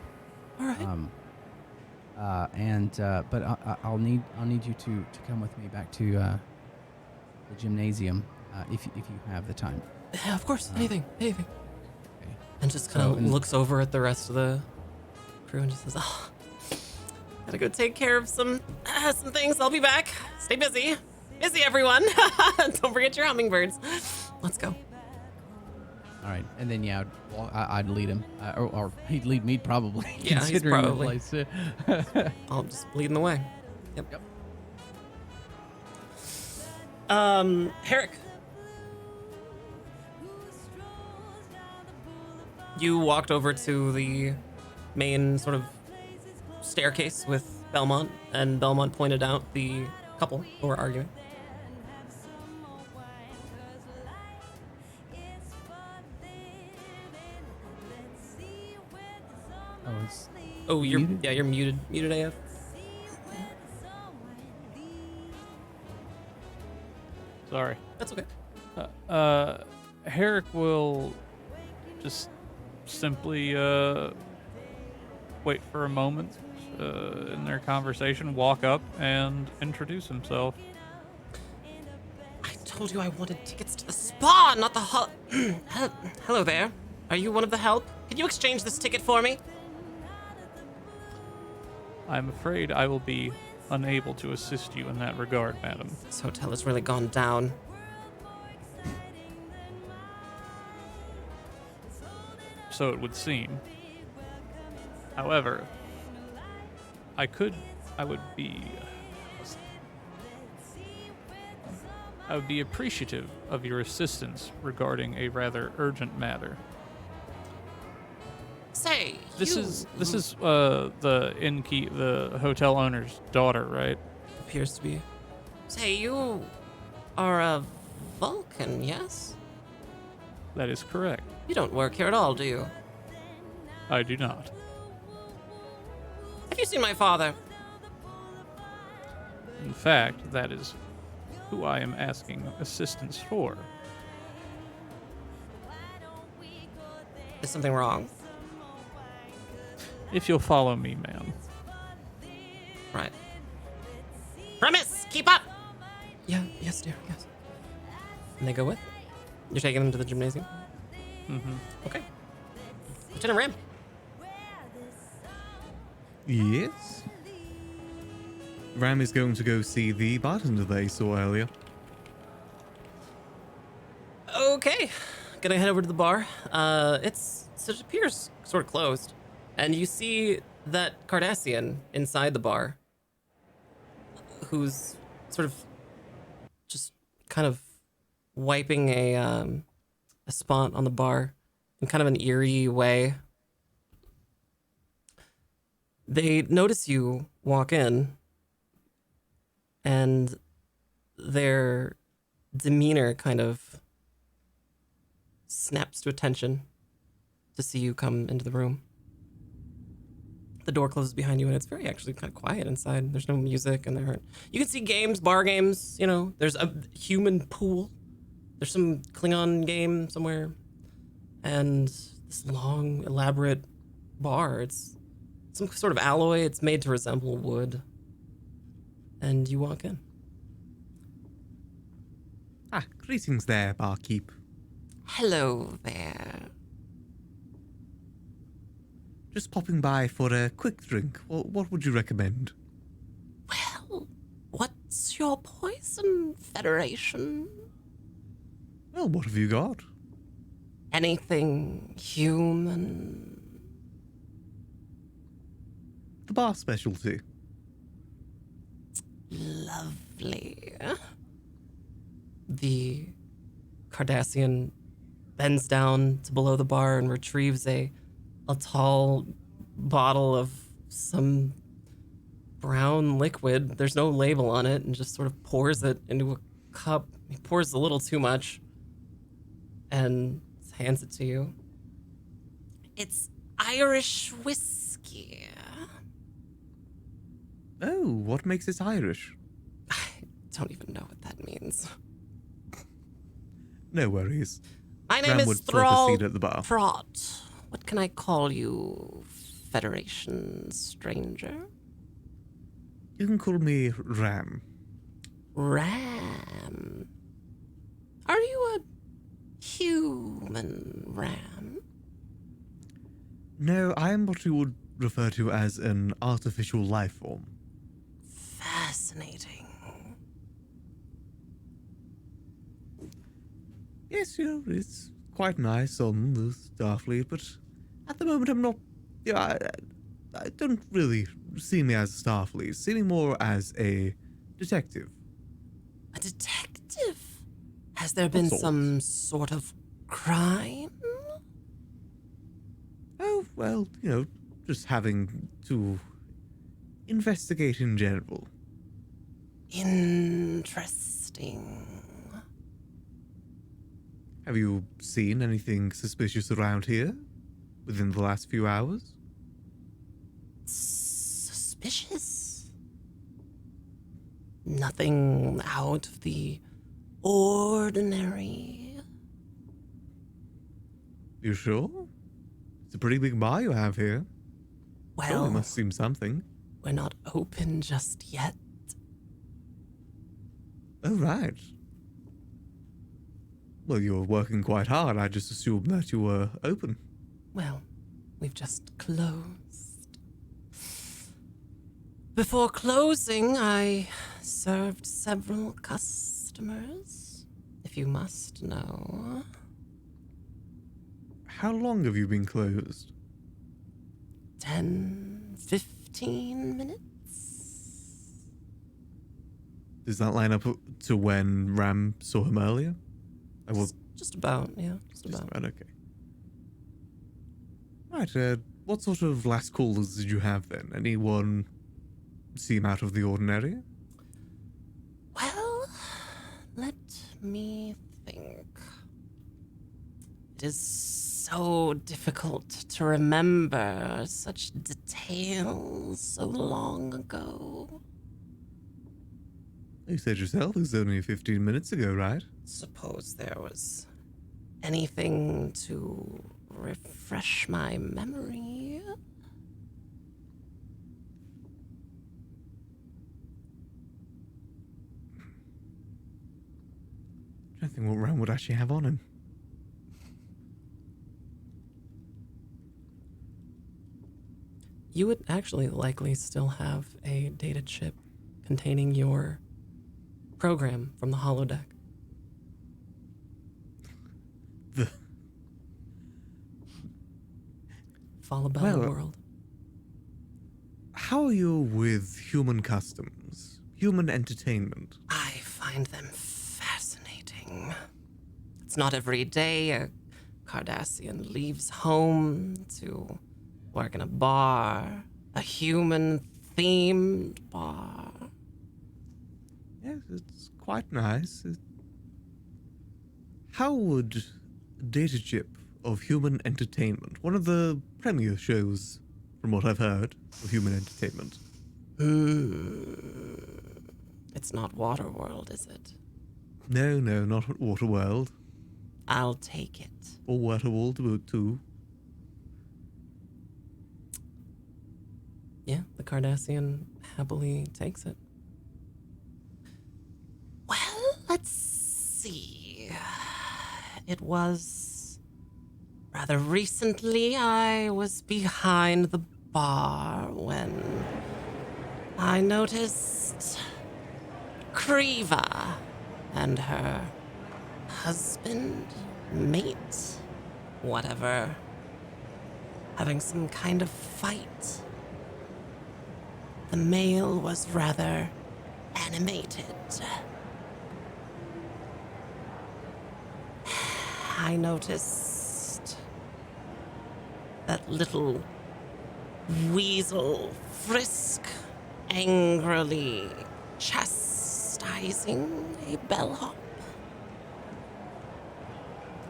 All right. But I'll need you to come with me back to the gymnasium if you have the time. Yeah, of course. Anything. Okay. And just kind of So, looks over at the rest of the crew and just says, "Oh, gotta go take care of some things. I'll be back. Stay busy, everyone. Don't forget your hummingbirds. Let's go." All right, and then I'd lead him, or he'd lead me probably. Yeah, he's considering the probably. place. I'll just leading the way. Yep. Herrick. You walked over to the main sort of staircase with Belmont, and Belmont pointed out the couple who were arguing. Oh, you're muted? you're muted. Muted AF. Sorry. That's okay. Herrick will just simply wait for a moment in their conversation, walk up and introduce himself. I told you I wanted tickets to the spa, not the Hello there. Are you one of the help? Can you exchange this ticket for me? I'm afraid I will be unable to assist you in that regard, madam. This hotel has really gone down. So it would seem. However, I would be appreciative of your assistance regarding a rather urgent matter. Say, This is the hotel owner's daughter, right? appears to be. Say, you are a Vulcan, yes? That is correct. You don't work here at all, do you? I do not. Have you seen my father? In fact, that is who I am asking assistance for. Is something wrong? If you'll follow me, ma'am. Right. Premise, keep up! Yeah, yes, dear, yes. And they go with? You're taking them to the gymnasium? Mm-hmm. Okay. Lieutenant Ram. Yes? Ram is going to go see the bartender they saw earlier. Okay. Gonna head over to the bar. It appears sort of closed. And you see that Cardassian inside the bar, who's sort of just kind of wiping a spot on the bar in kind of an eerie way. They notice you walk in, and their demeanor kind of snaps to attention to see you come into the room. The door closes behind you, and it's very actually kind of quiet inside. There's no music, and you can see games, bar games. You know, there's a human pool. There's some Klingon game somewhere, and this long, elaborate bar. It's some sort of alloy. It's made to resemble wood. And you walk in. Ah, greetings there, barkeep. Hello there. Just popping by for a quick drink. What would you recommend? Well, What's your poison, Federation? Well, what have you got? Anything human? The bar specialty. Lovely. The Cardassian bends down to below the bar and retrieves a tall bottle of some brown liquid. There's no label on it, and just sort of pours it into a cup. He pours a little too much and hands it to you. It's Irish whiskey. Oh, what makes it Irish? I don't even know what that means. No worries. My name Ram is would take a Thrall seat at the bar. Trot. What can I call you, Federation stranger? You can call me Ram. Ram. Are you a human ram? No, I am what you would refer to as an artificial life form. Fascinating. Yes, it's quite nice on the Starfleet, but at the moment I'm not. I don't really see me as a Starfleet. See me more as a detective. A detective? Has there been sorts. some sort of crime? Oh, well, just having to investigate in general. Interesting. Have you seen anything suspicious around here within the last few hours? Suspicious? Nothing out of the ordinary. You sure? It's a pretty big bar you have here. Surely Well, must seem something. we're not open just yet. Oh, right. Well, you were working quite hard. I just assumed that you were open. Well, we've just closed. Before closing, I served several customers, if you must know. How long have you been closed? 10, 15 minutes? Does that line up to when Ram saw him earlier? I will. Just about, yeah, just Just about. about, okay. Right, what sort of last calls did you have then? Anyone seem out of the ordinary? Well, let me think. It is so difficult to remember such details so long ago. You said yourself it was only 15 minutes ago, right? Suppose there was anything to refresh my memory. I don't think what Ram would actually have on him. You would actually likely still have a data chip containing your program from the holodeck. The Falabella Well, world. How are you with human customs? Human entertainment? I find them fascinating. It's not every day a Cardassian leaves home to work in a bar, a human-themed bar. Yes, it's quite nice. How would Data Chip of Human Entertainment, one of the premier shows, from what I've heard, of human entertainment? It's not Waterworld, is it? No, not Waterworld. I'll take it. Or Waterworld too. Yeah, the Cardassian happily takes it. Well, let's see. It was rather recently I was behind the bar when I noticed Kriva and her husband, mate, whatever, having some kind of fight. The male was rather animated. I noticed that little weasel Frisk angrily chastising a bellhop.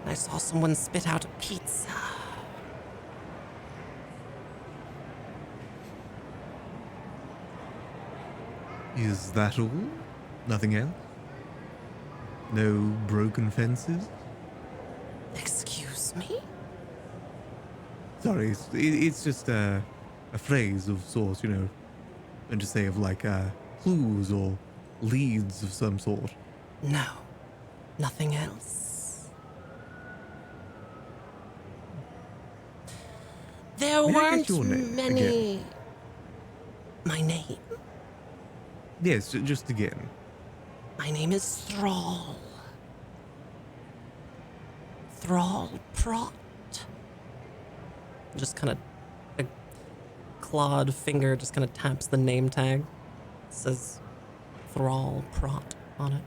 I saw someone spit out a pizza. Is that all? Nothing else? No broken fences? Excuse me? Sorry, it's just a phrase of sorts, you know, and to say of like clues or leads of some sort. No, nothing else. There May I weren't get your name many. again? My name? Yes, just again. My name is Thrall. Thrall Prot. Just kind of a clawed finger just kind of taps the name tag. It says Thrall Prot on it.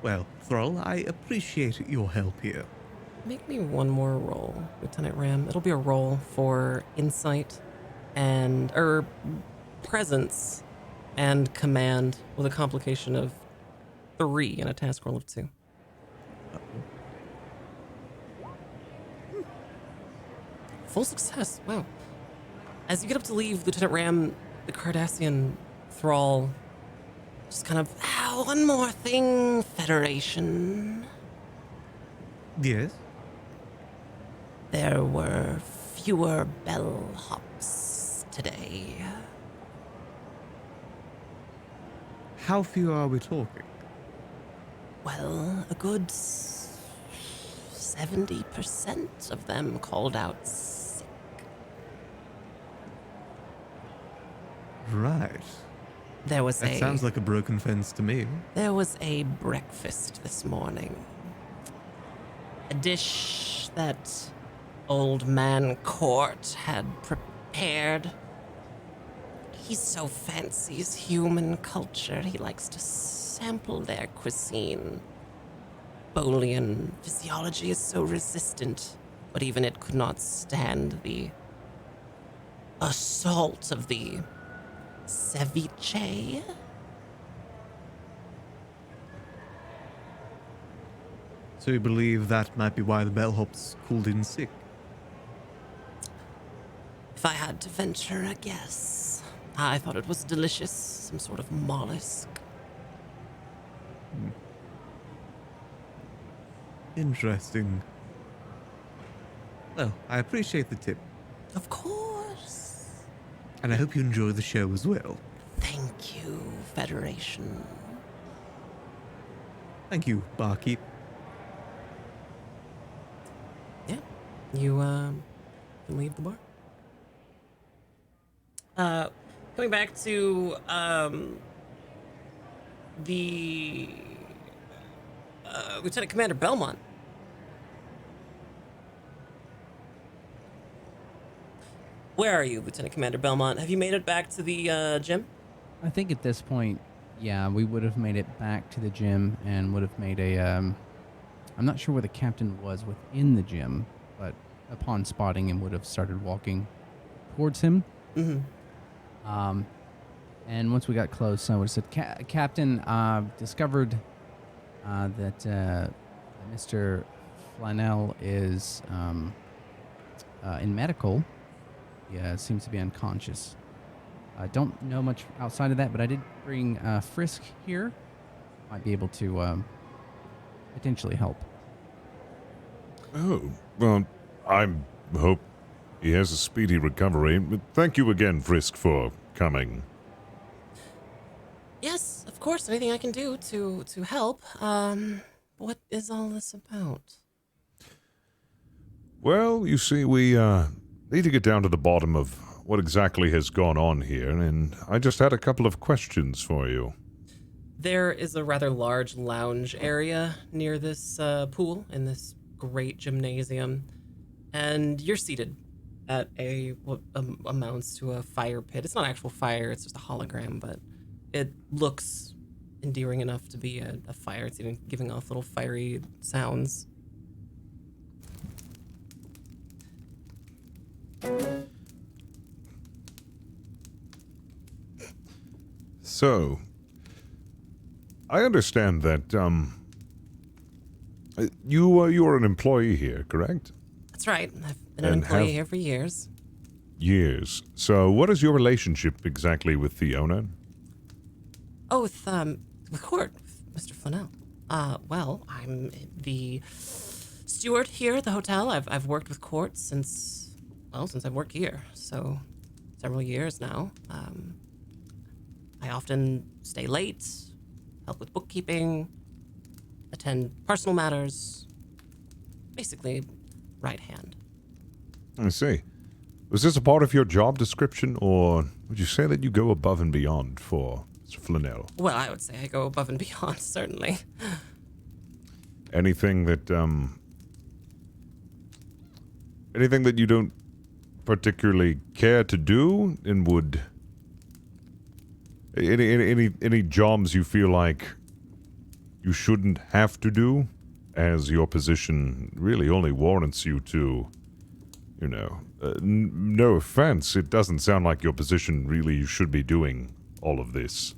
Well, Thrall, I appreciate your help here. Make me one more roll, Lieutenant Ram. It'll be a roll for insight and presence and command with a complication of 3 and a task roll of 2. Full success. Wow. As you get up to leave, Lieutenant Ram, the Cardassian Thrall, just kind of, one more thing, Federation. Yes? There were fewer bellhops today. How few are we talking? Well, a good 70% of them called out sick. Right. There was That sounds like a broken fence to me. There was a breakfast this morning. A dish that Old Man Court had prepared. He so fancies human culture, he likes to sample their cuisine. Bolian physiology is so resistant, but even it could not stand the assault of the ceviche. So you believe that might be why the bellhops called in sick? If I had to venture a guess, I thought it was delicious, some sort of mollusk. Interesting. Well, I appreciate the tip, Of course. and I hope you enjoy the show as well. Thank you, Federation. Thank you, barkeep. Yeah, you can leave the bar. Coming back to the Lieutenant Commander Belmont. Where are you, Lieutenant Commander Belmont? Have you made it back to the gym? I think at this point, yeah, we would have made it back to the gym and would have made a. I'm not sure where the captain was within the gym, but upon spotting him, would have started walking towards him. Mm-hmm. And once we got close, I would have said, Captain, discovered that Mr. Flanell is in medical. He seems to be unconscious. I don't know much outside of that, but I did bring Frisk here. Might be able to potentially help. Oh, well, I hope he has a speedy recovery. But thank you again, Frisk, for coming. Yes, of course. Anything I can do to help. What is all this about? Well, you see, we need to get down to the bottom of what exactly has gone on here, and I just had a couple of questions for you. There is a rather large lounge area near this pool in this great gymnasium, and you're seated at what amounts to a fire pit. It's not actual fire, it's just a hologram, but it looks endearing enough to be a fire. It's even giving off little fiery sounds. So, I understand that you are an employee here, correct? That's right. I've been an employee here for years. Years. So, what is your relationship exactly with the owner? Oh, with Court, with Mr. Flannel. Well, I'm the steward here at the hotel. I've worked with Court since I've worked here, so several years now. I often stay late, help with bookkeeping, attend personal matters. Basically, right hand. I see. Was this a part of your job description, or would you say that you go above and beyond for Mr. Flannel? Well, I would say I go above and beyond, certainly. Anything that you don't particularly care to do, and would any jobs you feel like you shouldn't have to do, as your position really only warrants you to, no offense, it doesn't sound like your position really you should be doing all of this.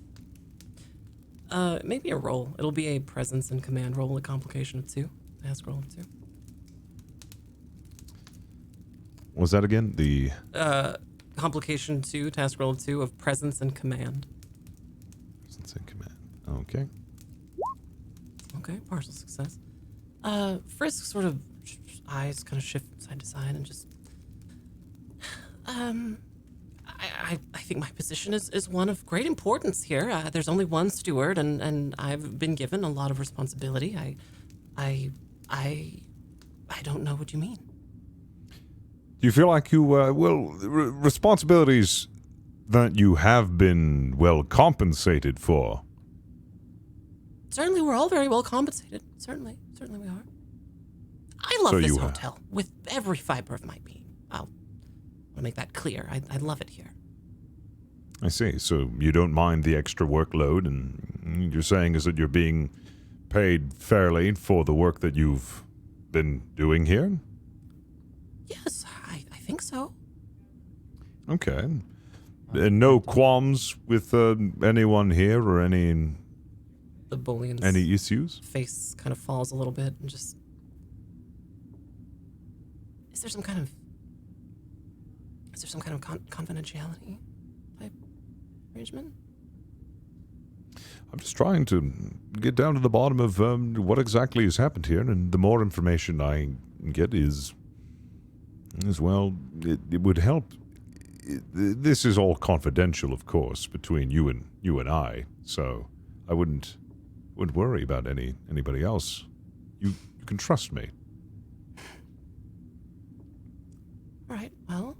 Maybe a role. It'll be a presence and command role, a complication of 2. Task roll of 2. What was that again? The complication 2, task roll of 2 of presence and command. Presence and command. Okay. Okay, partial success. Frisk sort of eyes kind of shift side to side and just I think my position is one of great importance here. There's only one steward, and I've been given a lot of responsibility. I don't know what you mean. Do you feel like you, responsibilities that you have been well compensated for? Certainly, we're all very well compensated. Certainly we are. I love this hotel with every fiber of my being. I'll want to make that clear. I love it here. I see. So you don't mind the extra workload, and you're saying is that you're being paid fairly for the work that you've been doing here? Yes, I think so. Okay. And no qualms with anyone here or any Bullion's issues? face kind of falls a little bit and just... Is there some kind of confidentiality type arrangement? I'm just trying to get down to the bottom of what exactly has happened here, and the more information I get is well, it would help. This is all confidential, of course, between you and I, so I wouldn't worry about anybody else. You can trust me. Right. Well,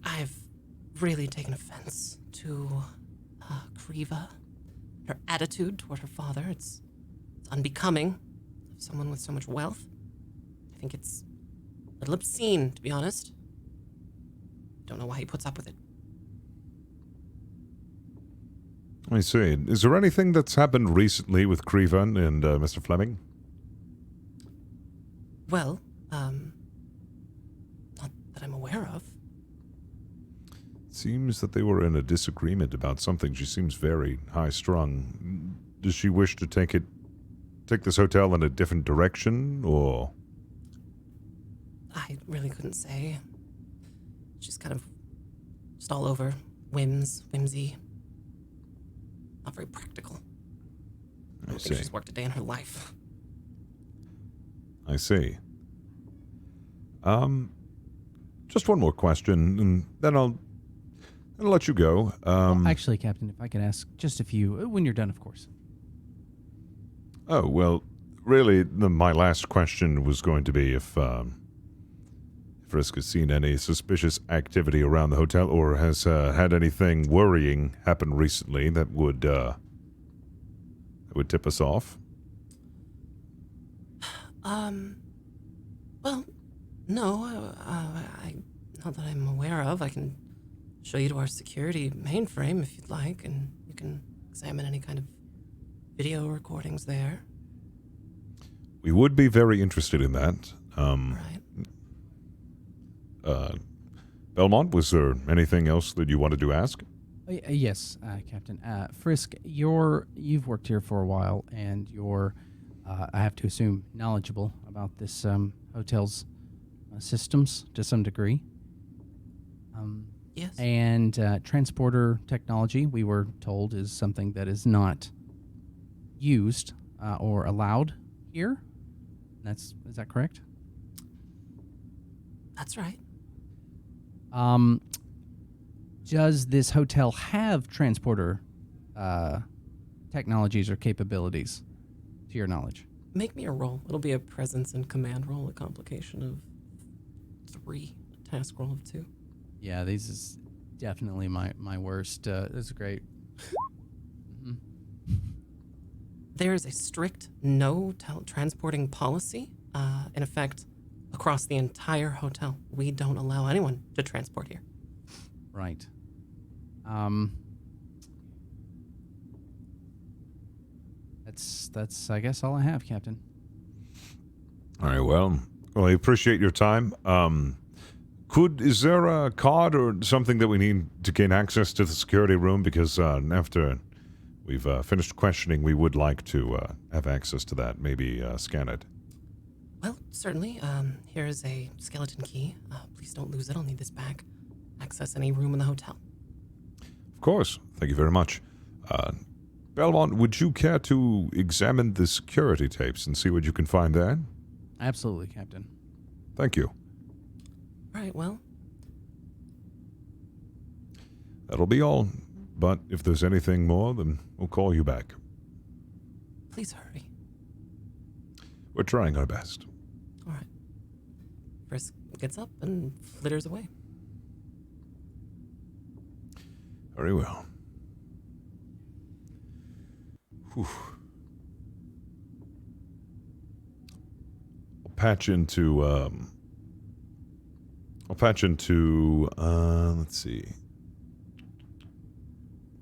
I've really taken offense to Kriva, her attitude toward her father. It's unbecoming of someone with so much wealth. I think it's a little obscene, to be honest. Don't know why he puts up with it. I see. Is there anything that's happened recently with Kriva and Mr. Fleming? Well, not that I'm aware of. It seems that they were in a disagreement about something. She seems very high-strung. Does she wish to take this hotel in a different direction, or? I really couldn't say. She's kind of just all over whimsy. Not very practical. I don't think she's worked a day in her life. I see. Just one more question, and then I'll let you go. Well, actually, Captain, if I could ask just a few, when you're done, of course. Oh, well, really, my last question was going to be if Frisk has seen any suspicious activity around the hotel or has had anything worrying happen recently that would tip us off. Well, no, not that I'm aware of. I can show you to our security mainframe if you'd like, and you can examine any kind of video recordings there. We would be very interested in that. Right. Belmont, was there anything else that you wanted to ask? Yes, Captain. Frisk, you've worked here for a while, and you're, I have to assume, knowledgeable about this hotel's systems to some degree. Yes. And transporter technology, we were told, is something that is not used or allowed here. Is that correct? That's right. Does this hotel have transporter technologies or capabilities, to your knowledge? Make me a roll. It'll be a presence and command roll, a complication of 3, a task roll of 2. Yeah, this is definitely my worst. This is great. There is a strict no transporting policy in effect across the entire hotel. We don't allow anyone to transport here. Right. That's I guess all I have, Captain. All right, well, I appreciate your time. Is there a card or something that we need to gain access to the security room? Because after we've finished questioning, we would like to have access to that. Maybe scan it. Well, certainly. Here is a skeleton key. Please don't lose it. I'll need this back. Access any room in the hotel. Of course. Thank you very much. Belmont, would you care to examine the security tapes and see what you can find there? Absolutely, Captain. Thank you. All right, well. That'll be all. But if there's anything more, then we'll call you back. Please hurry. We're trying our best. All right. Frisk gets up and flitters away. Very well. Whew. I'll patch into, let's see.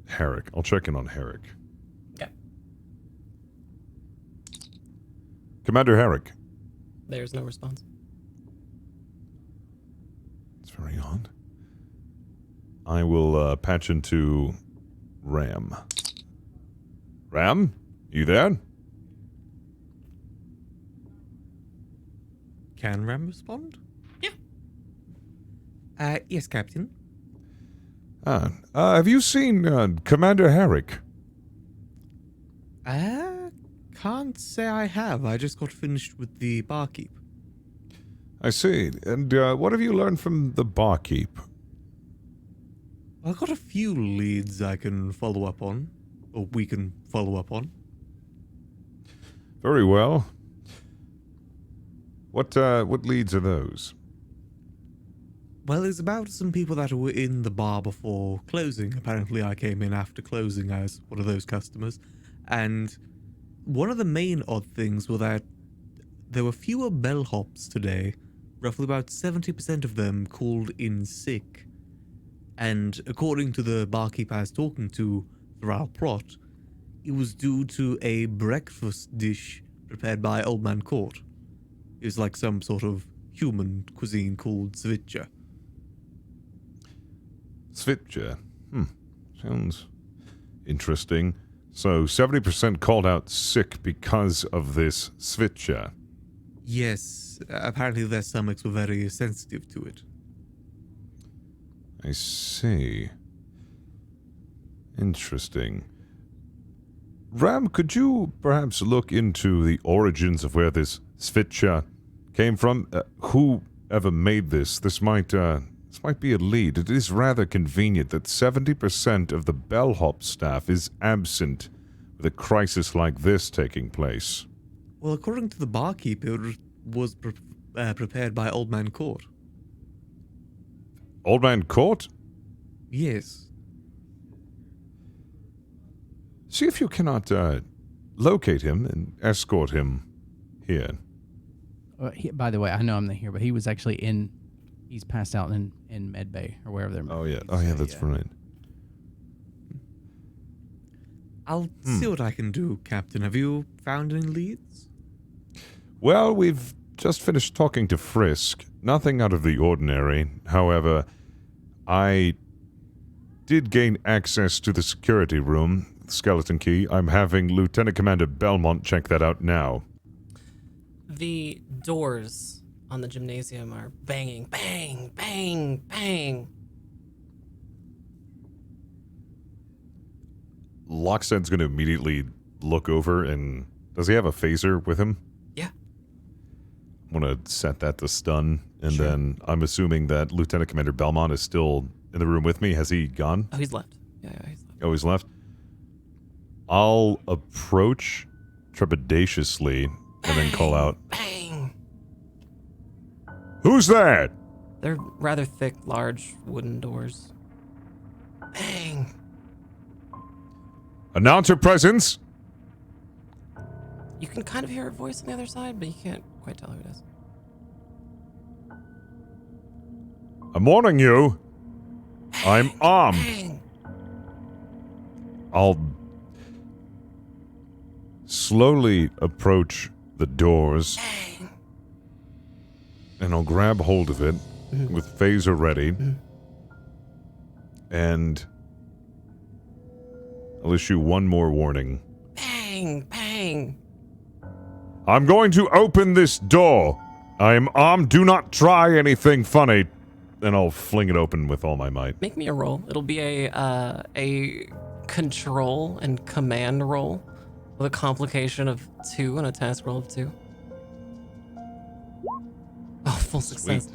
Herrick. I'll check in on Herrick. Okay. Commander Herrick. There's no response. It's very odd. I will patch into Ram. Ram? You there? Can Ram respond? Yeah. Yes, Captain. Have you seen Commander Herrick? Can't say I have. I just got finished with the barkeep. I see. And what have you learned from the barkeep? I've got a few leads I can follow up on. Or we can follow up on. Very well. What leads are those? Well, it's about some people that were in the bar before closing. Apparently I came in after closing as one of those customers. And one of the main odd things were that there were fewer bellhops today. Roughly about 70% of them called in sick. And according to the barkeep I was talking to, throughout plot, it was due to a breakfast dish prepared by Old Man Court. It was like some sort of human cuisine called svitja. Svitja. Sounds interesting. So 70% called out sick because of this svitja. Yes, apparently their stomachs were very sensitive to it. I see. Interesting. Ram, could you perhaps look into the origins of where this svitja came from? Whoever made this? This might be a lead. It is rather convenient that 70% of the bellhop staff is absent with a crisis like this taking place. Well, according to the barkeep, it was prepared by Old Man Court. Old Man Court? Yes. See if you cannot locate him and escort him here. By the way, I know I'm not here, but he was actually he's passed out in Med Bay or wherever they're. Oh, yeah. Oh, yeah, that's right. I'll see what I can do, Captain. Have you found any leads? Well, we've just finished talking to Frisk. Nothing out of the ordinary. However, I did gain access to the security room, skeleton key. I'm having Lieutenant Commander Belmont check that out now. The doors on the gymnasium are banging, bang, bang, bang. Lockstead's going to immediately look over and... Does he have a phaser with him? Yeah. I'm going to set that to stun, and Sure. then I'm assuming that Lieutenant Commander Belmont is still in the room with me. Has he gone? Oh, he's left. Yeah, he's left. Oh, he's left? I'll approach trepidatiously and then call out, Bang! "Who's that?" They're rather thick, large wooden doors. Bang! Announce your presence. You can kind of hear a voice on the other side, but you can't quite tell who it is. I'm warning you. I'm armed. Bang! I'll slowly approach the doors Bang! and I'll grab hold of it with phaser ready and I'll issue one more warning. Bang! Bang! I'm going to open this door. I am armed. Do not try anything funny. And I'll fling it open with all my might. Make me a roll. It'll be a control and command roll with a complication of 2 and a task roll of 2. Oh, full success.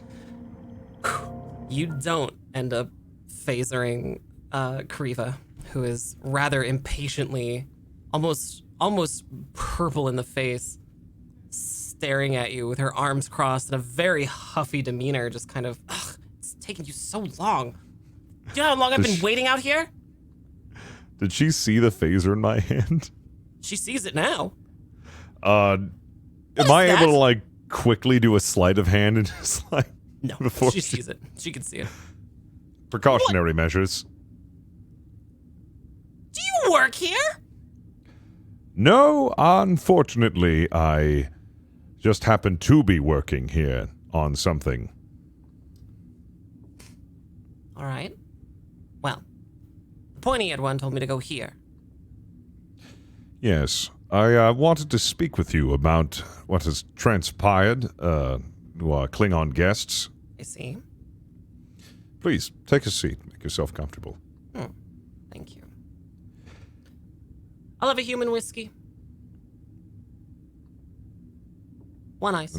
You don't end up phasering Kariva, who is rather impatiently, almost purple in the face, staring at you with her arms crossed and a very huffy demeanor, just kind of, ugh, it's taking you so long. Do you know how long I've been waiting out here? Did she see the phaser in my hand? She sees it now. Am I able to, like, quickly do a sleight of hand and just, like... No, before she sees it. She can see it. Precautionary measures. Do you work here? No, unfortunately, I just happen to be working here on something. All right. Well, the pointy-eared one told me to go here. Yes, I wanted to speak with you about what has transpired to our Klingon guests. I see. Please, take a seat. Make yourself comfortable. Thank you. I'll have a human whiskey. 1 ice.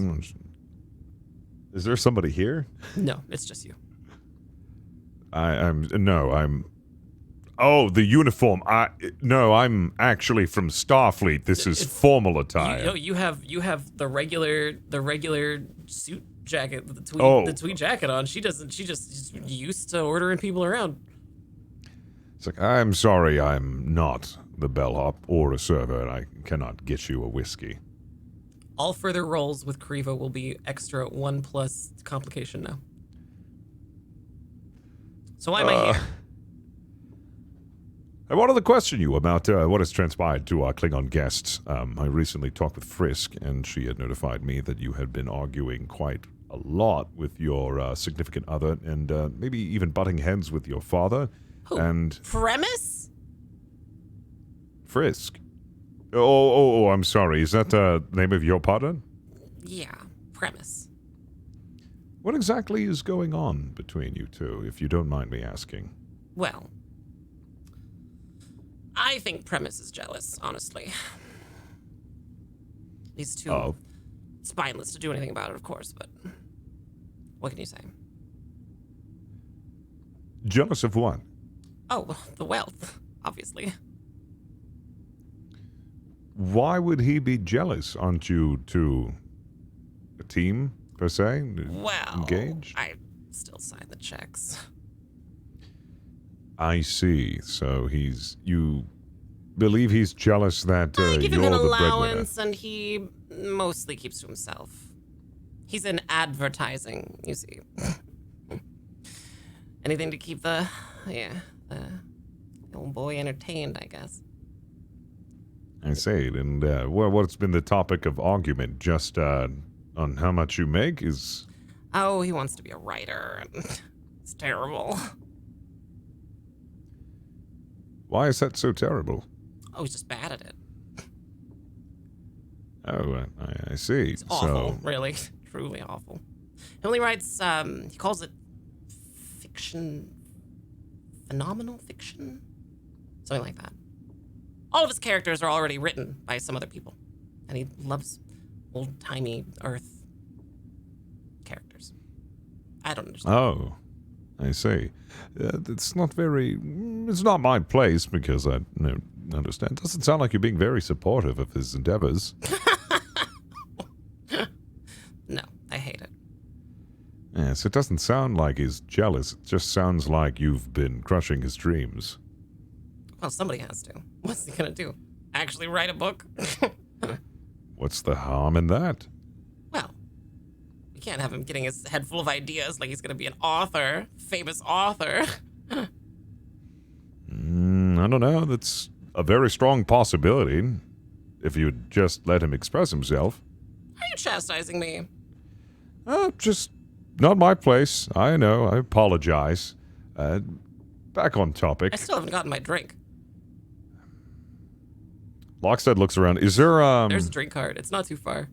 Is there somebody here? No, it's just you. I'm... Oh, the uniform. No, I'm actually from Starfleet. This is formal attire. You have the regular suit jacket with the tweed jacket on. She's just used to ordering people around. It's like, I'm sorry, I'm not the bellhop or a server, and I cannot get you a whiskey. All further rolls with Kariva will be extra 1 plus complication now. So why am I here? I wanted to question you about what has transpired to our Klingon guests. I recently talked with Frisk, and she had notified me that you had been arguing quite a lot with your significant other, and maybe even butting heads with your father. Who? And Premise? Frisk. Oh, I'm sorry. Is that the name of your partner? Yeah, Premise. What exactly is going on between you two, if you don't mind me asking? Well, I think Premise is jealous, honestly. He's too spineless to do anything about it, of course, but what can you say? Jealous of what? Oh, the wealth, obviously. Why would he be jealous? Aren't you two a team, per se? Well, Engaged? I still sign the checks. I see. So you believe he's jealous that I give you're him an the breadwinner. allowance, and he mostly keeps to himself. He's in advertising, you see. Anything to keep the old boy entertained, I guess. I see. And what's been the topic of argument? Just on how much you make is... Oh, he wants to be a writer, and it's terrible. Why is that so terrible? Oh, he's just bad at it. Oh, I see. It's awful, really. Truly awful. He only writes, he calls it fiction, phenomenal fiction? Something like that. All of his characters are already written by some other people. And he loves old-timey Earth characters. I don't understand. Oh, I see. It's not my place because I don't understand. Doesn't sound like you're being very supportive of his endeavors. No, I hate it. Yes, it doesn't sound like he's jealous. It just sounds like you've been crushing his dreams. Well, somebody has to. What's he gonna do? Actually write a book? What's the harm in that? Well, you can't have him getting his head full of ideas like he's gonna be an author, famous author. I don't know. That's a very strong possibility. If you'd just let him express himself. Are you chastising me? Just not my place. I know. I apologize. Back on topic. I still haven't gotten my drink. Lockstead looks around. Is there There's a drink cart. It's not too far.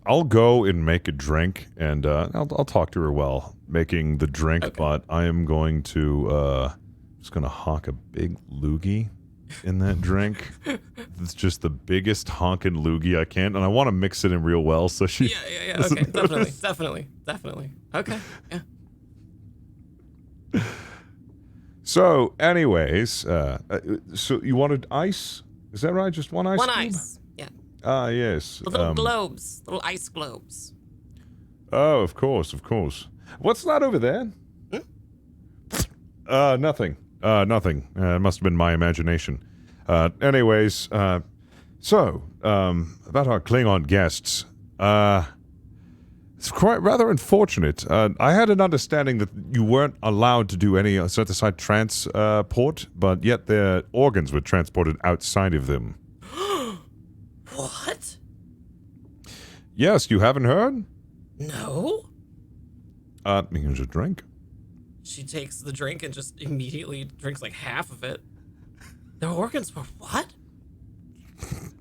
I'll go and make a drink, and I'll talk to her while making the drink. Okay. But I am going to just gonna honk a big loogie in that drink. It's just the biggest honking loogie I can, and I want to mix it in real well so she. Yeah. Okay, definitely. Okay. Yeah. So, anyways, so you wanted ice? Is that right? Just one ice? One cube? ice. Yeah. Yes. The little globes, little ice globes. Oh, of course. What's that over there? Nothing. Nothing. It must have been my imagination. Anyways, so, about our Klingon guests. It's quite rather unfortunate. I had an understanding that you weren't allowed to do any set-aside transport, but yet their organs were transported outside of them. What? Yes, you haven't heard? No. Here's a drink. She takes the drink and just immediately drinks like half of it. Their organs were what?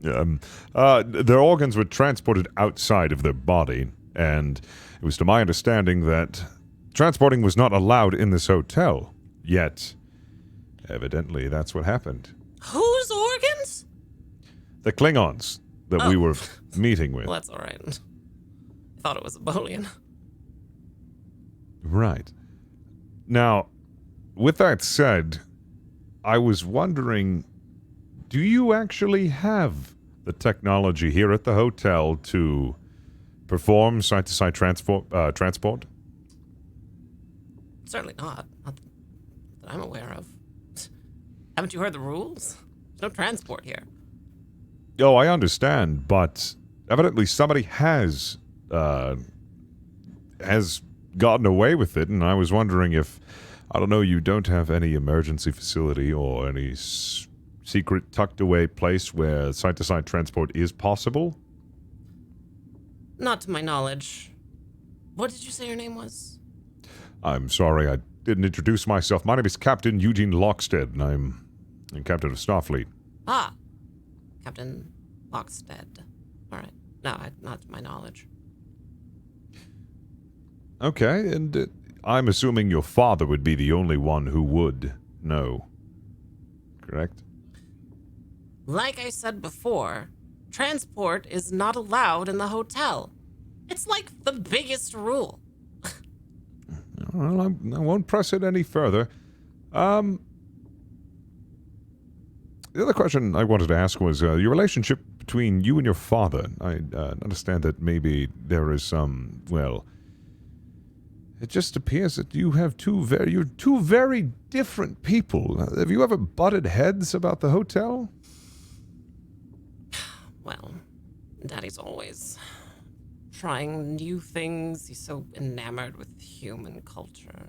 Their organs were transported outside of their body, and it was to my understanding that transporting was not allowed in this hotel. Yet, evidently, that's what happened. Whose organs? The Klingons that we were meeting with. Well, that's all right. I thought it was a Bolian. Right. Now, with that said, I was wondering, do you actually have the technology here at the hotel to perform site-to-site transport? Certainly not. Not that I'm aware of. Haven't you heard the rules? There's no transport here. Oh, I understand, but evidently somebody has gotten away with it, and I was wondering if, I don't know, you don't have any emergency facility or any secret tucked away place where site-to-site transport is possible? Not to my knowledge. What did you say your name was? I'm sorry, I didn't introduce myself. My name is Captain Eugene Lockstead, and I'm Captain of Starfleet. Ah, Captain Lockstead. All right. No, not to my knowledge. Okay, and I'm assuming your father would be the only one who would know. Correct? Like I said before, transport is not allowed in the hotel. It's like the biggest rule. Well, I won't press it any further. The other question I wanted to ask was your relationship between you and your father. I understand that maybe there is some, well, It just appears that you're two very different people. Have you ever butted heads about the hotel? Well, Daddy's always trying new things. He's so enamored with human culture.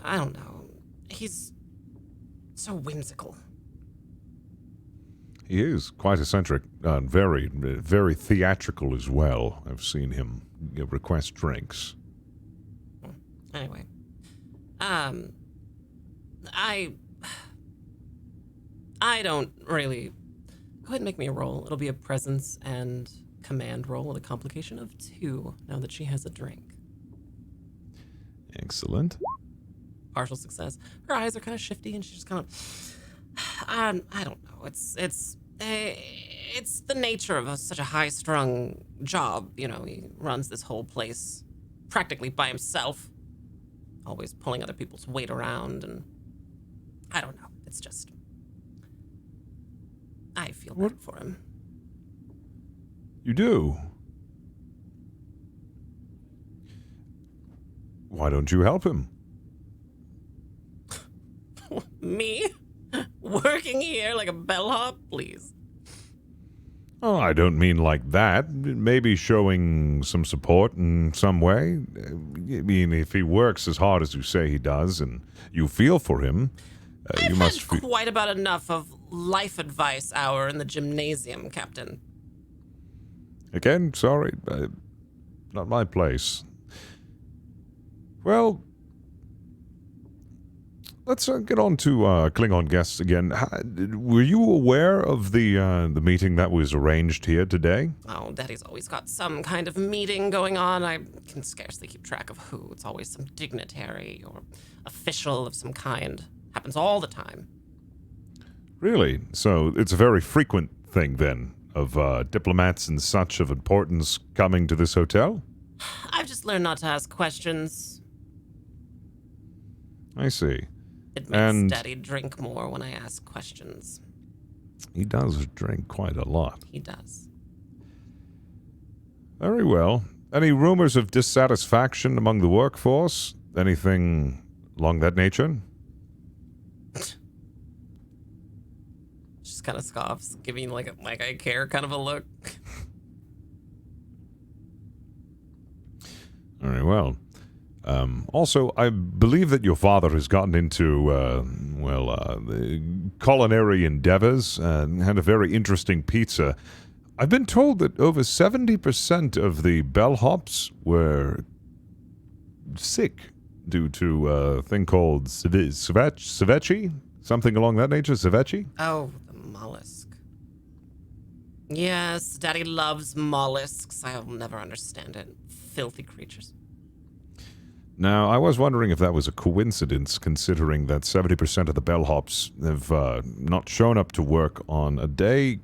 I don't know. He's so whimsical. He is quite eccentric, very, very theatrical as well. I've seen him request drinks. Anyway, I don't really. Go ahead and make me a roll. It'll be a presence and command roll with a complication of 2. Now that she has a drink. Excellent. Partial success. Her eyes are kind of shifty, and she's just kind of. I don't know. It's the nature of such a high-strung job. You know, he runs this whole place practically by himself, always pulling other people's weight around, and I don't know. It's just I feel bad for him. You do? Why don't you help him? Me? Working here like a bellhop? Please. Oh, I don't mean like that. Maybe showing some support in some way. I mean, if he works as hard as you say he does, and you feel for him, you must I've had quite about enough of life advice hour in the gymnasium, Captain. Again, sorry, not my place. Well, let's get on to Klingon guests again. Were you aware of the meeting that was arranged here today? Oh, Daddy's always got some kind of meeting going on. I can scarcely keep track of who. It's always some dignitary or official of some kind. Happens all the time. Really? So it's a very frequent thing, then, of diplomats and such of importance coming to this hotel? I've just learned not to ask questions. I see. It makes Daddy drink more when I ask questions. He does drink quite a lot. He does. Very well. Any rumors of dissatisfaction among the workforce? Anything along that nature? Just kind of scoffs, giving like I care kind of a look. Very well. Also, I believe that your father has gotten into, culinary endeavors and had a very interesting pizza. I've been told that over 70% of the bellhops were sick due to a thing called ceviche? Something along that nature, ceviche? Oh, the mollusk. Yes, Daddy loves mollusks. I'll never understand it. Filthy creatures. Now, I was wondering if that was a coincidence, considering that 70% of the bellhops have not shown up to work on a day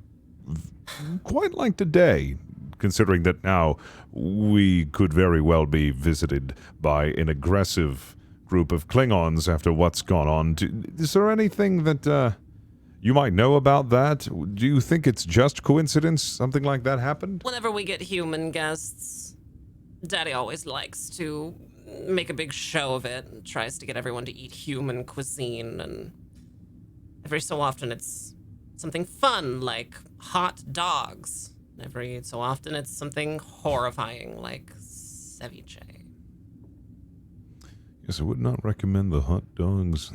quite like today, considering that now we could very well be visited by an aggressive group of Klingons after what's gone on. Is there anything that you might know about that? Do you think it's just coincidence something like that happened? Whenever we get human guests, Daddy always likes to make a big show of it and tries to get everyone to eat human cuisine, and every so often it's something fun like hot dogs. Every so often it's something horrifying like ceviche. Yes, I would not recommend the hot dogs.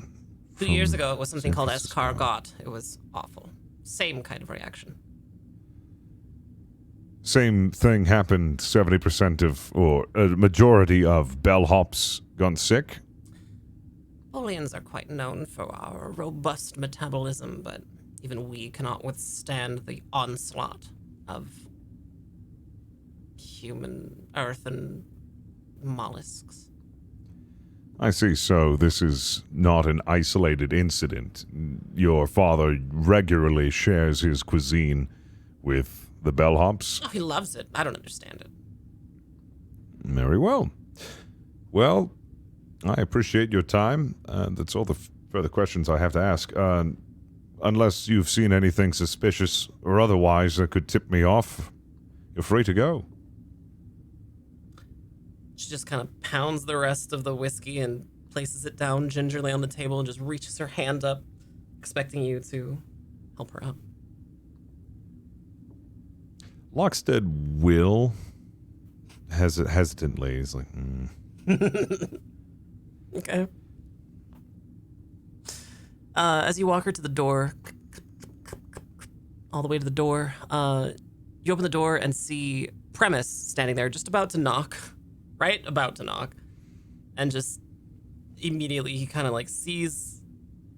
2 years ago it was something called escargot. It was awful. Same kind of reaction. Same thing happened, 70% of, or a majority of bellhops gone sick. Bolians are quite known for our robust metabolism, but even we cannot withstand the onslaught of human earth and mollusks. I see, so this is not an isolated incident. Your father regularly shares his cuisine with the bellhops? Oh, he loves it. I don't understand it. Very well. Well, I appreciate your time. That's all the further questions I have to ask. Unless you've seen anything suspicious or otherwise that could tip me off, you're free to go. She just kind of pounds the rest of the whiskey and places it down gingerly on the table and just reaches her hand up, expecting you to help her out. Lockstead will hesitantly. He's like, Okay. As you walk her to the door, all the way to the door, you open the door and see Premise standing there, just about to knock, right? About to knock. And just immediately he kind of like sees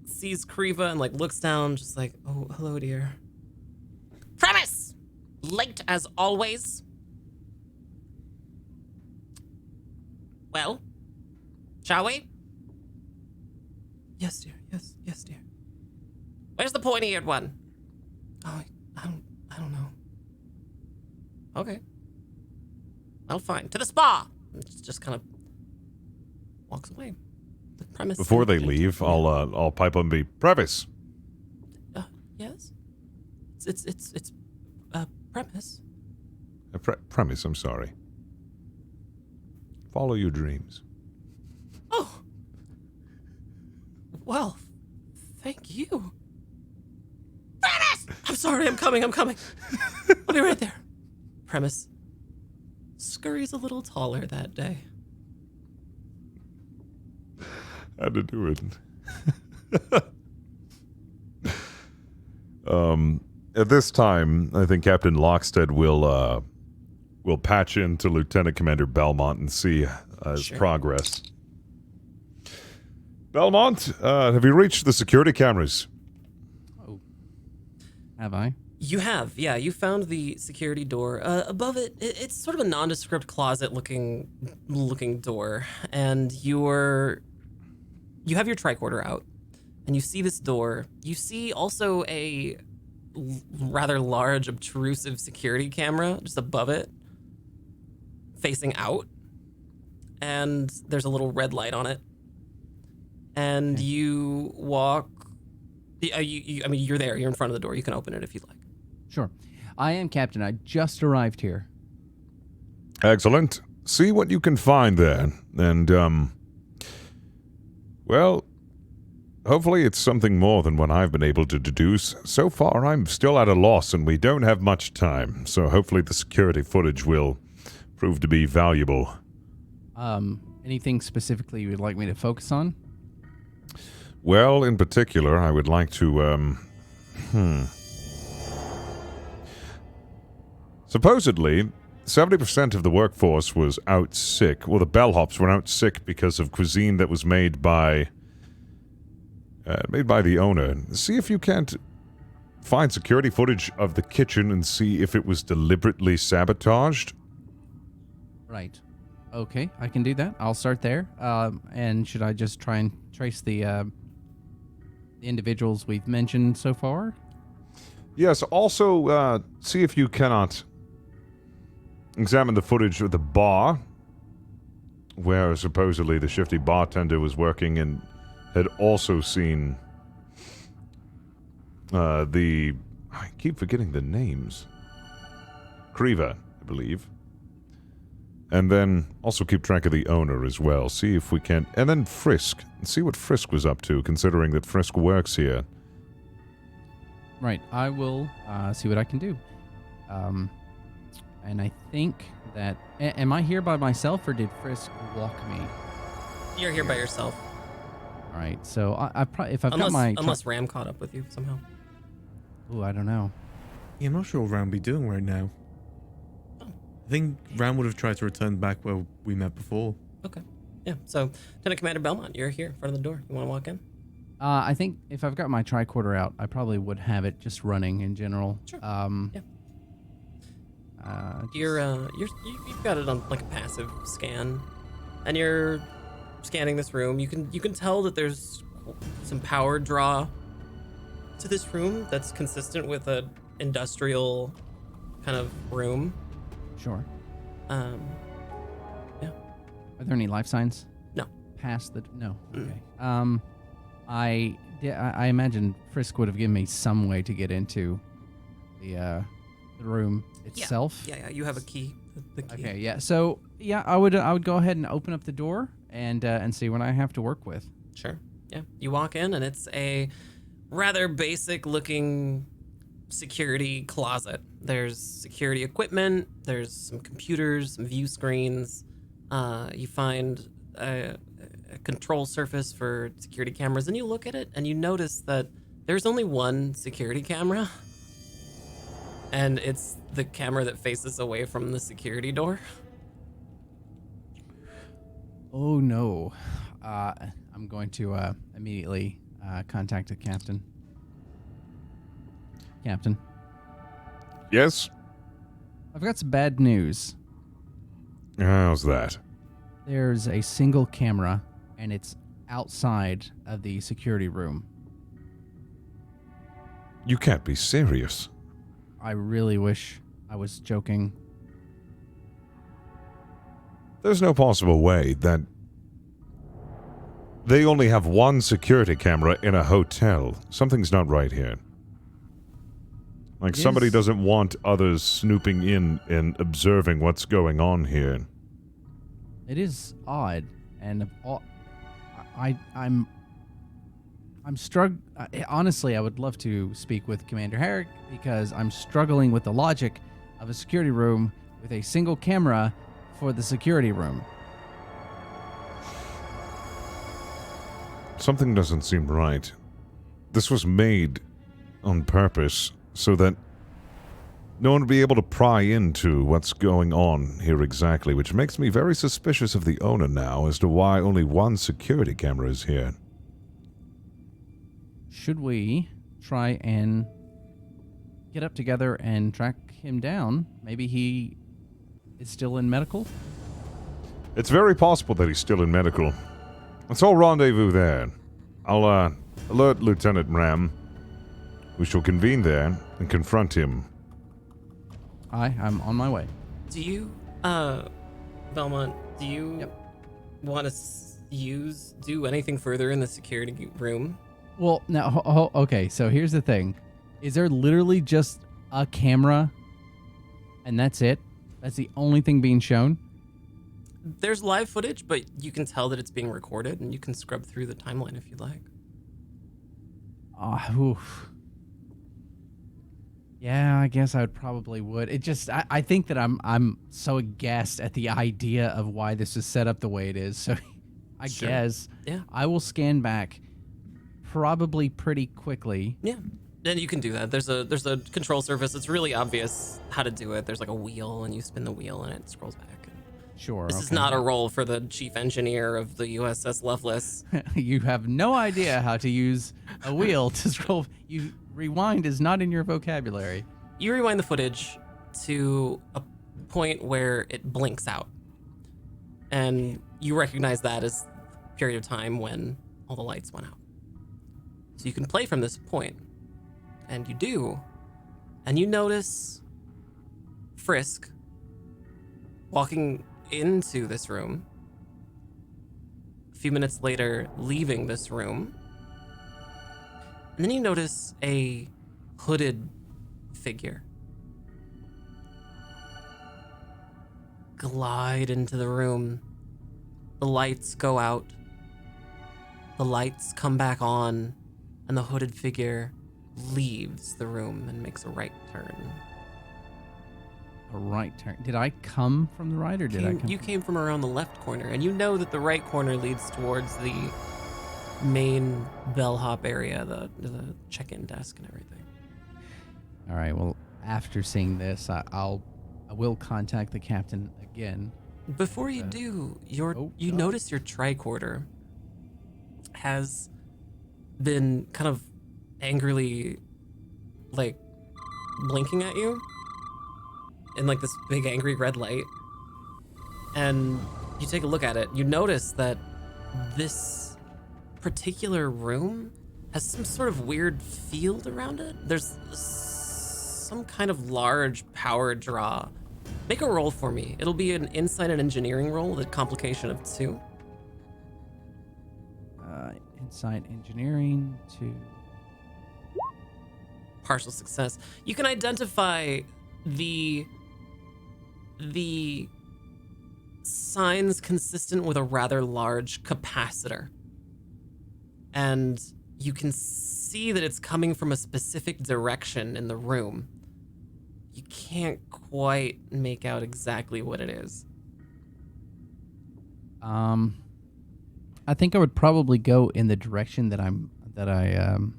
Kriva and like looks down, just like, oh, hello, dear. Premise! Late as always. Well, shall we? Yes, dear. Yes, dear. Where's the pointy-eared one? Oh, I don't know. Okay. Well, fine. To the spa! Just kind of walks away. The Premise. before they leave, I'll pipe up and be Previs. Yes. It's Premise. Premise, I'm sorry. Follow your dreams. Oh. Well, thank you. Premise! I'm sorry, I'm coming. I'll be right there. Premise scurries a little taller that day. Had to do it. At this time, I think Captain Lockstead will patch into Lieutenant Commander Belmont and see his progress. Belmont, have you reached the security cameras? Oh, have I? You have, yeah. You found the security door. Above it, it's sort of a nondescript closet-looking door, and you have your tricorder out, and you see this door. You see also a rather large, obtrusive security camera just above it, facing out, and there's a little red light on it. And you walk. You're there. You're in front of the door. You can open it if you'd like. Sure. I am Captain. I just arrived here. Excellent. See what you can find there. And, well, hopefully it's something more than what I've been able to deduce. So far, I'm still at a loss, and we don't have much time. So hopefully the security footage will prove to be valuable. Anything specifically you would like me to focus on? Well, in particular, I would like to, Supposedly, 70% of the workforce was out sick. Well, the bellhops were out sick because of cuisine that was made by the owner. See if you can't find security footage of the kitchen and see if it was deliberately sabotaged. Right. Okay, I can do that. I'll start there. And should I just try and trace the individuals we've mentioned so far? Yes, also, see if you cannot examine the footage of the bar, where supposedly the shifty bartender was working and had also seen I keep forgetting the names. Kriva, I believe. And then also keep track of the owner as well. See if we can... And then Frisk. See what Frisk was up to, considering that Frisk works here. Right. I will see what I can do. And I think that... am I here by myself, or did Frisk walk me? You're here by yourself. All right. So I probably... If I've got my... Unless Ram caught up with you somehow. Ooh, I don't know. Yeah, I'm not sure what Ram be doing right now. I think Ram would have tried to return back where we met before. Okay. Yeah. So, Lieutenant Commander Belmont, you're here in front of the door. You want to walk in? I think if I've got my tricorder out, I probably would have it just running in general. Sure. Yeah. You've got it on like a passive scan, and you're scanning this room. You can tell that there's some power draw to this room that's consistent with a industrial kind of room. Sure. Yeah. Are there any life signs? No. Past the... No. Okay. I imagine Frisk would have given me some way to get into the room itself. Yeah. You have a key. The key. Okay, yeah. So Yeah, I would go ahead and open up the door and see what I have to work with. Sure. Yeah. You walk in, and it's a rather basic looking security closet. There's security equipment, there's some computers, some view screens. You find a control surface for security cameras, and you look at it and you notice that there's only one security camera, and it's the camera that faces away from the security door. Oh no. I'm going to immediately contact the captain. Captain, Yes? I've got some bad news. How's that? There's a single camera, and it's outside of the security room. You can't be serious. I really wish I was joking. There's no possible way that they only have one security camera in a hotel. Something's not right here. Like somebody Is- doesn't want others snooping in and observing what's going on here. It is odd, and I'm struggling. Honestly, I would love to speak with Commander Herrick because I'm struggling with the logic of a security room with a single camera for the security room. Something doesn't seem right. This was made on purpose so that no one would be able to pry into what's going on here exactly, which makes me very suspicious of the owner now as to why only one security camera is here. Should we try and get up together and track him down? Maybe he is still in medical? It's very possible that he's still in medical. Let's all rendezvous there. I'll alert Lieutenant Ram. We shall convene there and confront him. I'm on my way. Do you, Belmont, do you want to do anything further in the security room? Well, now, okay, so here's the thing. Is there literally just a camera and that's it? That's the only thing being shown? There's live footage, but you can tell that it's being recorded, and you can scrub through the timeline if you'd like. Oof. Yeah, I guess I probably would. It just, I think that I'm so aghast at the idea of why this is set up the way it is. So I Sure. guess Yeah. I will scan back probably pretty quickly. Yeah. Then you can do that. There's a control surface. It's really obvious how to do it. There's like a wheel, and you spin the wheel, and it scrolls back. Sure. This is okay. not a role for the chief engineer of the USS Lovelace. You have no idea how to use a wheel to scroll. You rewind is not in your vocabulary. You rewind the footage to a point where it blinks out, and you recognize that as the period of time when all the lights went out. So you can play from this point, and you do, and you notice Frisk walking into this room. A few minutes later, leaving this room. And then you notice a hooded figure glide into the room. The lights go out. The lights come back on, and the hooded figure leaves the room and makes a right turn. A right turn. Did I come from the right, or did I come? You came from around the left corner, and you know that the right corner leads towards the main bellhop area, the check-in desk and everything. All right. Well, after seeing this, I will contact the captain again. Before you do, you notice your tricorder has been kind of angrily, like, blinking at you in like this big angry red light. And you take a look at it. You notice that this particular room has some sort of weird field around it. There's some kind of large power draw. Make a roll for me. It'll be an insight and engineering roll, the complication of 2. Insight engineering to Partial success. You can identify the signs consistent with a rather large capacitor. And you can see that it's coming from a specific direction in the room. You can't quite make out exactly what it is. I think I would probably go in the direction that the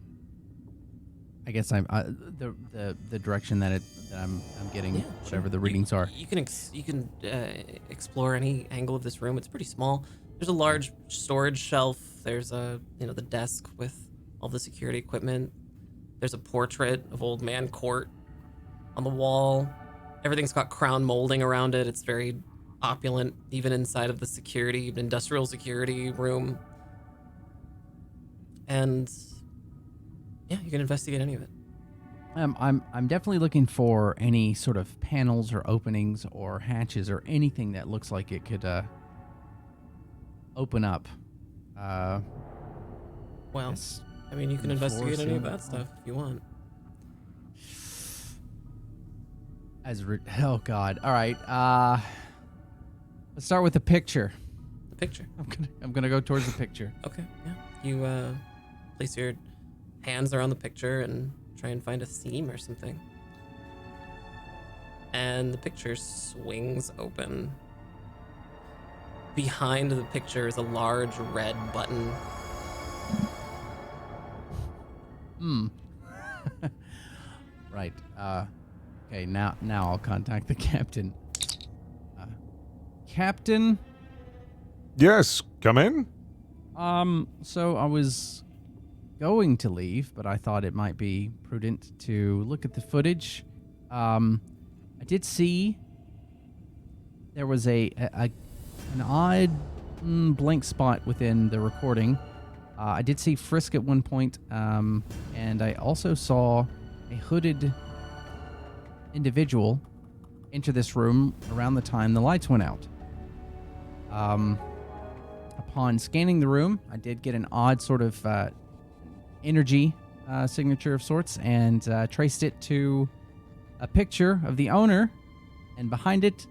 direction that I'm getting, Yeah, whatever sure. the readings are. You can explore any angle of this room. It's pretty small. There's a large storage shelf. There's the desk with all the security equipment. There's a portrait of Old Man Court on the wall. Everything's got crown molding around it. It's very opulent, even inside of the industrial security room. And yeah, you can investigate any of it. I'm definitely looking for any sort of panels or openings or hatches or anything that looks like it could open up. Well, this I mean, you can floor investigate any of ceiling. that stuff if you want. Oh God! All right. Let's start with the picture. The picture. I'm gonna go towards the picture. Okay, yeah. You place your hands around the picture and try and find a seam or something. And the picture swings open. Behind the picture is a large red button. Right. Okay. Now I'll contact the captain. Captain. Yes, come in. So I was going to leave, but I thought it might be prudent to look at the footage. I did see there was an odd blank spot within the recording. I did see Frisk at one point, and I also saw a hooded individual enter this room around the time the lights went out. Upon scanning the room, I did get an odd sort of energy signature of sorts, and traced it to a picture of the owner, and behind it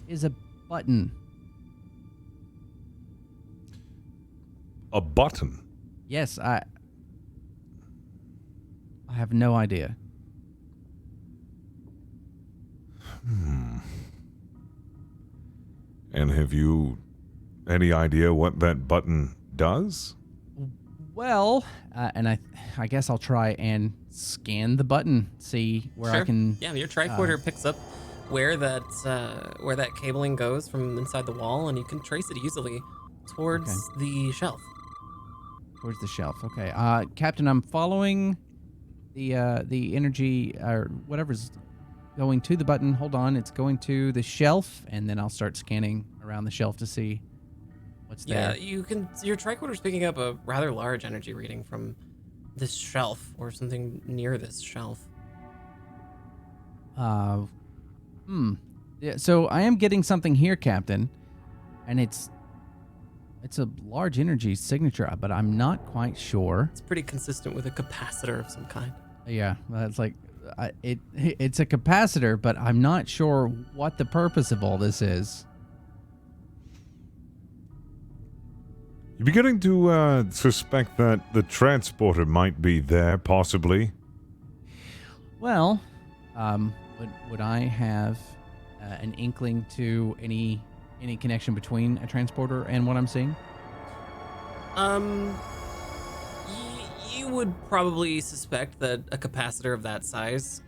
is a button. A button. Yes, I have no idea. And have you any idea what that button does? Well, and I guess I'll try and scan the button, see where I Sure. can. Yeah, your tricorder picks up where that cabling goes from inside the wall, and you can trace it easily towards the shelf. Towards the shelf. Okay. Captain, I'm following the energy or whatever's going to the button. Hold on, it's going to the shelf, and then I'll start scanning around the shelf to see what's Yeah, there. your tricorder's picking up a rather large energy reading from this shelf or something near this shelf. Yeah, so I am getting something here, Captain, and it's a large energy signature, but I'm not quite sure. It's pretty consistent with a capacitor of some kind. Yeah, that's like it's a capacitor, but I'm not sure what the purpose of all this is. You're beginning to suspect that the transporter might be there, possibly. Well, would I have an inkling to any connection between a transporter and what I'm seeing? You would probably suspect that a capacitor of that size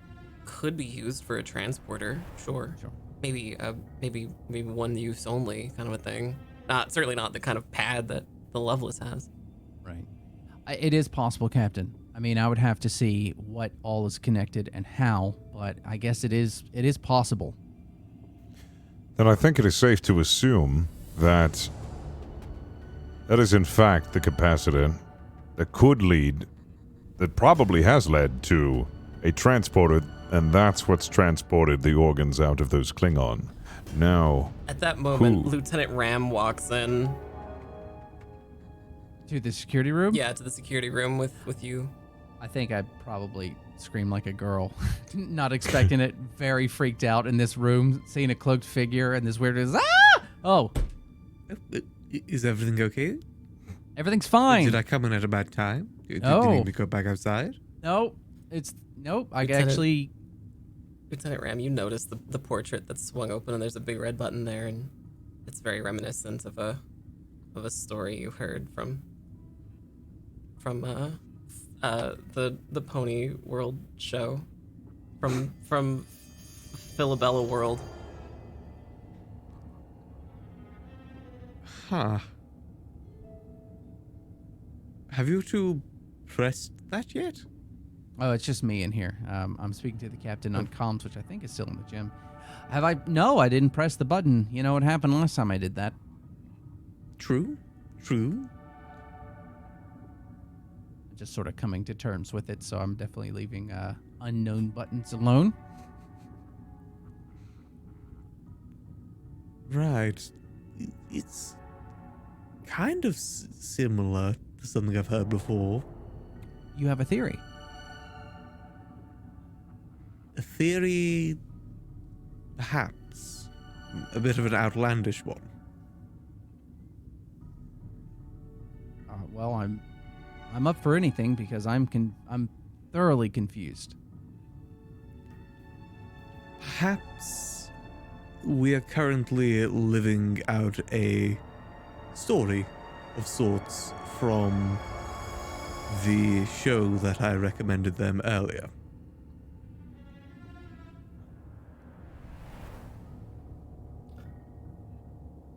could be used for a transporter. Sure. Maybe one use only kind of a thing. Certainly not the kind of pad that the Lovelace has. Right. It is possible, Captain. I mean, I would have to see what all is connected and how, but I guess it is possible. Then I think it is safe to assume that is in fact the capacitor that probably has led to a transporter, and that's what's transported the organs out of those Klingon. Now, At that moment, who? Lieutenant Ram walks in. To the security room? Yeah, to the security room with you. I think I'd probably scream like a girl. Not expecting it. Very freaked out in this room, seeing a cloaked figure and this weird, Oh, Is everything okay? everything's fine. Did I come in at a bad time? Did you No. need me to go back outside? Nope. Nope. I Lieutenant- actually. Lieutenant Ram, you notice the portrait that's swung open, and there's a big red button there, and it's very reminiscent of a story you heard from the Pony World show, from Philabella World. Huh. Have you two pressed that yet? Oh, it's just me in here. I'm speaking to the captain on comms, which I think is still in the gym. Have I? No, I didn't press the button. You know what happened last time I did that? True. Just sort of coming to terms with it, so I'm definitely leaving unknown buttons alone. Right. It's kind of similar to something I've heard before. You have a theory. A theory, perhaps. A bit of an outlandish one. Well, I'm up for anything because I'm thoroughly confused. Perhaps we are currently living out a story of sorts from the show that I recommended them earlier.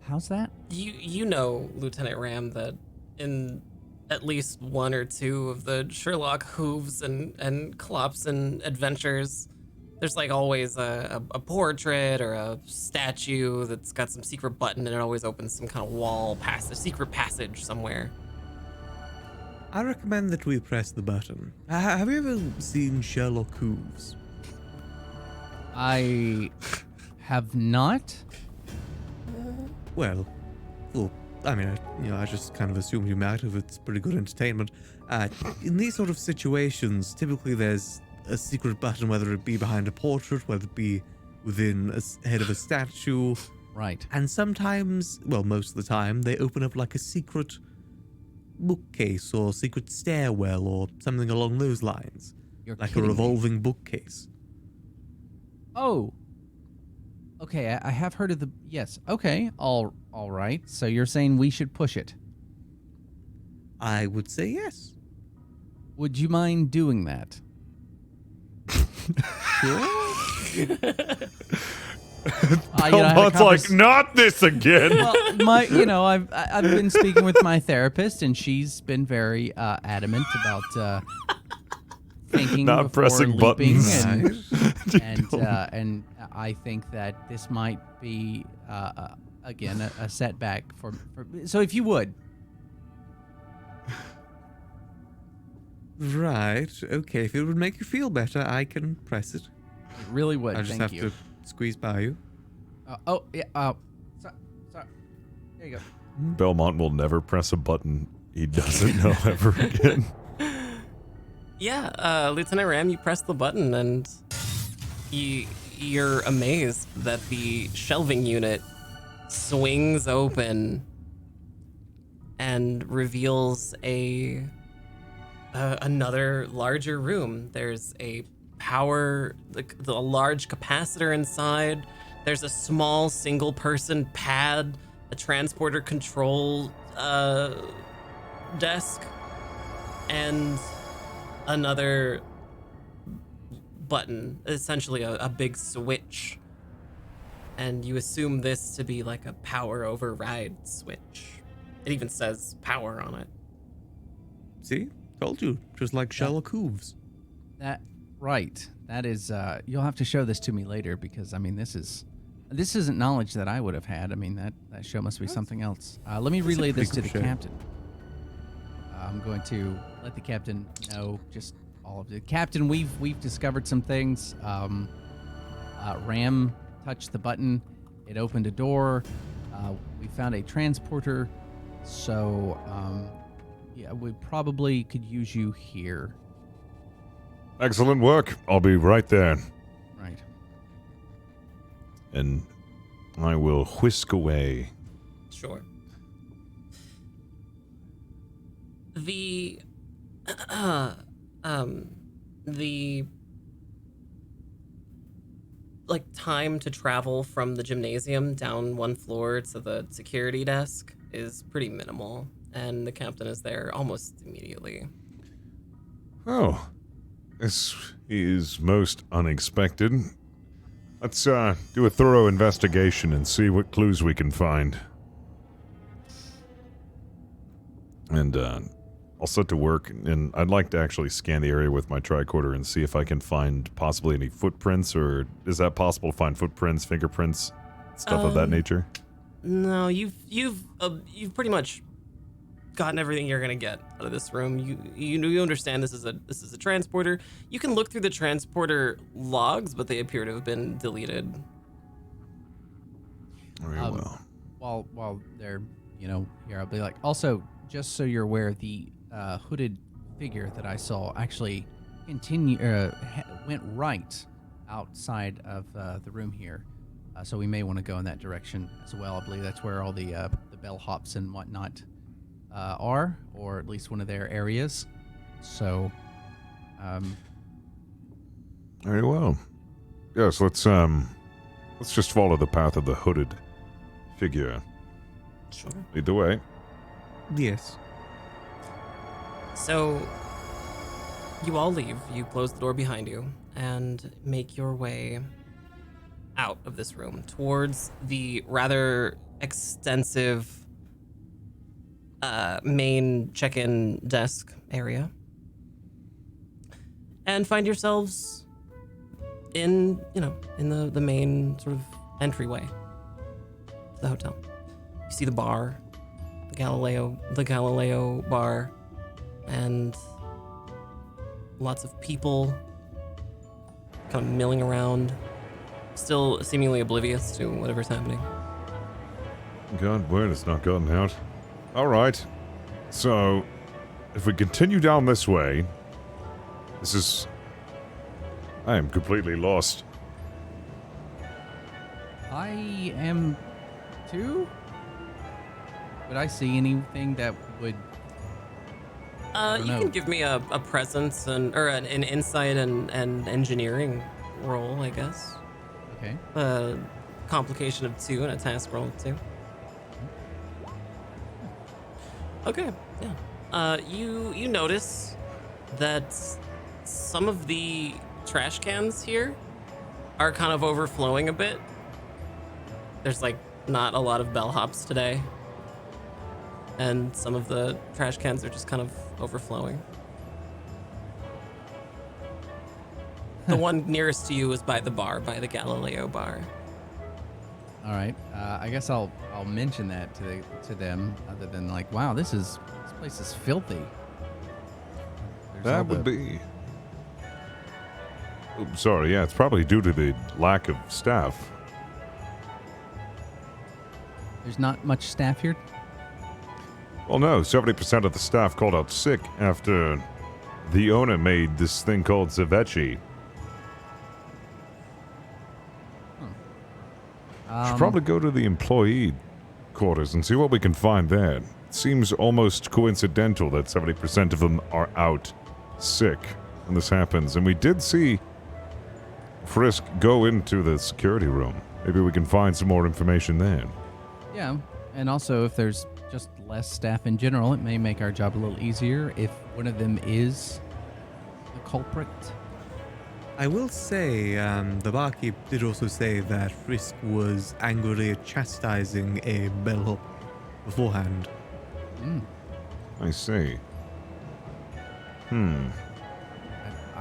How's that? You know, Lieutenant Ram, that in at least one or two of the Sherlock Hooves and Klopson adventures, there's like always a portrait or a statue that's got some secret button, and it always opens some kind of wall past a secret passage somewhere. I recommend that we press the button. Have you ever seen Sherlock Hooves? I have not. Well, I just kind of assumed you might have. It's pretty good entertainment. In these sort of situations, typically there's a secret button, whether it be behind a portrait, whether it be within a head of a statue. Right. And sometimes, well, most of the time, they open up like a secret bookcase or secret stairwell or something along those lines. You're like a kidding me. revolving bookcase. Oh. Okay, I have heard of the... Yes, okay, all right. So you're saying we should push it. I would say yes. Would you mind doing that? Belmont's like, not this again. Well, I've been speaking with my therapist, and she's been very adamant about thinking Not before pressing leaping, buttons. and I think that this might be again a setback for. So if you would. Right. Okay. If it would make you feel better, I can press it. It really would. I just Thank have you. to squeeze by you. Yeah. Sorry. There you go. Belmont will never press a button he doesn't know ever again. Yeah, Lieutenant Ram, you press the button, and you're amazed that the shelving unit swings open and reveals another larger room. There's a the large capacitor inside. There's a small single-person pad, a transporter control desk, and another button, essentially a big switch. And you assume this to be like a power override switch. It even says power on it. See? Told you. Just like Sherlock Hooves. Right. That is. You'll have to show this to me later because this isn't knowledge that I would have had. That show must be something else. Let me relay this to the captain. I'm going to let the captain know just all of it. Captain, we've discovered some things. Ram touched the button. It opened a door. We found a transporter. So, yeah, we probably could use you here. Excellent work. I'll be right there. Right. And I will whisk away Sure. The the like time to travel from the gymnasium down one floor to the security desk is pretty minimal, and the captain is there almost immediately. Oh, this is most unexpected. Let's do a thorough investigation and see what clues we can find. And I'll set to work, and I'd like to actually scan the area with my tricorder and see if I can find possibly any footprints, or is that possible to find footprints, fingerprints, stuff of that nature? No, you've pretty much gotten everything you're gonna get out of this room. You understand this is a transporter. You can look through the transporter logs, but they appear to have been deleted. Very well. While they're here, I'll be like, also, just so you're aware, the hooded figure that I saw actually went right outside of the room here, so we may want to go in that direction as well. I believe that's where all the bellhops and whatnot are, or at least one of their areas. So, Very well. Yes, let's just follow the path of the hooded figure. Sure. Lead the way. Yes. So, you all leave. You close the door behind you and make your way out of this room towards the rather extensive main check-in desk area, and find yourselves in the main sort of entryway to the hotel. You see the bar, the Galileo bar, and lots of people kind of milling around, still seemingly oblivious to whatever's happening. God, word has not gotten out. Alright. So, if we continue down this way, I am completely lost. I am too. Would I see anything that would? You can give me a presence or an insight and engineering roll, I guess. Okay. A complication of 2 and a task roll of 2. Okay, yeah. You notice that some of the trash cans here are kind of overflowing a bit. There's not a lot of bellhops today, and some of the trash cans are just kind of overflowing. The one nearest to you is by the bar, by the Galileo bar. All right. I guess I'll mention that to them. Other than wow, this place is filthy. That would be. Oh, sorry, yeah, it's probably due to the lack of staff. There's not much staff here. Well, no, 70% of the staff called out sick after the owner made this thing called ceviche. Should probably go to the employee quarters and see what we can find there. It seems almost coincidental that 70% of them are out sick when this happens. And we did see Frisk go into the security room. Maybe we can find some more information there. Yeah, and also if there's just less staff in general, it may make our job a little easier if one of them is the culprit. I will say, the barkeep did also say that Frisk was angrily chastising a bellhop beforehand. I see. I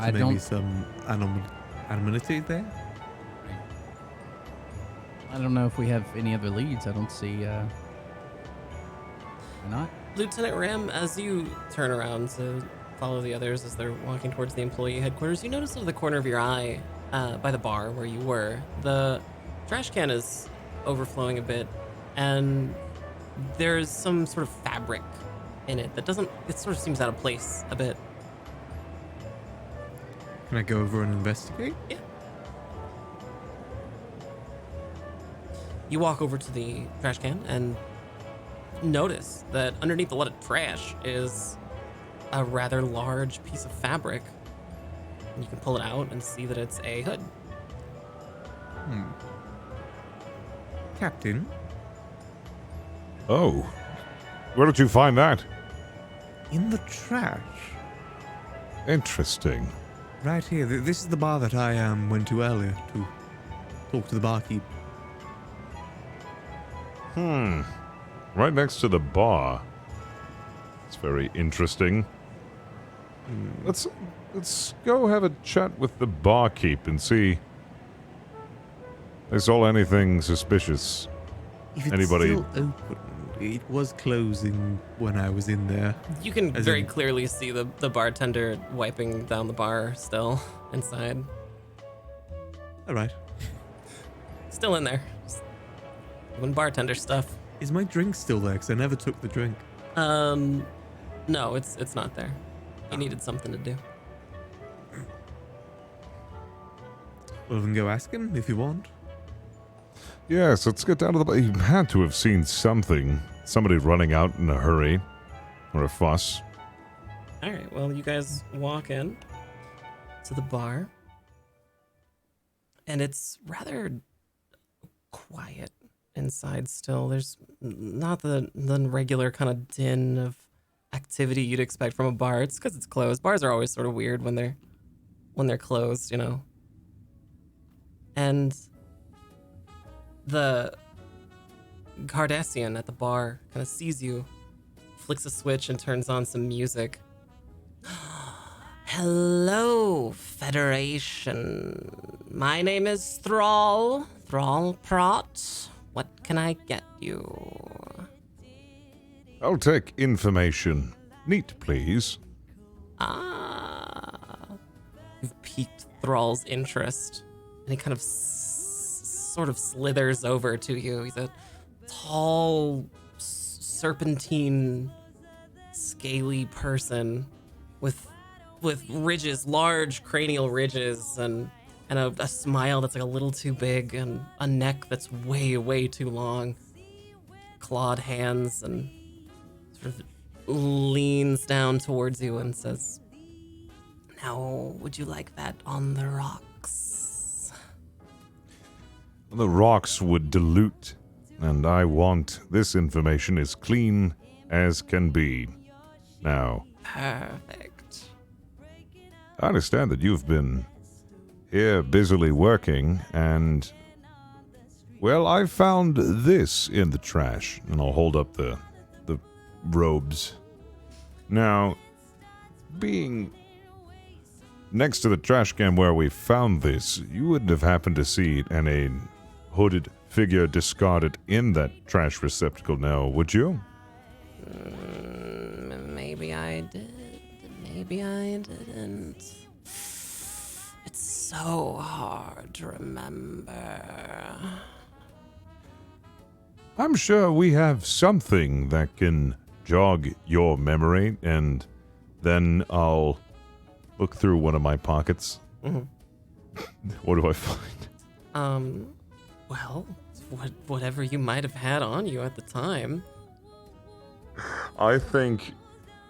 Maybe don't. some anonymity there? I don't know if we have any other leads. I don't see. Why not? Lieutenant Ram, as you turn around to follow the others as they're walking towards the employee headquarters, you notice out of the corner of your eye, by the bar where you were, the trash can is overflowing a bit, and there's some sort of fabric in it that it sort of seems out of place a bit. Can I go over and investigate? Yeah. You walk over to the trash can, and notice that underneath a lot of trash is a rather large piece of fabric. And you can pull it out and see that it's a hood. Captain, Oh, where did you find that? in the trash. Interesting. Right here. This is the bar that I went to earlier to talk to the barkeep. Right next to the bar. It's very interesting. Let's go have a chat with the barkeep and see if they saw anything suspicious. If it's Anybody- still open, it was closing when I was in there. You can As very in- clearly see the bartender wiping down the bar still inside. All right. Still in there. Just doing bartender stuff. Is my drink still there? Because I never took the drink. No, it's not there. You needed something to do. Well, then go ask him if you want. Yes, let's get down to the bar. You had to have seen something. Somebody running out in a hurry. Or a fuss. All right, well, you guys walk in to the bar. And it's rather quiet inside still. There's not the regular kind of din of activity you'd expect from a bar. It's because it's closed. Bars are always sort of weird when they're closed, you know. And the Cardassian at the bar kind of sees you, flicks a switch, and turns on some music. Hello, Federation. My name is Thrall Prot. What can I get you? I'll take information. Neat, please. You've piqued Thrall's interest, and he kind of sort of slithers over to you. He's a tall, serpentine, scaly person with ridges, large cranial ridges, and a smile that's like a little too big, and a neck that's way, way too long. Clawed hands, and sort of leans down towards you and says, "Now, would you like that on the rocks?" The rocks would dilute, and I want this information as clean as can be. Now, Perfect. I understand that you've been here busily working, and, well, I found this in the trash, and I'll hold up the robes. Now, being next to the trash can where we found this, you wouldn't have happened to see a hooded figure discarded in that trash receptacle now, would you? Maybe I did. Maybe I didn't. It's so hard to remember. I'm sure we have something that can jog your memory, and then I'll look through one of my pockets. Mm-hmm. What do I find? Well, whatever you might have had on you at the time. I think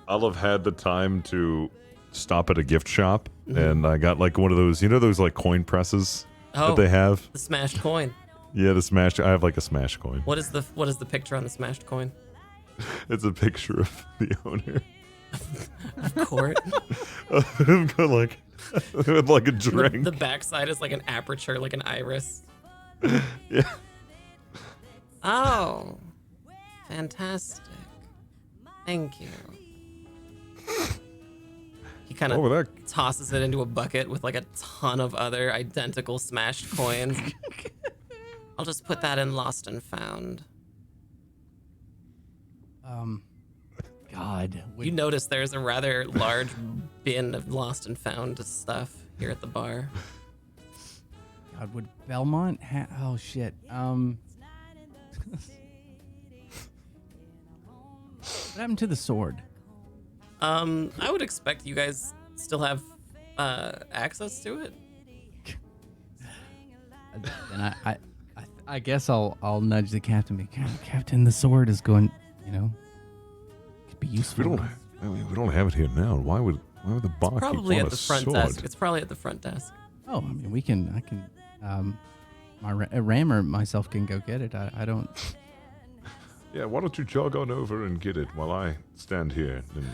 I'll have had the time to stop at a gift shop, and I got like one of those, those like coin presses that they have? The smashed coin. Yeah, I have like a smash coin. What is the picture on the smashed coin? It's a picture of the owner. Of court. like, with like a drink. The backside is like an aperture, like an iris. Yeah. Oh, fantastic. Thank you. He kind Oh, of that tosses it into a bucket with like a ton of other identical smashed coins. I'll just put that in Lost and Found. God. You notice there's a rather large bin of Lost and Found stuff here at the bar. God, would Belmont oh shit. What happened to the sword? I would expect you guys still have access to it. And I guess I'll nudge the captain. Captain, the sword is going. You know, could be useful. We don't have it here now. Why would the barkeep Probably want at a the front sword? desk. It's probably at the front desk. Oh, I mean, I can, my Ram or myself can go get it. I don't. Yeah, why don't you jog on over and get it while I stand here and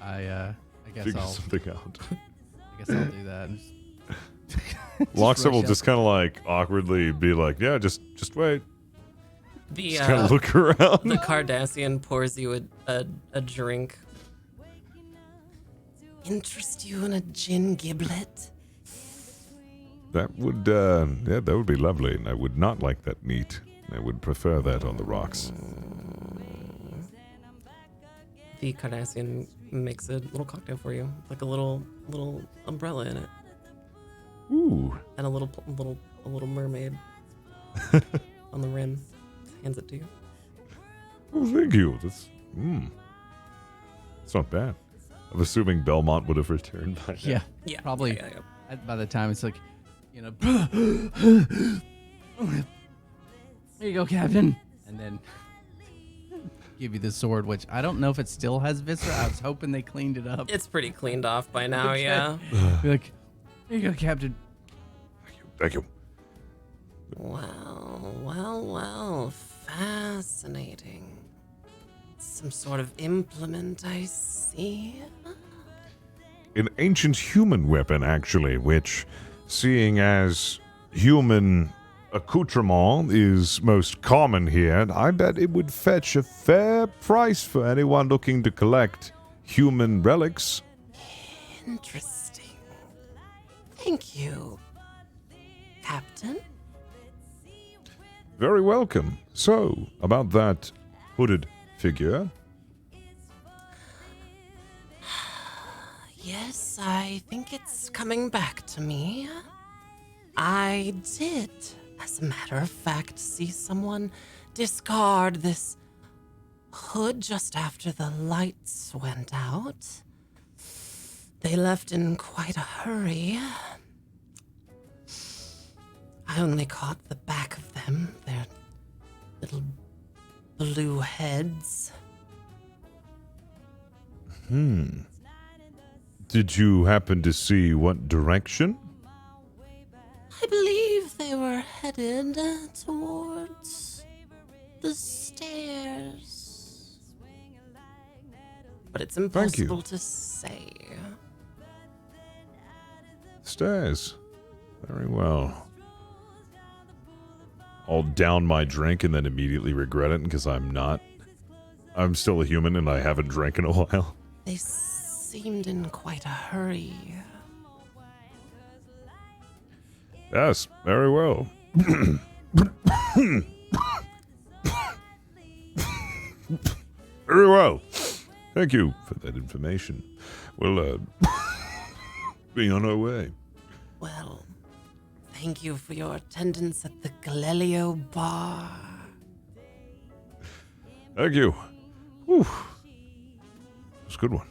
I guess figure I'll something out. I guess I'll do that. Loxa will rush just kind of like awkwardly be like, "Yeah, just wait." The Just kind of look around. the Cardassian pours you a drink. Interest you in a gin giblet? That would that would be lovely, and I would not like that neat. I would prefer that on the rocks. The Cardassian makes a little cocktail for you, like a little umbrella in it, Ooh. and a little mermaid on the rim. Hands it to you. Oh, thank you. That's it's not bad. I'm assuming Belmont would have returned by now. Yeah, Probably. yeah. By the time it's like, you know, here you go, Captain, and then give you the sword, which I don't know if it still has viscera. I was hoping they cleaned it up. It's pretty cleaned off by now, Okay. yeah. Be like, here you go, Captain. Thank you. Well, fascinating. Some sort of implement, I see. An ancient human weapon, actually, which, seeing as human accoutrement is most common here, I bet it would fetch a fair price for anyone looking to collect human relics. Interesting. Thank you, Captain. Very welcome. So, about that hooded figure. Yes, I think it's coming back to me. I did, as a matter of fact, see someone discard this hood just after the lights went out. They left in quite a hurry. I only caught the back of them, their little blue heads. Did you happen to see what direction? I believe they were headed towards the stairs. But it's Thank you. impossible to say. Stairs. Very well. I'll down my drink and then immediately regret it because I'm still a human and I haven't drank in a while. They seemed in quite a hurry. Yes, very well. Very well. Thank you for that information. We'll be on our way. Well, thank you for your attendance at the Galileo Bar. Thank you. Whew. It's a good one.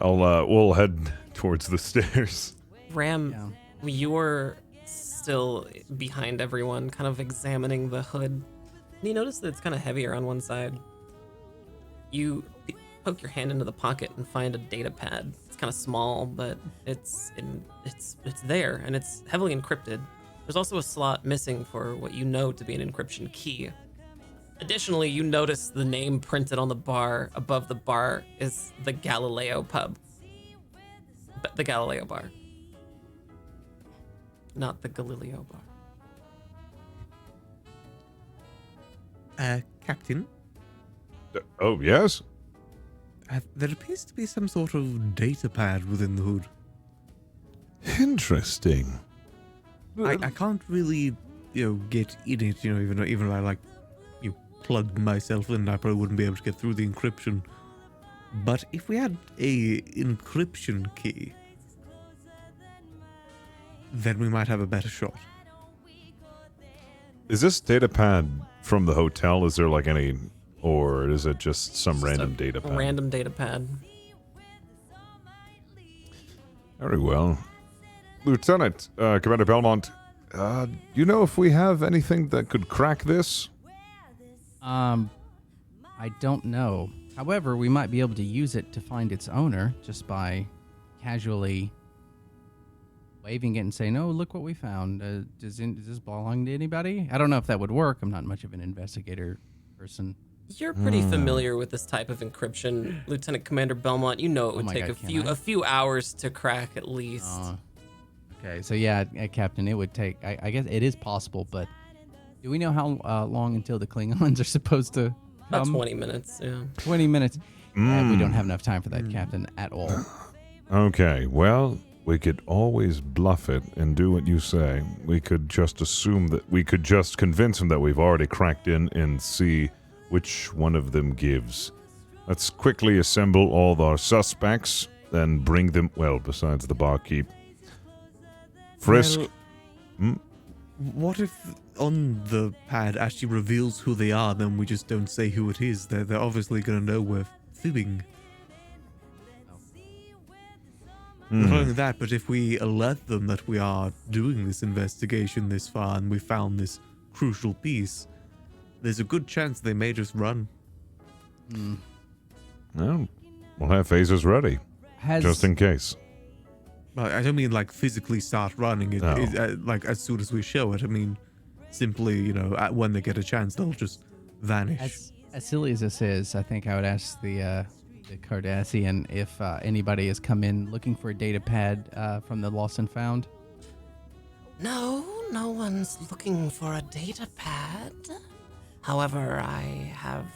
We'll head towards the stairs. Ram, you're still behind everyone, kind of examining the hood. And you notice that it's kind of heavier on one side. You poke your hand into the pocket and find a data pad. It's kind of small, but it's there, and it's heavily encrypted. There's also a slot missing for what you know to be an encryption key. Additionally, you notice the name printed on the bar above the bar is the Galileo Pub. The Galileo Bar. Not the Galileo Bar. Captain, Oh, yes? there appears to be some sort of data pad within the hood. Interesting. I can't really, get in it, even if I, plugged myself in, I probably wouldn't be able to get through the encryption. But if we had a encryption key, then we might have a better shot. Is this data pad from the hotel? Is there any, or is it just some random data pad? Random data pad. Very well. Lieutenant, Commander Belmont, you know if we have anything that could crack this? I don't know. However, we might be able to use it to find its owner just by casually waving it and saying, "Oh, look what we found. Does this belong to anybody?" I don't know if that would work. I'm not much of an investigator person. You're pretty familiar with this type of encryption, Lieutenant Commander Belmont. You know it would my take God, a few hours to crack at least. Okay, so yeah, Captain, it would take. I guess it is possible, but do we know how long until the Klingons are supposed to About come? 20 minutes, yeah. 20 minutes. We don't have enough time for that, Captain, at all. Okay, well, we could always bluff it and do what you say. We could just assume that we could just convince him that we've already cracked in and see which one of them gives. Let's quickly assemble all of our suspects, then bring them, well, besides the barkeep. Frisk. Well, what if on the pad actually reveals who they are, then we just don't say who it is? They're obviously going to know we're fibbing. Not only that, but if we alert them that we are doing this investigation this far and we found this crucial piece, there's a good chance they may just run. Well, we'll have phasers ready, just in case. Well, I don't mean like physically start running it, like as soon as we show it. I mean, simply, when they get a chance, they'll just vanish. As silly as this is, I think I would ask the Cardassian if anybody has come in looking for a data pad from the Lost and Found. No one's looking for a data pad. However, I have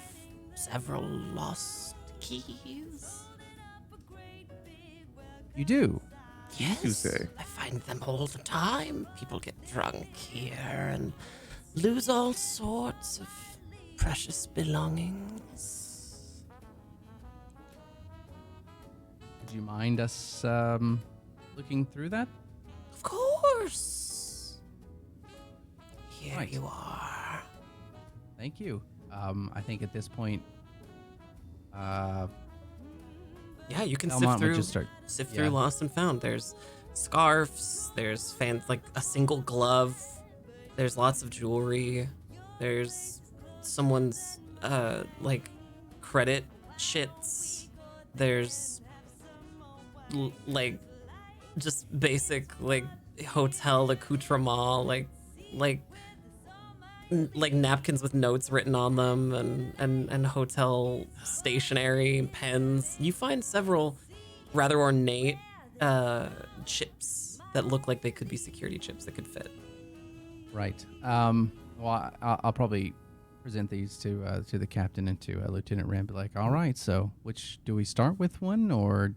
several lost keys. You do? Yes, You say? I find them all the time. People get drunk here and lose all sorts of precious belongings. Would you mind us looking through that? Of course. Here Right. you are. Thank you. I think at this point, Yeah, you can Belmont sift would through just start. Yeah. Lost and Found. There's scarves, there's like a single glove, there's lots of jewelry, there's someone's like credit shits, there's like just basic like hotel accoutrement, like napkins with notes written on them and hotel stationery, pens. You find several rather ornate chips that look like they could be security chips that could fit. Right. Well, I'll probably present these to the captain and to Lieutenant Rand. Be like, all right. So, which do we start with one or?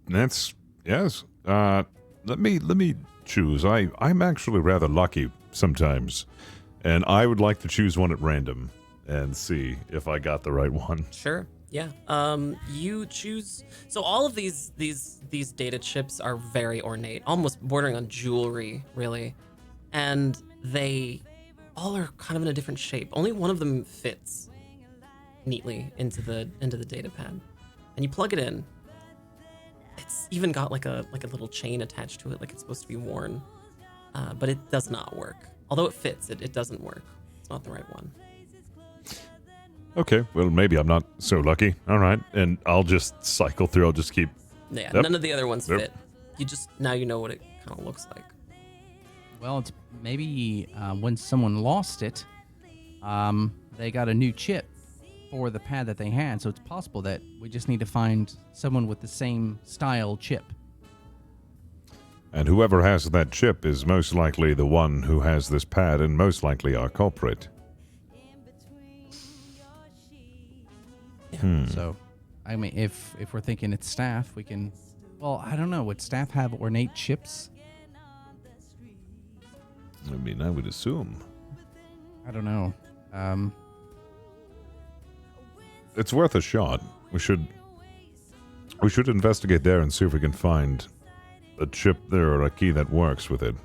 That's yes. Let me choose. I'm actually rather lucky sometimes, and I would like to choose one at random and see if I got the right one. Sure. Yeah. You choose. So all of these data chips are very ornate, almost bordering on jewelry, really, and they all are kind of in a different shape. Only one of them fits neatly into the data pad, and you plug it in. It's even got like a little chain attached to it, like it's supposed to be worn, but it does not work. Although it fits, it doesn't work. It's not the right one. Okay, well, maybe I'm not so lucky. All right, and I'll just cycle through. I'll just keep. Yeah, Yep. none of the other ones Yep. fit. Now you know what it kind of looks like. Well, it's maybe when someone lost it, they got a new chip for the pad that they had. So it's possible that we just need to find someone with the same style chip. And whoever has that chip is most likely the one who has this pad, and most likely our culprit. So, I mean, if we're thinking it's staff, we can. Well, I don't know. Would staff have ornate chips? I mean, I would assume. I don't know. It's worth a shot. We should investigate there and see if we can find a chip there or a key that works with it.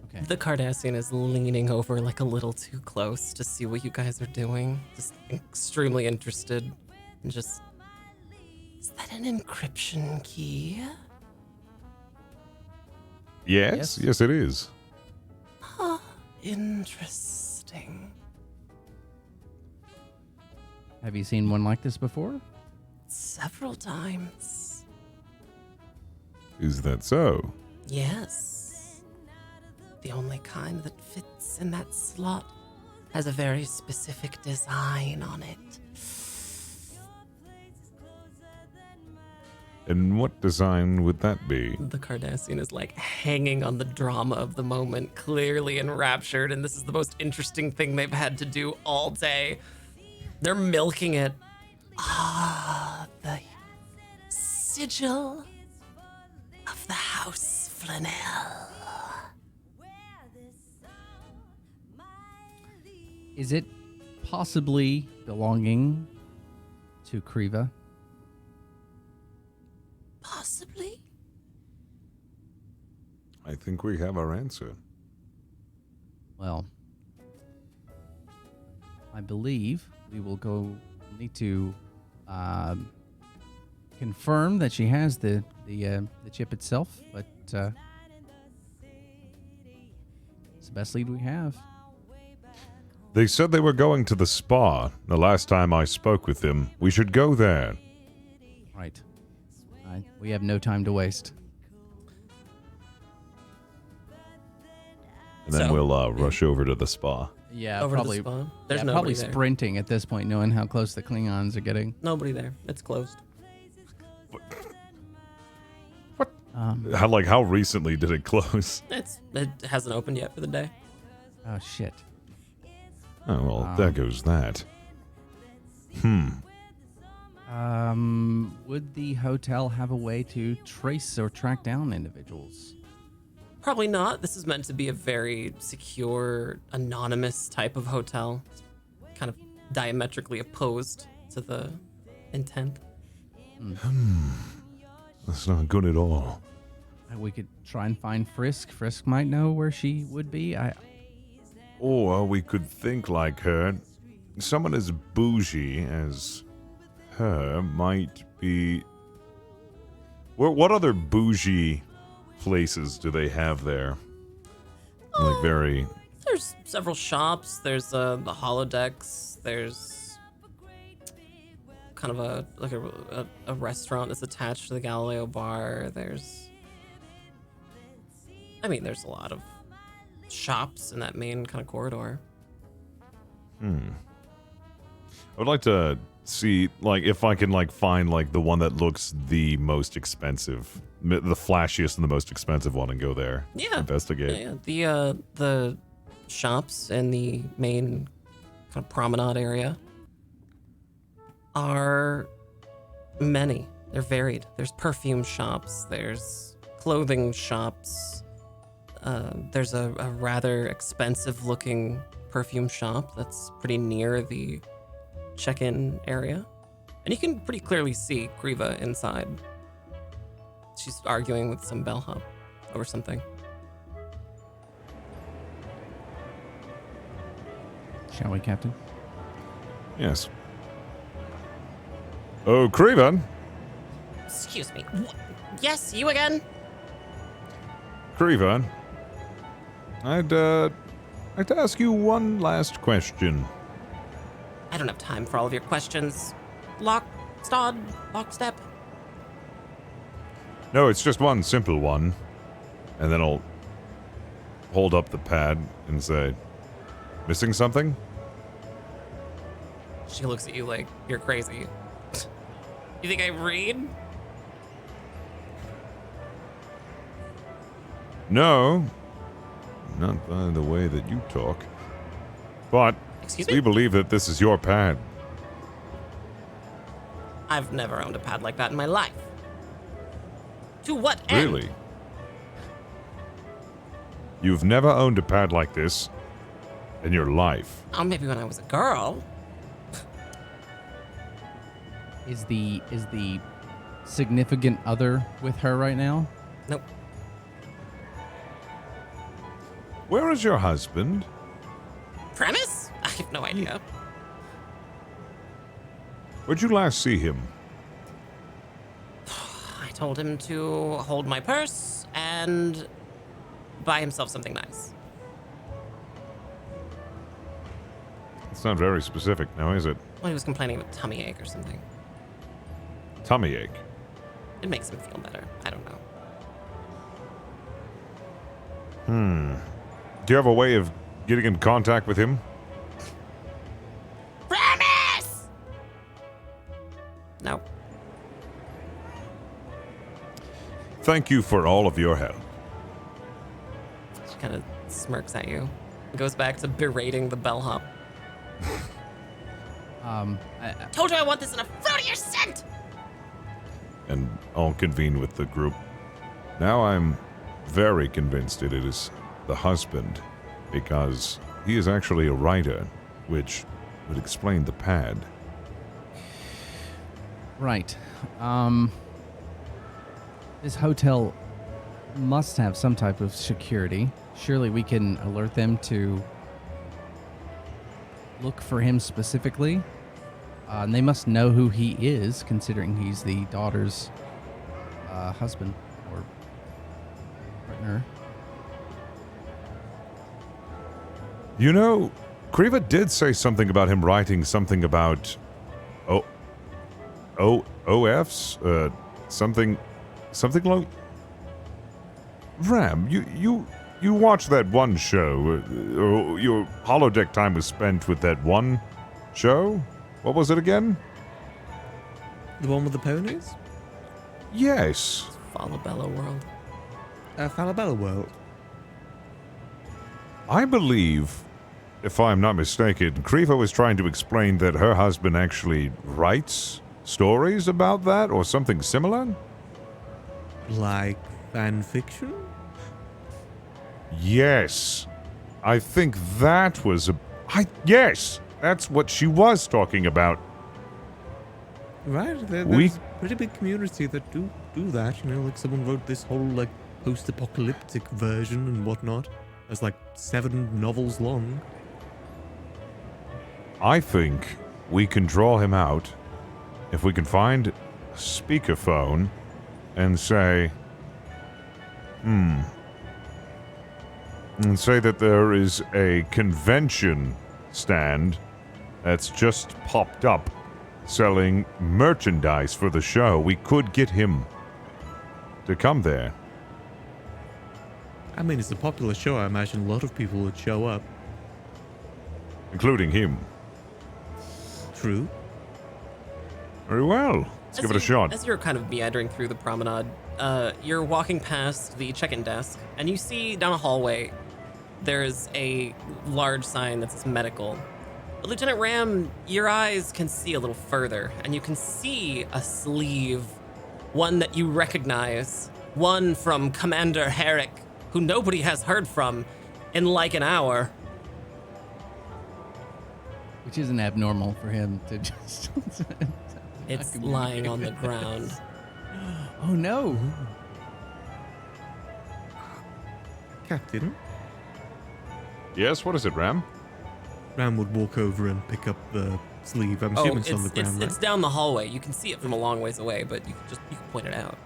Okay. The Cardassian is leaning over like a little too close to see what you guys are doing. Just extremely interested. And just, is that an encryption key? Yes, it is. Interesting. Have you seen one like this before? Several times. Is that so? Yes. The only kind that fits in that slot has a very specific design on it. And what design would that be? The Cardassian is like hanging on the drama of the moment, clearly enraptured, and this is the most interesting thing they've had to do all day. They're milking it. Ah, the sigil of the House Flanell. Is it possibly belonging to Kriva? Possibly. I think we have our answer. Well, I believe we will need to confirm that she has the chip itself, but it's the best lead we have. They said they were going to the spa. The last time I spoke with them, we should go there. Right. We have no time to waste. And then we'll rush over to the spa. Yeah, Over probably. to the spa. There's Probably nobody there. sprinting at this point, knowing how close the Klingons are getting. Nobody there. It's closed. How recently did it close? It hasn't opened yet for the day. Oh shit. Oh, well, there goes that. Would the hotel have a way to trace or track down individuals? Probably not. This is meant to be a very secure, anonymous type of hotel. It's kind of diametrically opposed to the intent. That's not good at all. We could try and find Frisk. Frisk might know where she would be. Or we could think like her. Someone as bougie as her might be... What other bougie places do they have there? Like very... There's several shops. There's the holodecks. There's kind of a restaurant that's attached to the Galileo bar. There's a lot of shops in that main kind of corridor. I would like to see, like, if I can, like, find, like, the one that looks the most expensive, the flashiest and the most expensive one, and go there. Yeah. Investigate. Yeah. The shops in the main kind of promenade area are many. They're varied. There's perfume shops. There's clothing shops. There's a rather expensive looking perfume shop that's pretty near the check-in area. And you can pretty clearly see Kriva inside. She's arguing with some bellhop over something. Shall we, Captain? Yes. Oh, Kriva. Excuse me. Yes, you again? Kriva. I'd like to ask you one last question. I don't have time for all of your questions. Lockstep. No, it's just one simple one. And then I'll hold up the pad and say, missing something? She looks at you like you're crazy. You think I read? No. Not by the way that you talk. But Excuse we me? believe that this is your pad. I've never owned a pad like that in my life. To what end? Really? You've never owned a pad like this in your life. Oh, maybe when I was a girl. Is the significant other with her right now? Nope. Where is your husband? Premise? I have no idea. Where'd you last see him? I told him to hold my purse and buy himself something nice. not very specific now, is it? Well, he was complaining of a tummy ache or something. Tummy ache. It makes him feel better. I don't know. Do you have a way of getting in contact with him? Promise! No. Thank you for all of your help. She kind of smirks at you. Goes back to berating the bellhop. Told you I want this in a fruitier scent! And I'll convene with the group. Now I'm very convinced it is the husband, because he is actually a writer, which would explain the pad. Right. This hotel must have some type of security. Surely we can alert them to look for him specifically. And they must know who he is, considering he's the daughter's husband or partner. You know, Kriva did say something about him writing something about OFs? Something like... Ram, you watched that one show. Your holodeck time was spent with that one show? What was it again? The one with the ponies? Yes. Falabella World. Falabella World. I believe, if I'm not mistaken, Kriva was trying to explain that her husband actually writes stories about that or something similar? Like fan fiction? Yes. I think that was yes! That's what she was talking about. Right, there's a pretty big community that do that, you know, like someone wrote this whole, like, post-apocalyptic version and whatnot. It's like 7 novels long. I think we can draw him out if we can find a speakerphone and say, and say that there is a convention stand that's just popped up selling merchandise for the show. We could get him to come there. I mean, it's a popular show. I imagine a lot of people would show up. Including him. True. Very well. Let's give it a shot. As you're kind of meandering through the promenade, you're walking past the check-in desk, and you see down a hallway there is a large sign that says medical. But Lieutenant Ram, your eyes can see a little further, and you can see a sleeve, one that you recognize, one from Commander Herrick, who nobody has heard from in like an hour. Which isn't abnormal for him to just... It's lying on the ground. Oh no! Captain? Yes, what is it, Ram? Ram would walk over and pick up the sleeve. I'm assuming it's on the ground, it's down the hallway. You can see it from a long ways away, but you can point it out.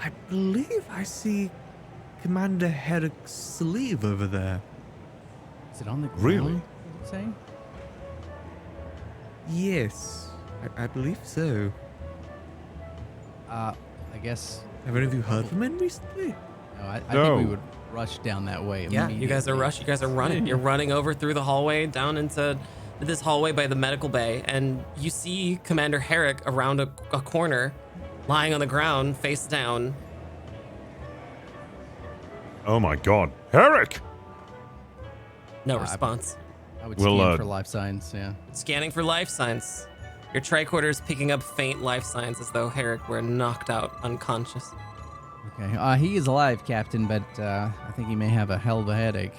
I believe I see Commander Herrick's sleeve over there. Is it on the ground? Really? Did you say? Yes, I believe so. I guess... Have any of you heard from him recently? No, I No. think we would rush down that way Yeah, you guys are immediately. You guys are running. You're running over through the hallway down into this hallway by the medical bay, and you see Commander Herrick around a corner, lying on the ground, face down. Oh my god. Herrick! No response. I would Well, scan for life signs, yeah. Scanning for life signs. Your tricorder's picking up faint life signs as though Herrick were knocked out unconscious. Okay, he is alive, Captain, but I think he may have a hell of a headache.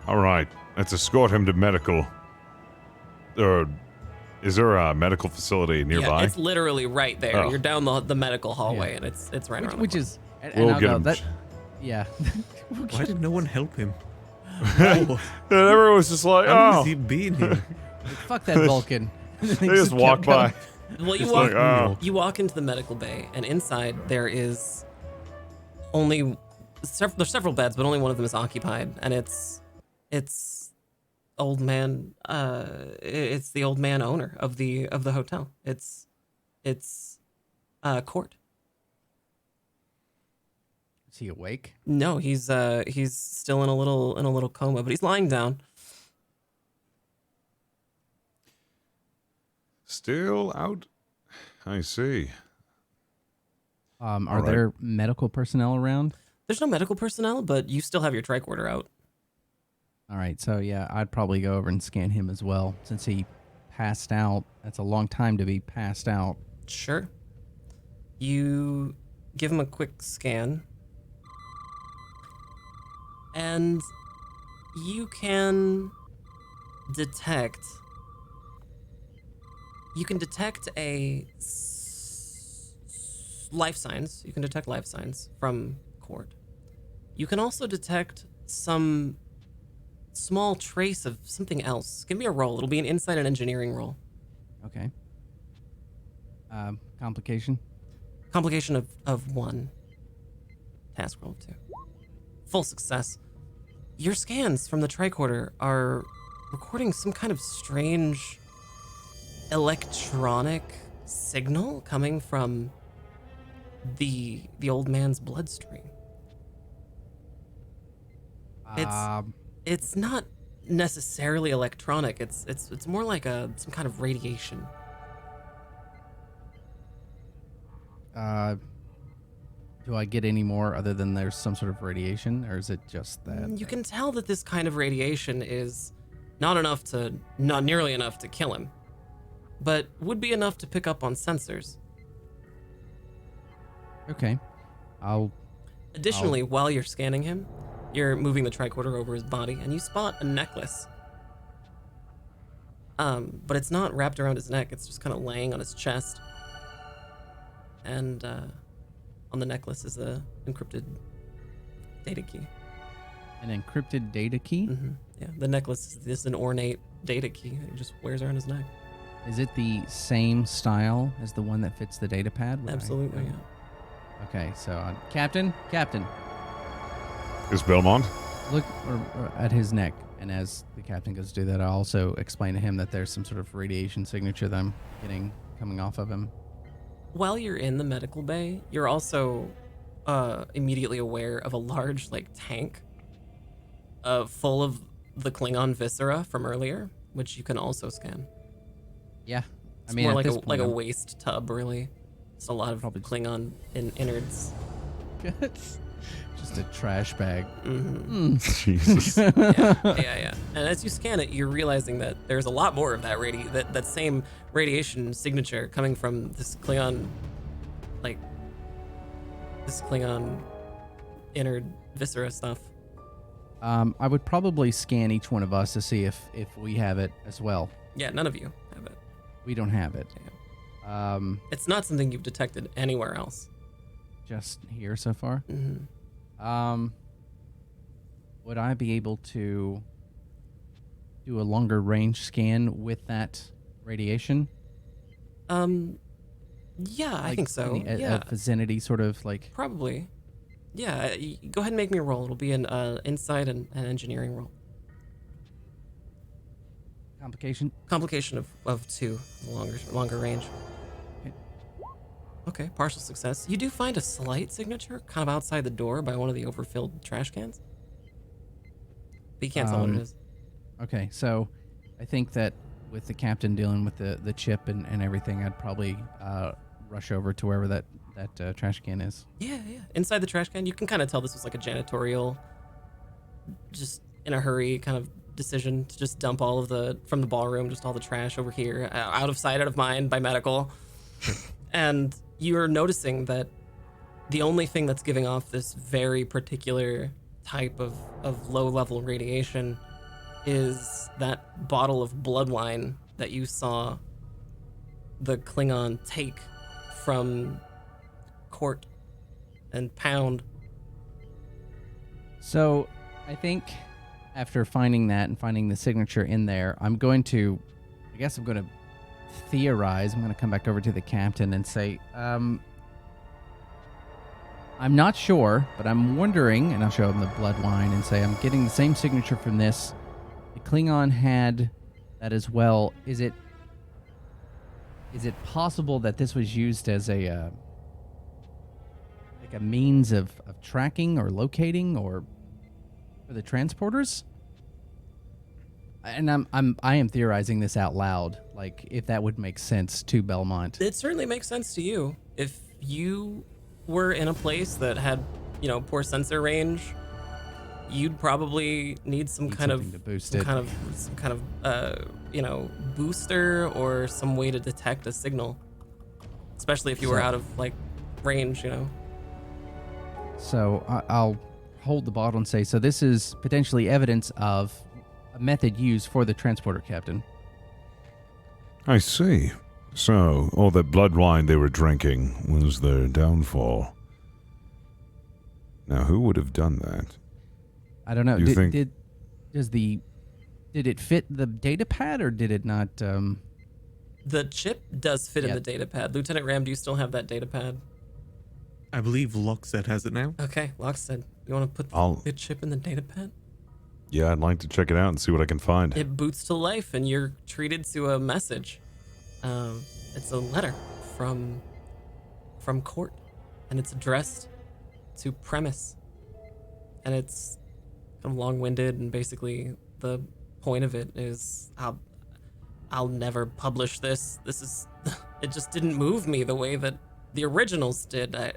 Alright, let's escort him to medical. Is there a medical facility nearby? Yeah, it's literally right there. Oh. You're down the medical hallway, Yeah. and it's right around. Which the is... And We'll I'll get go, him. that, yeah. Why did no one help him? And everyone was just like, How oh. has he been here? Fuck that Vulcan. They just walk kept by. coming. Well, you It's walk, like, oh. you walk into the medical bay, and inside there is only there's several beds, but only one of them is occupied, and it's old man. It's the old man owner of the hotel. It's Court. Is he awake? No, he's still in a little coma, but he's lying down. Still out? I see. Are right. there medical personnel around? There's no medical personnel, but you still have your tricorder out. All right, so yeah, I'd probably go over and scan him as well since he passed out. That's a long time to be passed out. Sure. You give him a quick scan. And you can detect a life signs. You can detect life signs from Court. You can also detect some small trace of something else. Give me a roll. It'll be an insight and engineering roll. Okay. Complication? Complication of 1. Task roll 2. Full success. Your scans from the tricorder are recording some kind of strange electronic signal coming from the old man's bloodstream. It's not necessarily electronic. It's more like some kind of radiation. Do I get any more other than there's some sort of radiation, or is it just that? You can tell that this kind of radiation is not nearly enough to kill him, but would be enough to pick up on sensors. Okay. Additionally, while you're scanning him, you're moving the tricorder over his body, and you spot a necklace. But it's not wrapped around his neck. It's just kind of laying on his chest. And on the necklace is a encrypted data key. An encrypted data key? Mm-hmm. Yeah, the necklace is an ornate data key that he just wears around his neck. Is it the same style as the one that fits the data pad? Absolutely, yeah. Okay, so Captain, Is Belmont? look at his neck. And as the captain goes to do that, I also explain to him that there's some sort of radiation signature that I'm getting coming off of him. While you're in the medical bay, you're also immediately aware of a large tank full of the Klingon viscera from earlier, which you can also scan. Yeah, It's more like a waste tub, really. It's a lot of Klingon innards. Just a trash bag. Mm-hmm. Jesus. Yeah. And as you scan it, you're realizing that there's a lot more of that same radiation signature coming from this Klingon, innard viscera stuff. I would probably scan each one of us to see if we have it as well. Yeah, none of you have it. We don't have it. Yeah. It's not something you've detected anywhere else. Just here so far? Mm-hmm. Would I be able to do a longer range scan with that radiation? Yeah, I think so. A vicinity sort of Probably. Yeah, go ahead and make me a roll. It'll be an insight and an engineering roll. Complication of 2, longer range. Okay, partial success. You do find a slight signature kind of outside the door by one of the overfilled trash cans. But you can't tell what it is. Okay, so I think that with the captain dealing with the chip and everything, I'd probably rush over to wherever that trash can is. Yeah. Inside the trash can, you can kind of tell this was like a janitorial, just in a hurry kind of decision to just dump all of from the ballroom, just all the trash over here, out of sight, out of mind by medical. And you're noticing that the only thing that's giving off this very particular type of low-level radiation is that bottle of blood wine that you saw the Klingon take from Court and pound. So I think after finding that and finding the signature in there, I'm going to theorize. I'm going to come back over to the captain and say, I'm not sure, but I'm wondering, and I'll show him the blood wine and say, I'm getting the same signature from this the Klingon had that as well. Is it possible that this was used as a like a means of tracking or locating or for the transporters? And I am theorizing this out loud, like if that would make sense to Belmont. It certainly makes sense to you. If you were in a place that had, poor sensor range, you'd probably need some kind of something to boost some it. kind of booster or some way to detect a signal, especially if you were out of range. So I'll hold the bottle and say, so this is potentially evidence of a method used for the transporter captain. I see. So, all that blood wine they were drinking was their downfall. Now, who would have done that? I don't know. You think- Did it fit the data pad or did it not? The chip does fit in Yep. the data pad. Lieutenant Ram, do you still have that data pad? I believe Lockset has it now. Okay, Lockstead, you want to put the chip in the data pad? Yeah, I'd like to check it out and see what I can find. It boots to life, and you're treated to a message. It's a letter from Court, and it's addressed to Premise, and it's kind of long-winded, and basically the point of it is I'll never publish this. This is it just didn't move me the way that the originals did. I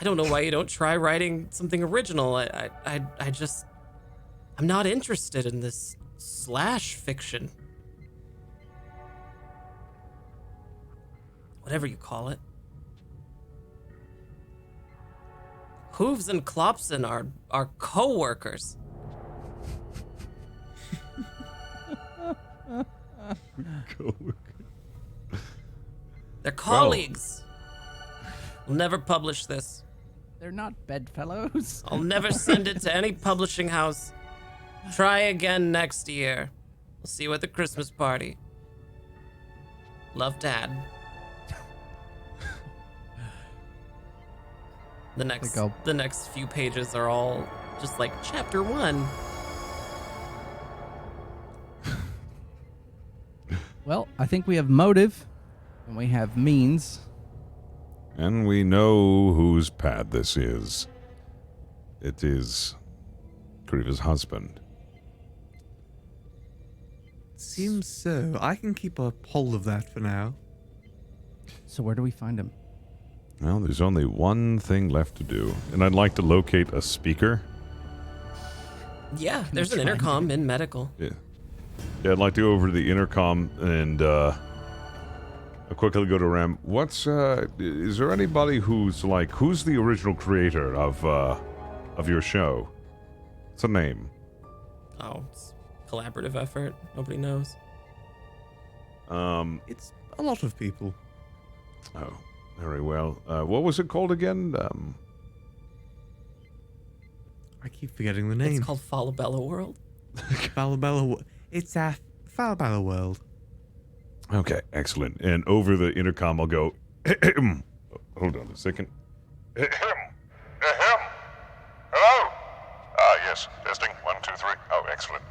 don't know why you don't try writing something original. I'm not interested in this slash fiction. Whatever you call it. Hooves and Klopson are co-workers. They're colleagues. I'll never publish this. They're not bedfellows. I'll never send it to any publishing house. Try again next year. We'll see you at the Christmas party. Love, Dad. The next few pages are all just like chapter 1. Well, I think we have motive and we have means. And we know whose pad this is. It is Kriva's husband. Seems so. I can keep a hold of that for now. So where do we find him? Well, there's only one thing left to do, and I'd like to locate a speaker. Yeah, there's an intercom in medical. Yeah, I'd like to go over to the intercom and I'll quickly go to Ram. Is there anybody who's the original creator of your show? What's the name? Oh, it's a collaborative effort. Nobody knows. It's a lot of people. Oh, very well. What was it called again? I keep forgetting the name. It's called Falabella World. It's a Falabella World. Okay, excellent. And over the intercom, I'll go. Hold on a second. Hello? Yes. Testing. 1, 2, 3. Oh, excellent.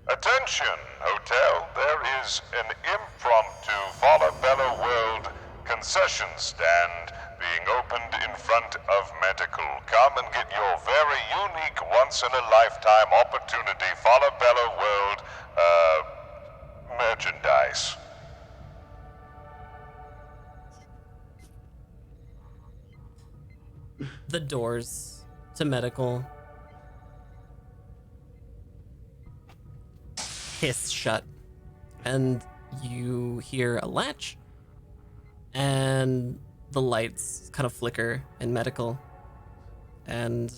Attention, hotel. There is an impromptu Falabella World concession stand being opened in front of medical. Come and get your very unique once-in-a-lifetime opportunity Falabella World, merchandise. The doors to medical hiss shut, and you hear a latch, and the lights kind of flicker in medical, and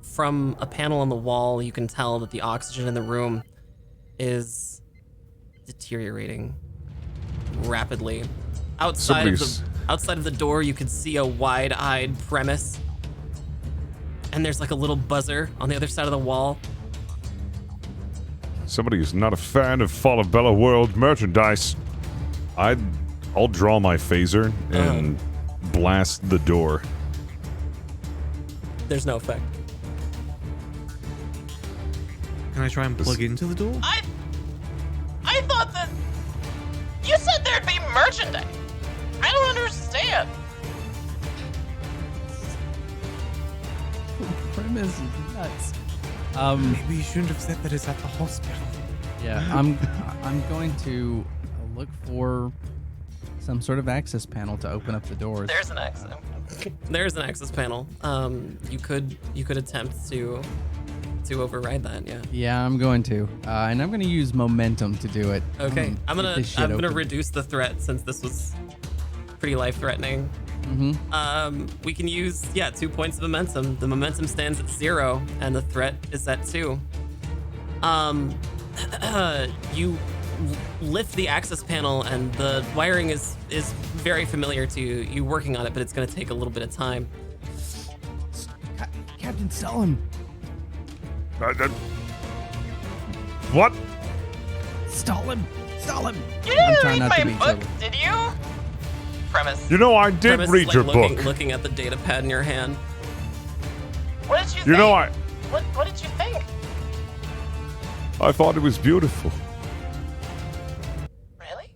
from a panel on the wall, you can tell that the oxygen in the room is deteriorating rapidly. Outside of the door, you can see a wide-eyed Premise, and there's like a little buzzer on the other side of the wall. Somebody who's not a fan of Falabella World merchandise, I'll draw my phaser and blast the door. There's no effect. Can I try and plug into the door? I thought that you said there'd be merchandise. I don't understand. Premise is nuts. Maybe you shouldn't have said that it's at the hospital. Yeah, I'm going to look for some sort of access panel to open up the doors. There's an exit. There's an access panel. You could attempt to override that. Yeah. Yeah, I'm going to, and I'm going to use momentum to do it. Okay. I'm get gonna this shit open. reduce the threat since this was pretty life threatening. We can use 2 points of momentum. The momentum stands at 0, and the threat is at 2. You lift the access panel, and the wiring is very familiar to you. You working on it, but it's going to take a little bit of time. Captain, sell him. What? Stall him. Stall him. You didn't I'm trying read not to my be book, trouble. did you? Premise. You know, I did Premise read is, your looking, book. Looking at the data pad in your hand. What did you think? You know, I What did you think? thought it was beautiful. Really?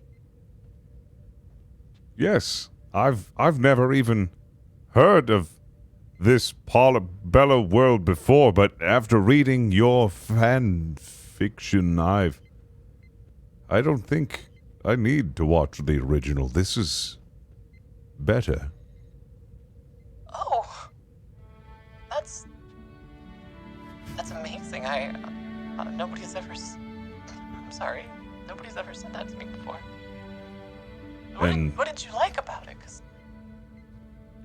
Yes, I've never even heard of this Bella world before, but after reading your fan fiction, I don't think I need to watch the original. This is better. Oh, that's amazing. Nobody's ever. I'm sorry. Nobody's ever said that to me before. And- What did you like about it? 'Cause,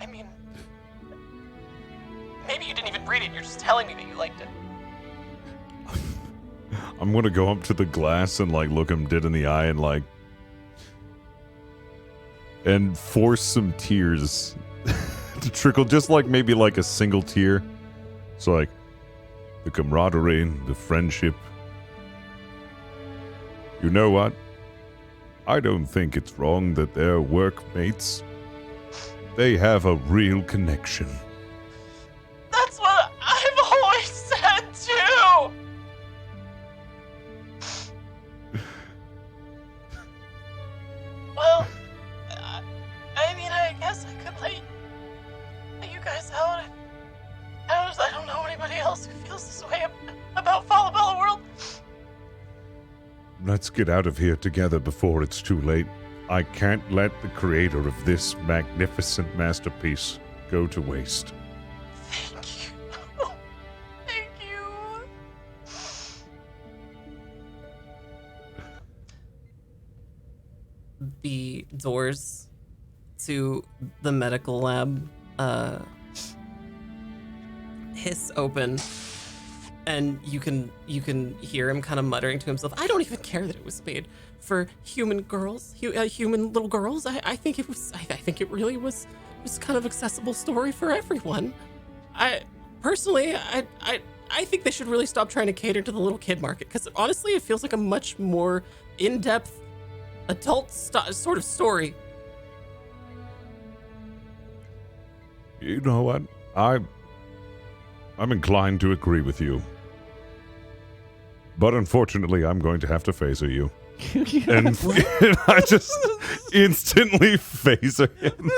I mean, maybe you didn't even read it. You're just telling me that you liked it. I'm gonna go up to the glass and look him dead in the eye and force some tears to trickle, just maybe a single tear. So the camaraderie, the friendship. You know what? I don't think it's wrong that they're workmates. They have a real connection. That's what I've always said too. Well, I mean, I guess I could let you guys out. I don't know anybody else who feels this way about Falabella World. Let's get out of here together before it's too late. I can't let the creator of this magnificent masterpiece go to waste. Thank you. Thank you. The doors to the medical lab hiss open, and you can hear him kind of muttering to himself, I don't even care that it was made for human girls, human little girls. I think it was, I think it really was kind of accessible story for everyone. I personally think they should really stop trying to cater to the little kid market, because honestly it feels like a much more in-depth adult sort of story. You know what? I'm inclined to agree with you. But unfortunately, I'm going to have to phaser you. And I just instantly phaser him.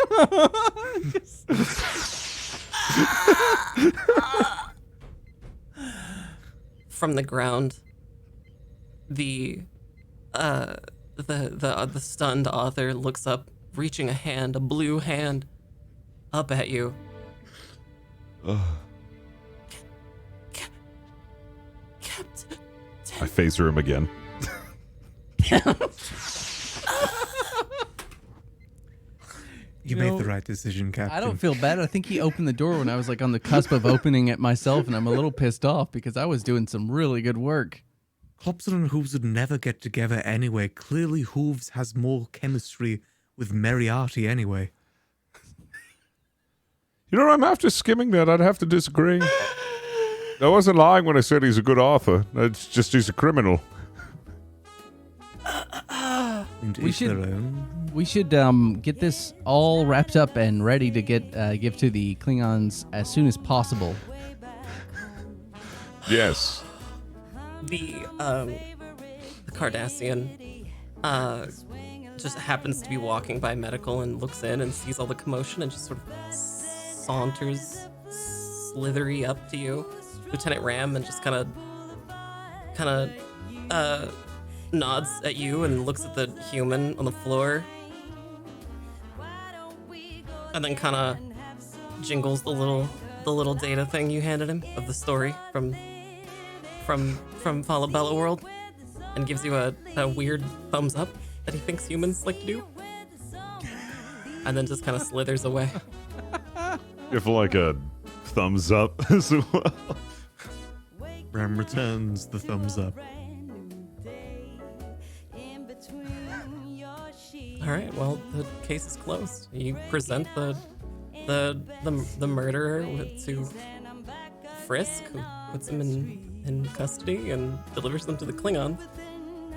From the ground, the stunned author looks up, reaching a blue hand, up at you. Captain. I phaser him again. You made the right decision, Captain. I don't feel bad. I think he opened the door when I was on the cusp of opening it myself, and I'm a little pissed off because I was doing some really good work. Clopson and Hooves would never get together anyway. Clearly, Hooves has more chemistry with Moriarty anyway. You know, I'm after skimming that. I'd have to disagree. I wasn't lying when I said he's a good author. It's just he's a criminal. We should get this all wrapped up and ready to give to the Klingons as soon as possible. Yes. the Cardassian just happens to be walking by medical and looks in and sees all the commotion and just sort of saunters slithery up to you, Lieutenant Ram, and just kind of nods at you and looks at the human on the floor, and then kind of jingles the little data thing you handed him of the story from Falabella World, and gives you a weird thumbs up that he thinks humans like to do, and then just kind of slithers away. If like a thumbs up as well. Ram returns the thumbs up. All right, well, the case is closed. You present the murderer to Frisk, who puts him in custody and delivers them to the Klingons,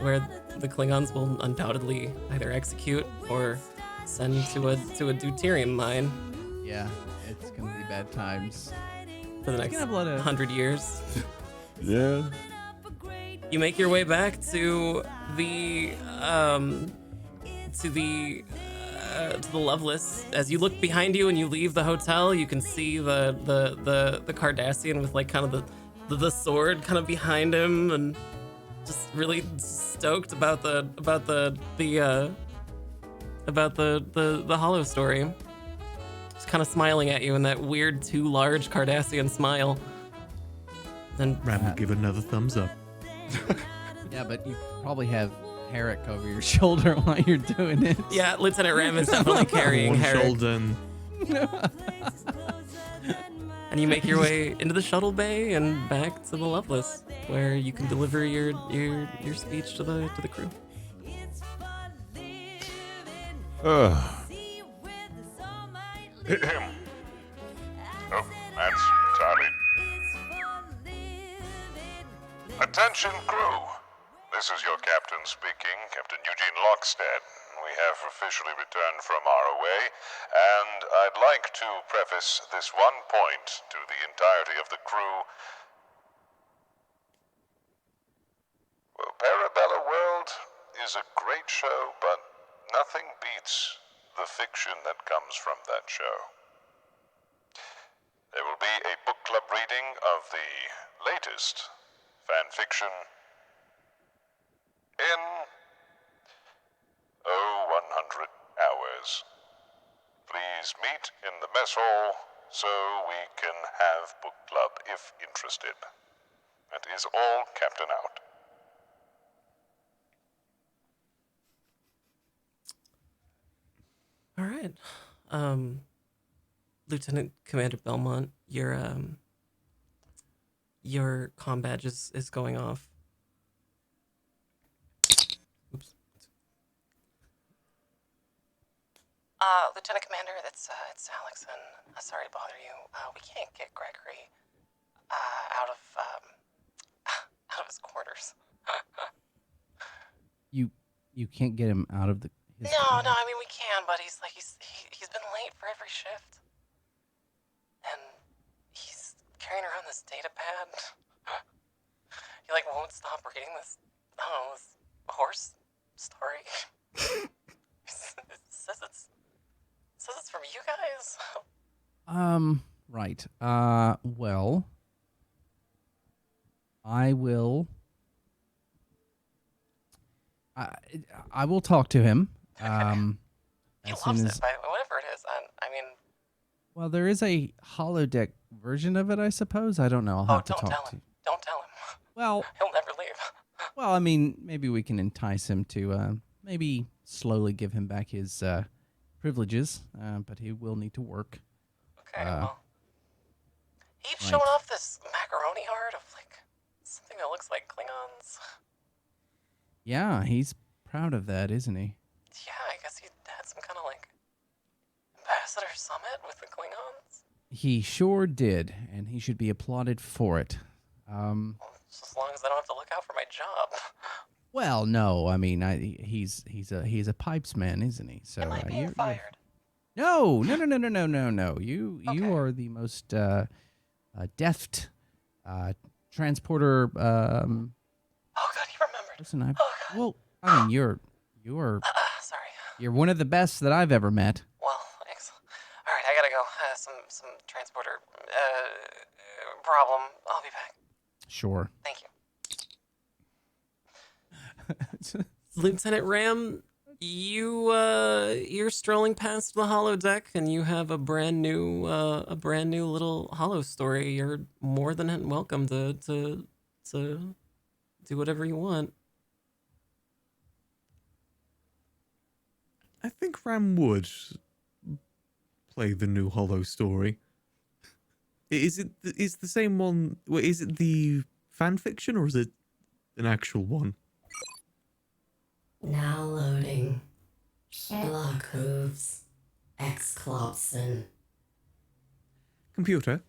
where the Klingons will undoubtedly either execute or send to a deuterium mine Yeah, it's gonna be bad times. for the next gonna have a lot of- 100 years. Yeah. You make your way back to the Lovelace. As you look behind you and you leave the hotel, you can see the Cardassian with like kind of the sword kind of behind him, and just really stoked about the Hollow story. Just kind of smiling at you in that weird too large Cardassian smile. Then Ram would give another thumbs up. Yeah, but you probably have Herrick over your shoulder while you're doing it. yeah, Lieutenant Ram is definitely carrying One Herrick. shoulder and And you make your way into the shuttle bay and back to the Lovelace, where you can deliver your speech to the crew. Hit him. Oh, that's Charlie. Attention, crew. This is your captain speaking, Captain Eugene Lockstead. We have officially returned from our away, and I'd like to preface this one point to the entirety of the crew. Well, Parabella World is a great show, but nothing beats the fiction that comes from that show. There will be a book club reading of the latest fan fiction in 100 hours. Please meet in the mess hall so we can have book club if interested. That is all, Captain out. All right, Lieutenant Commander Belmont, your comm badge is going off. Oops. Lieutenant Commander, it's Alex, and sorry to bother you. We can't get Gregory out of his quarters. You can't get him out of the. His No, I mean we can, but he's been late for every shift, and he's carrying around this data pad. He like won't stop reading this. I don't know, this horse story. It says it's from you guys. Right. Well, I will. I will talk to him. He As loves soon it, as. whatever it is. I mean, Well, there is a holodeck version of it, I suppose. I don't know. I'll have to don't talk tell to. him. Don't tell him. Well, He'll never leave. well, I mean, maybe we can entice him to maybe slowly give him back his privileges, but he will need to work. Okay, well. He keeps right. showing off this macaroni art of like something that looks like Klingons. Yeah, he's proud of that, isn't he? Yeah, I guess he had some kind of like ambassador summit with the Klingons. He sure did, and he should be applauded for it. Well, just as long as I don't have to look out for my job. Well, no, I mean, he's a pipes man, isn't he? So Am I being fired? No. You Okay. are the most deft transporter Listen, I mean, you're Sorry. you're one of the best that I've ever met. Well, thanks. All right, I gotta go. Some transporter problem. I'll be back. Sure. Thank you. Lieutenant Ram, you're strolling past the holodeck and you have a brand new little holo story. You're more than welcome to do whatever you want. I think Ram would play the new Hollow story. Is the same one? Wait, is it the fan fiction or is it an actual one? Now loading. Sherlock Hooves. X Clopson. Computer,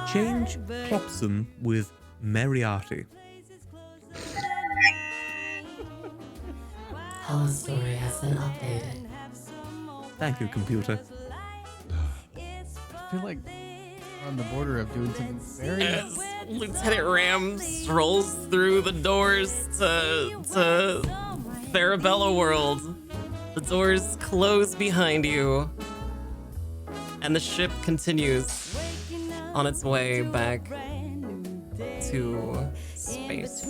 change Clopson with Moriarty. Hollow story has been updated. Thank you, computer. I feel like we're on the border of doing something very. As Lieutenant Ram strolls through the doors to Farabella World, the doors close behind you, and the ship continues on its way back to space.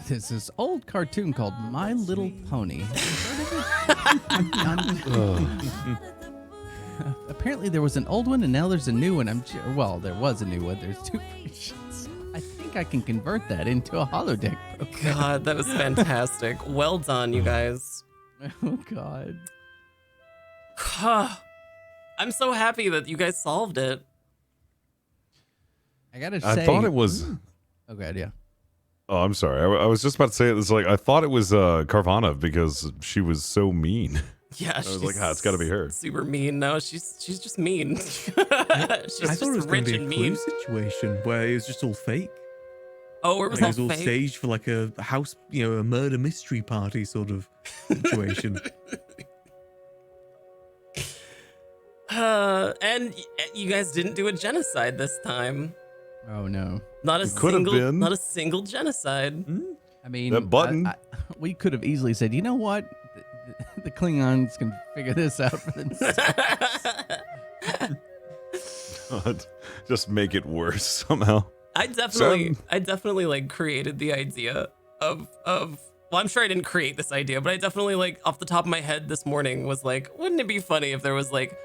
There's this old cartoon called My Little Pony. Apparently there was an old one and now there's a new one. Well, there was a new one. There's two versions. I think I can convert that into a holodeck program. God, that was fantastic. Well done, you guys. Oh, God. I'm so happy that you guys solved it. I gotta say. I thought it was. Oh, God, yeah. Oh, I'm sorry. I was just about to say it. It's like I thought it was Carvana because she was so mean. Yeah, I was like, it's got to be her. Super mean. No, she's just mean. she's I just thought it was going rich to be and a mean. clue situation where it was just all fake. Oh, it was Like, it all was all fake. staged for like a house, a murder mystery party sort of situation. And you guys didn't do a genocide this time. Oh, no. Not a could have single, been. not a single genocide. I mean, That button. We could have easily said, you know what? The Klingons can figure this out for themselves. God, just make it worse somehow. I definitely like created the idea of well, I'm sure I didn't create this idea, but I definitely like off the top of my head this morning was like, wouldn't it be funny if there was like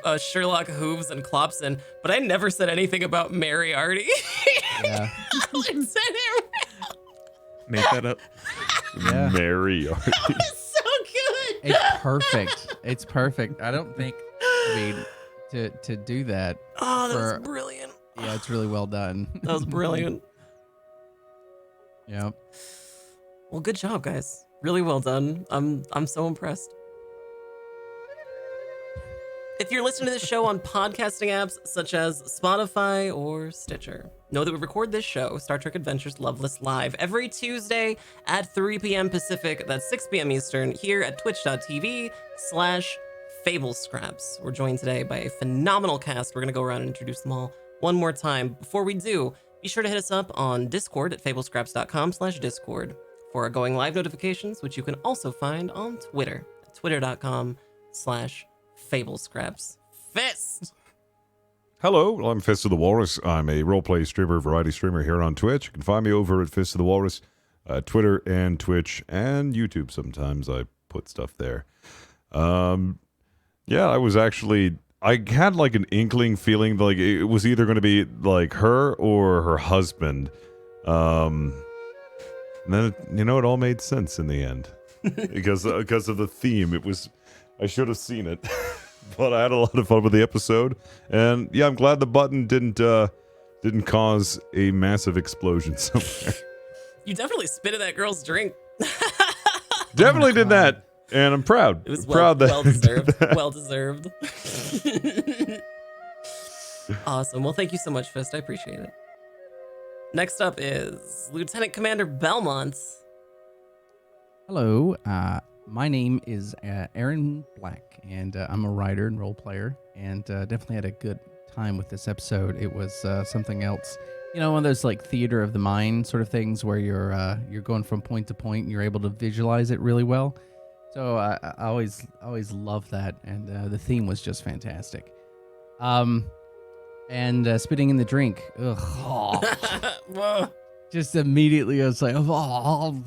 a Sherlock Hooves and Clopson, but I never said anything about Moriarty. Yeah. Make that up. Yeah. Moriarty. It's so good. It's perfect. It's perfect. I don't think, to do that. Oh, that was brilliant. Yeah, it's really well done. That was brilliant. Yeah. Well, good job, guys. Really well done. I'm so impressed. If you're listening to this show on podcasting apps such as Spotify or Stitcher, know that we record this show, Star Trek Adventures Loveless, live every Tuesday at 3 p.m. Pacific, that's 6 p.m. Eastern, here at twitch.tv/FableScraps. We're joined today by a phenomenal cast. We're going to go around and introduce them all one more time. Before we do, be sure to hit us up on Discord at fablescraps.com/Discord for our going live notifications, which you can also find on Twitter at twitter.com/FableScraps. Fist! Hello, I'm Fist of the Walrus. I'm a roleplay streamer, variety streamer here on Twitch. You can find me over at Fist of the Walrus, Twitter and Twitch and YouTube. Sometimes I put stuff there. Yeah, I had like an inkling feeling like it was either going to be like her or her husband. And then, it all made sense in the end because of the theme. I should have seen it. But I had a lot of fun with the episode, and yeah, I'm glad the button didn't cause a massive explosion somewhere. You definitely spit in that girl's drink. Definitely did that, and I'm proud. It was proud that well I did deserved. that. Well deserved. Awesome. Well, thank you so much, Fist. I appreciate it. Next up is Lieutenant Commander Belmont. Hello. My name is Aaron Black, and I'm a writer and role player, and definitely had a good time with this episode. It was something else, you know, one of those like theater of the mind sort of things where you're going from point to point and you're able to visualize it really well. So I always love that, and the theme was just fantastic. And spitting in the drink, ugh. Whoa. Just immediately I was like, oh,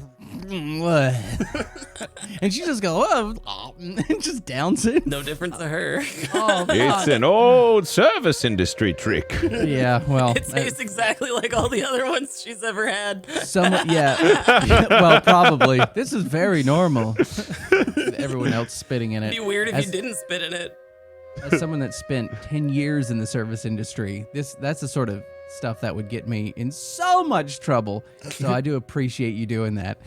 and she just go, oh, and just downs it. No difference to her. Oh, It's an old service industry trick. yeah, well, It tastes exactly like all the other ones she's ever had. yeah, well, probably. This is very normal. Everyone else spitting in it. It'd be weird if you didn't spit in it. As someone that spent 10 years in the service industry, that's the sort of stuff that would get me in so much trouble. So I do appreciate you doing that.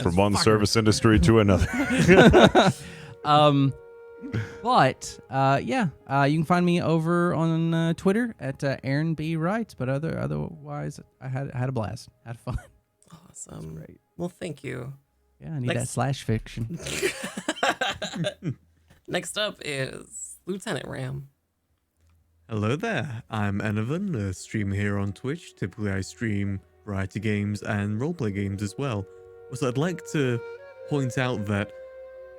From one service industry to another. But you can find me over on Twitter at Aaron B. Wright. But otherwise, I had a blast, had fun. Awesome. Great. Well, thank you. Yeah, I need that slash fiction. Next up is Lieutenant Ram. Hello there, I'm Enovan, a streamer here on Twitch. Typically I stream variety games and roleplay games as well. So I'd like to point out that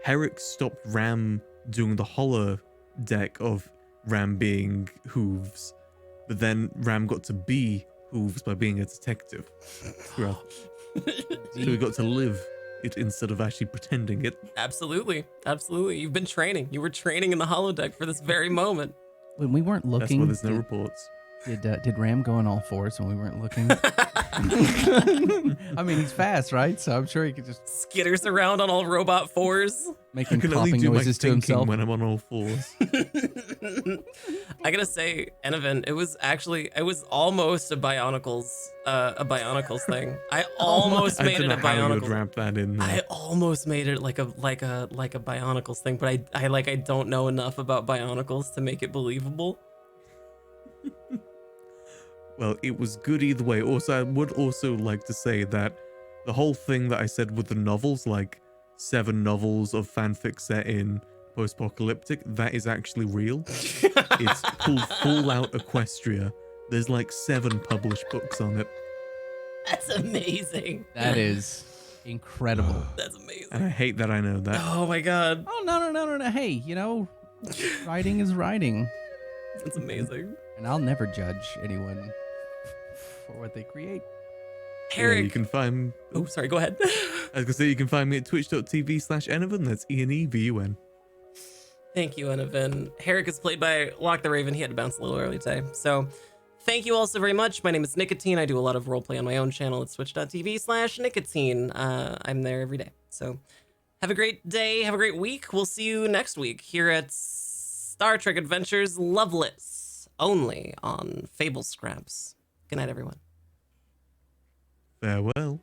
Herrick stopped Ram doing the holo deck of Ram being hooves, but then Ram got to be hooves by being a detective. So he got to live it instead of actually pretending it. Absolutely. You've been training. You were training in the holodeck for this very moment. When we weren't That's looking, why there's no reports. Did Ram go on all fours when we weren't looking? I mean, he's fast, right? So I'm sure he could just Skitters around on all robot fours. making I can only popping do my noises to thinking himself. when I'm on all fours. I gotta say, Enovan, it was almost a Bionicles thing. I almost I made don't it know a how you would Bionicles. wrap that in there. I almost made it like a Bionicles thing, but I don't know enough about Bionicles to make it believable. Well, it was good either way. Also, I would also like to say that the whole thing that I said with the novels, like 7 novels of fanfic set in post-apocalyptic, that is actually real. It's full out Equestria. There's like 7 published books on it. That's amazing. That is incredible. That's amazing. And I hate that I know that. Oh my god. Oh no. Hey, you know, writing is writing, That's amazing. and I'll never judge anyone for what they create. Yeah, Herrick. you can find... Oh, sorry, go ahead. I was gonna say you can find me at twitch.tv/Enovan. That's ENEVUN. Thank you, Enovan. Herrick is played by Lock the Raven. He had to bounce a little early today. So thank you all so very much. My name is Nicotine. I do a lot of roleplay on my own channel at twitch.tv/Nicotine. I'm there every day. So have a great day. Have a great week. We'll see you next week here at Star Trek Adventures Loveless, only on Fable Scraps. Good night, everyone. Farewell.